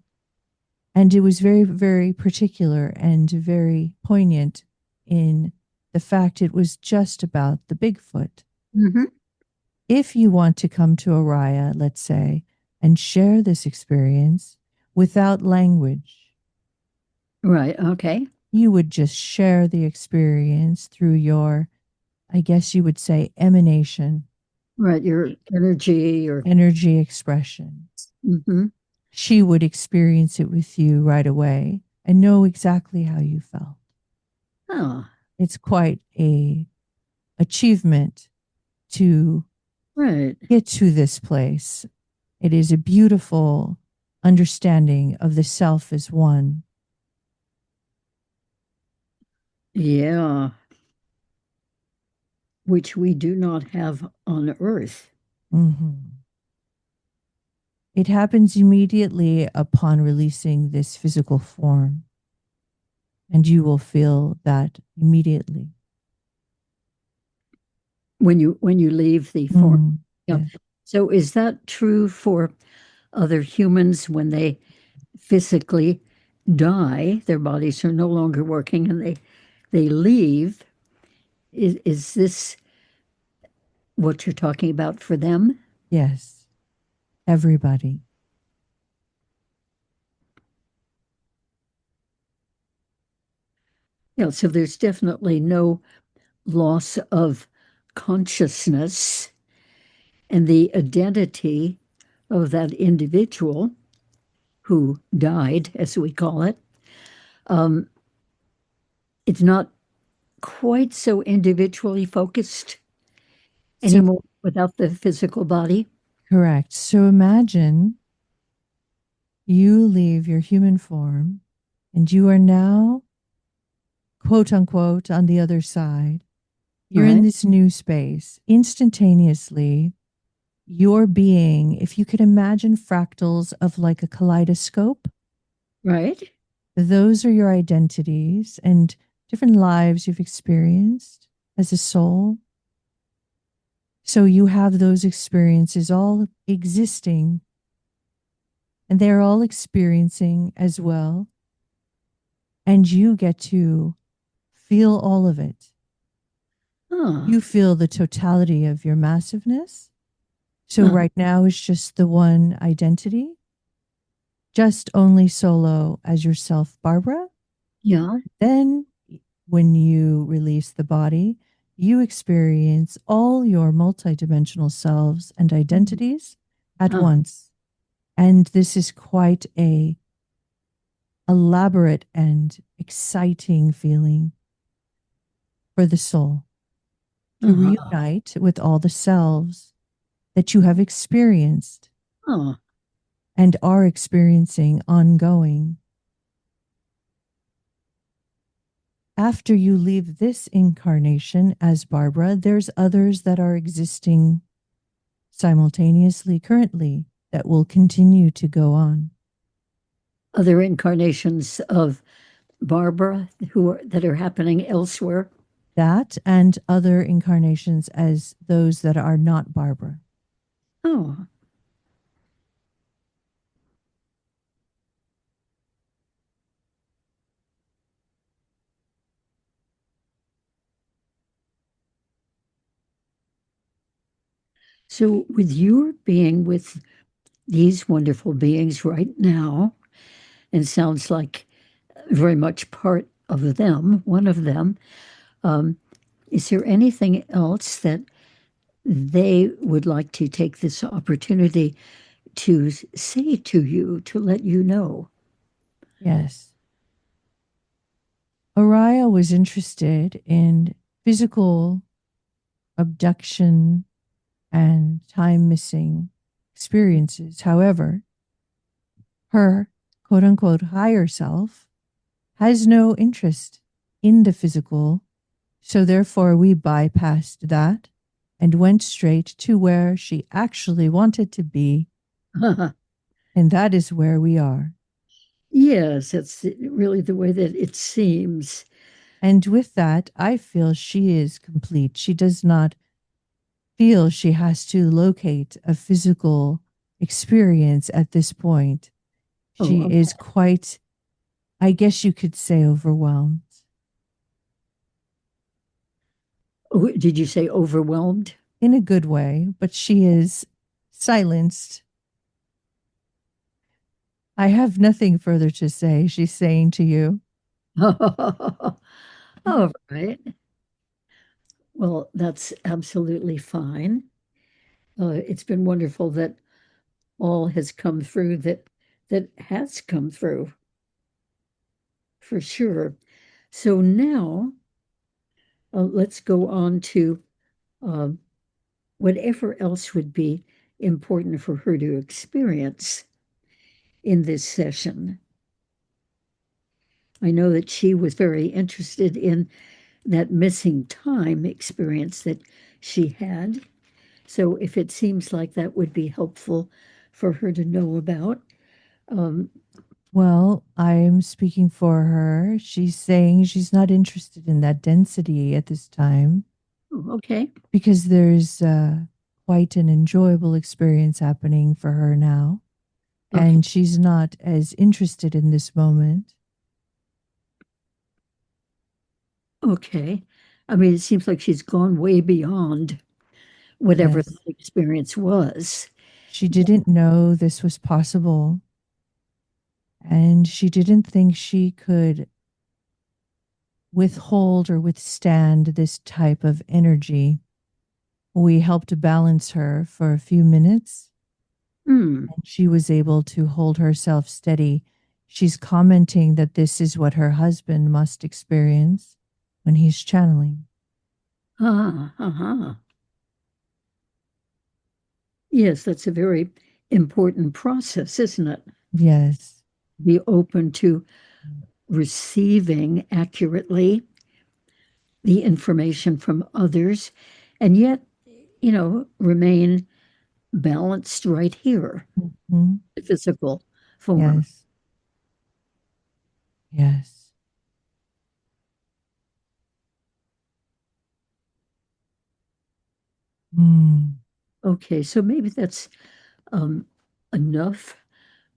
and it was very, very particular and very poignant in the fact it was just about the Bigfoot. Mm-hmm. If you want to come to Oriah, let's say, and share this experience without language, Right. Okay. you would just share the experience through your, I guess you would say, emanation, Right. Your energy or energy expression. mm-hmm. She would experience it with you right away and know exactly how you felt. Oh, It's quite a achievement to right. get to this place. It is a beautiful understanding of the self as one. Yeah. Which we do not have on Earth. Mm-hmm. It happens immediately upon releasing this physical form. And you will feel that immediately. When you leave the form. Yeah. Yes. So is that true for other humans when they physically die, their bodies are no longer working and they leave? Is this what you're talking about for them? Yes. Everybody. Yeah, so there's definitely no loss of consciousness, and the identity of that individual who died, as we call it, it's not quite so individually focused anymore without the physical body. Correct. So imagine you leave your human form and you are now, quote unquote, on the other side. You're in this new space. Instantaneously, your being, if you could imagine fractals of like a kaleidoscope, Right. those are your identities and different lives you've experienced as a soul. So you have those experiences all existing, and they're all experiencing as well. And you get to feel all of it. You feel the totality of your massiveness. So right now is just the one identity, just only solo as yourself, Barbara. Yeah. Then when you release the body, you experience all your multidimensional selves and identities at once. And this is quite a elaborate and exciting feeling for the soul to reunite with all the selves that you have experienced and are experiencing ongoing. After you leave this incarnation as Barbara, there's others that are existing simultaneously currently that will continue to go on. Other incarnations of Barbara that are happening elsewhere. That and other incarnations as those that are not Barbara. Oh. So with your being with these wonderful beings right now, and sounds like very much part of them, one of them, is there anything else that they would like to take this opportunity to say to you, to let you know? Yes. Oriah was interested in physical abduction and time missing experiences. However, her quote unquote higher self has no interest in the physical. So therefore, we bypassed that and went straight to where she actually wanted to be. And that is where we are. Yes, that's really the way that it seems. And with that, I feel she is complete. She does not feel she has to locate a physical experience at this point. She is quite, I guess you could say, overwhelmed. Oh, did you say overwhelmed? In a good way, but she is silenced. I have nothing further to say, she's saying to you. All right. Well, that's absolutely fine. It's been wonderful that all has come through that has come through, for sure. So now let's go on to whatever else would be important for her to experience in this session. I know that she was very interested in that missing time experience that she had. So if it seems like that would be helpful for her to know about. Well, I'm speaking for her. She's saying she's not interested in that density at this time Okay. because there's quite an enjoyable experience happening for her now. Okay. And she's not as interested in this moment. Okay. I mean, it seems like she's gone way beyond whatever Yes. that experience was. She didn't know this was possible. And she didn't think she could withhold or withstand this type of energy. We helped balance her for a few minutes. Hmm. And she was able to hold herself steady. She's commenting that this is what her husband must experience when he's channeling. Uh-huh. Yes, that's a very important process, isn't it? Yes. Be open to receiving accurately the information from others, and yet, remain balanced right here, Mm-hmm. the physical form. Yes. Yes. Mm. Okay, so maybe that's enough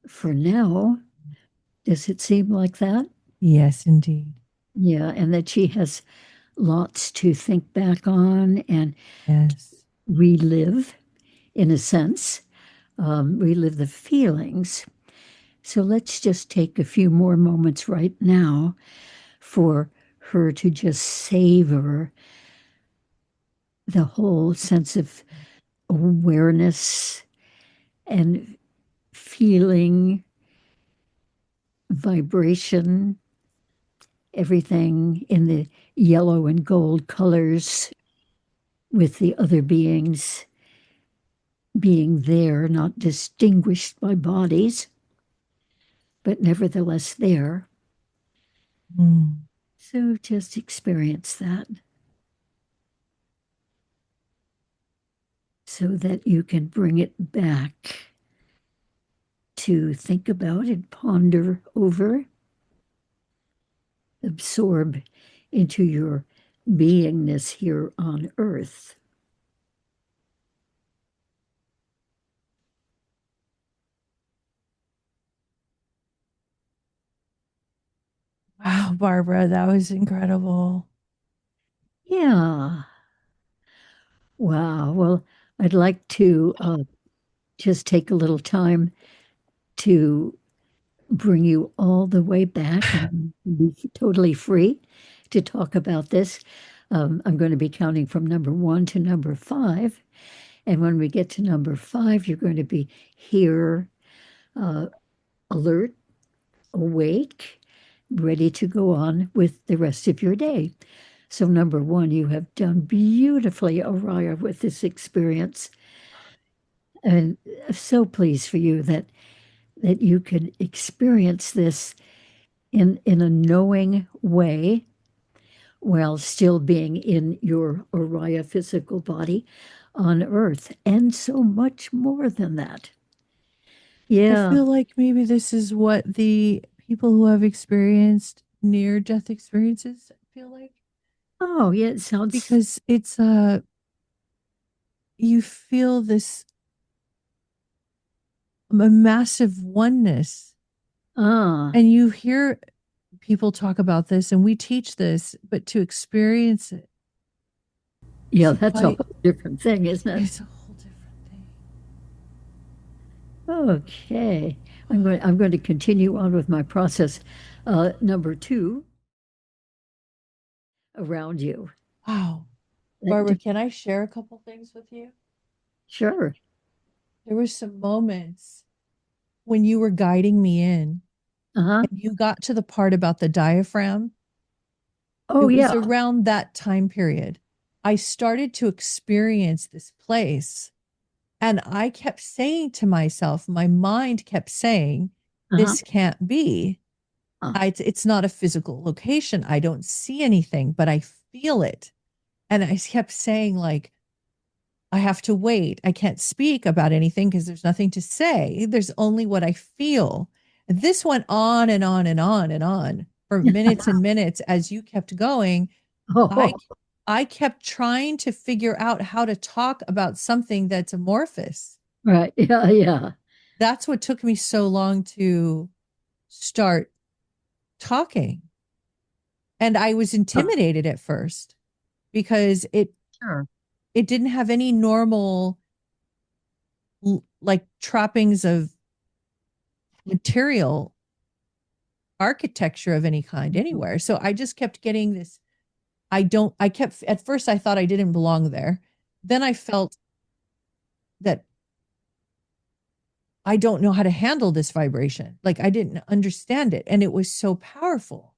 for now. Does it seem like that? Yes, indeed. Yeah, and that she has lots to think back on and Yes. relive, in a sense, relive the feelings. So let's just take a few more moments right now for her to just savor the whole sense of awareness and feeling, vibration, everything in the yellow and gold colors with the other beings being there, not distinguished by bodies, but nevertheless there. Mm. So just experience that so that you can bring it back to think about and ponder over, absorb into your beingness here on earth. Wow, Barbara, that was incredible. Yeah. Wow. Well, I'd like to just take a little time to bring you all the way back and be totally free to talk about this. I'm going to be counting from number 1 to number 5. And when we get to number 5, you're going to be here, alert, awake, ready to go on with the rest of your day. So, number 1, you have done beautifully, Oriah, with this experience. And I'm so pleased for you that you could experience this in a knowing way while still being in your Oriah physical body on Earth, and so much more than that. I Yeah. feel like maybe this is what the people who have experienced near death experiences feel like. Oh, yeah, it sounds Because it's you feel this a massive oneness. And you hear people talk about this and we teach this, but to experience it. Yeah, that's a whole different thing, isn't it? It's a whole different thing. Okay. I'm going to continue on with my process. Number 2, around you. Wow. Barbara, can I share a couple things with you? Sure. There were some moments when you were guiding me in. Uh-huh. And you got to the part about the diaphragm. Oh, it was yeah. around that time period. I started to experience this place. And I kept saying to myself, my mind kept saying, this can't be. It's not a physical location. I don't see anything, but I feel it. And I kept saying, like, I have to wait. I can't speak about anything because there's nothing to say. There's only what I feel. And this went on and on and on and on for minutes and minutes as you kept going. I Oh, I kept trying to figure out how to talk about something that's amorphous. right. Yeah, yeah. That's what took me so long to start talking. And I was intimidated at first because Sure. it didn't have any normal like trappings of material architecture of any kind anywhere. So I just kept getting this. I kept, at first I thought I didn't belong there. Then I felt that I don't know how to handle this vibration. Like I didn't understand it. And it was so powerful.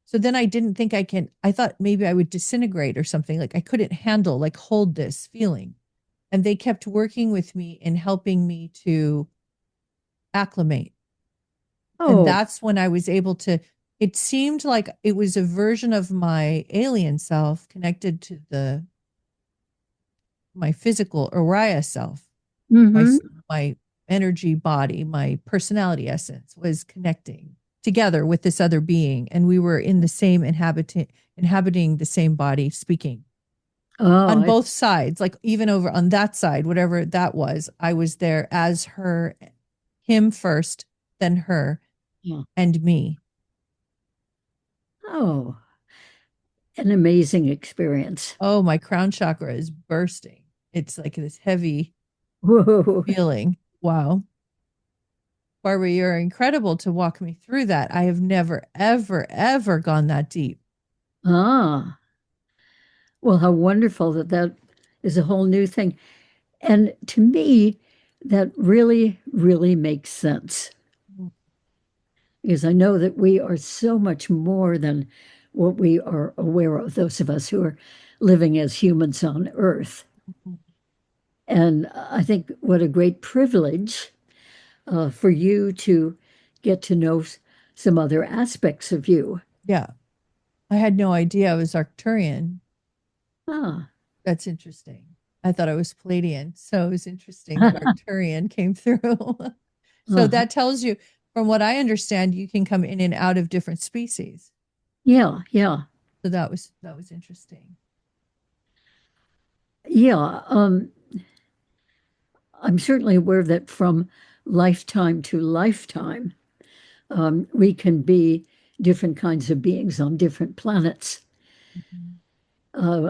So then I didn't think I thought maybe I would disintegrate or something. Like I couldn't handle, like hold this feeling. And they kept working with me and helping me to acclimate. And Oh, that's when I was able to, it seemed like it was a version of my alien self connected to my physical Oriah self. My, mm-hmm. my energy body, my personality essence was connecting together with this other being. And we were in the same inhabiting the same body, speaking Oh, on both sides, like even over on that side, whatever that was, I was there as her, him first, then her, yeah. and me. Oh, an amazing experience. Oh, my crown chakra is bursting. It's like this heavy Whoa. feeling. Wow. Barbara, you're incredible to walk me through that. I have never, ever, ever gone that deep. Ah, well, how wonderful that that is a whole new thing. And to me, that really, really makes sense because I know that we are so much more than what we are aware of, those of us who are living as humans on Earth. And I think what a great privilege for you to get to know some other aspects of you. Yeah. I had no idea I was Arcturian. Ah, That's interesting. I thought I was Palladian. So it was interesting that Arcturian came through. So uh, that tells you, from what I understand, you can come in and out of different species. yeah, yeah, So that was interesting. yeah. I'm certainly aware that from lifetime to lifetime, we can be different kinds of beings on different planets. Mhm.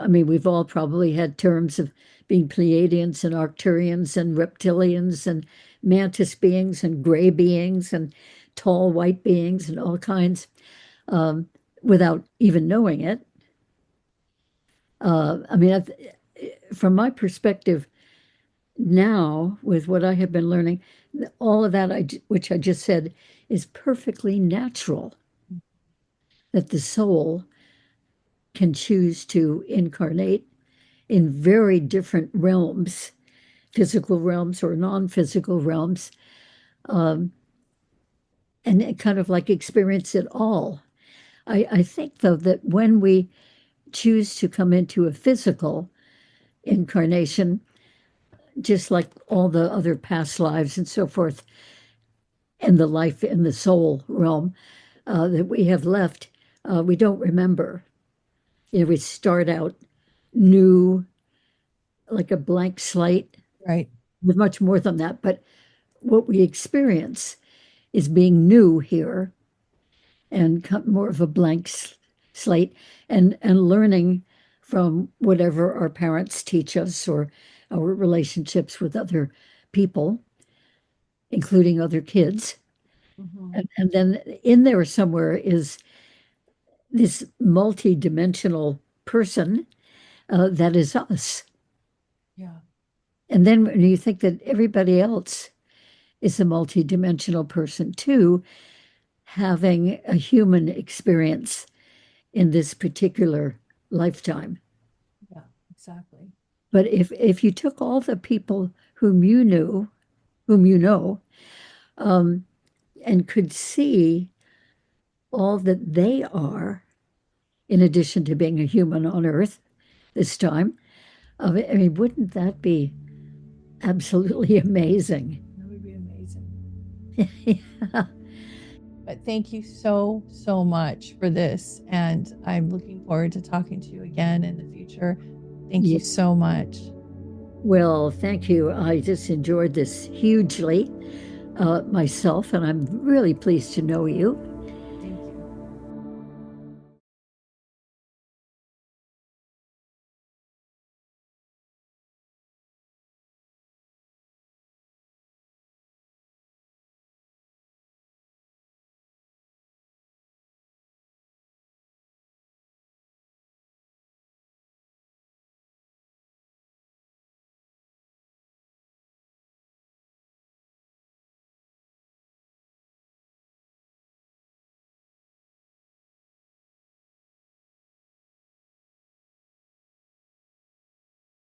I mean, we've all probably had terms of being Pleiadians and Arcturians and reptilians and mantis beings and gray beings and tall white beings and all kinds um, without even knowing it. I mean, from my perspective now, with what I have been learning, all of that, which I just said, is perfectly natural that the soul can choose to incarnate in very different realms, physical realms or non-physical realms, um, and kind of like experience it all. I think, though, that when we choose to come into a physical incarnation, just like all the other past lives and so forth, and the life in the soul realm that we have left, we don't remember. You know, we start out new, like a blank slate, Right. with much more than that. But what we experience is being new here and more of a blank slate and learning from whatever our parents teach us or our relationships with other people, including other kids. Mhm. And then in there somewhere is this multi-dimensional person that is us. Yeah. And then when you think that everybody else is a multi-dimensional person too, having a human experience in this particular lifetime. Yeah. Exactly. But if you took all the people whom you knew, whom you know, um, and could see all that they are, in addition to being a human on Earth this time, I mean, wouldn't that be absolutely amazing? That would be amazing. Yeah. But thank you so, so much for this. And I'm looking forward to talking to you again in the future. Thank you so much. Well, thank you. I just enjoyed this hugely myself, and I'm really pleased to know you.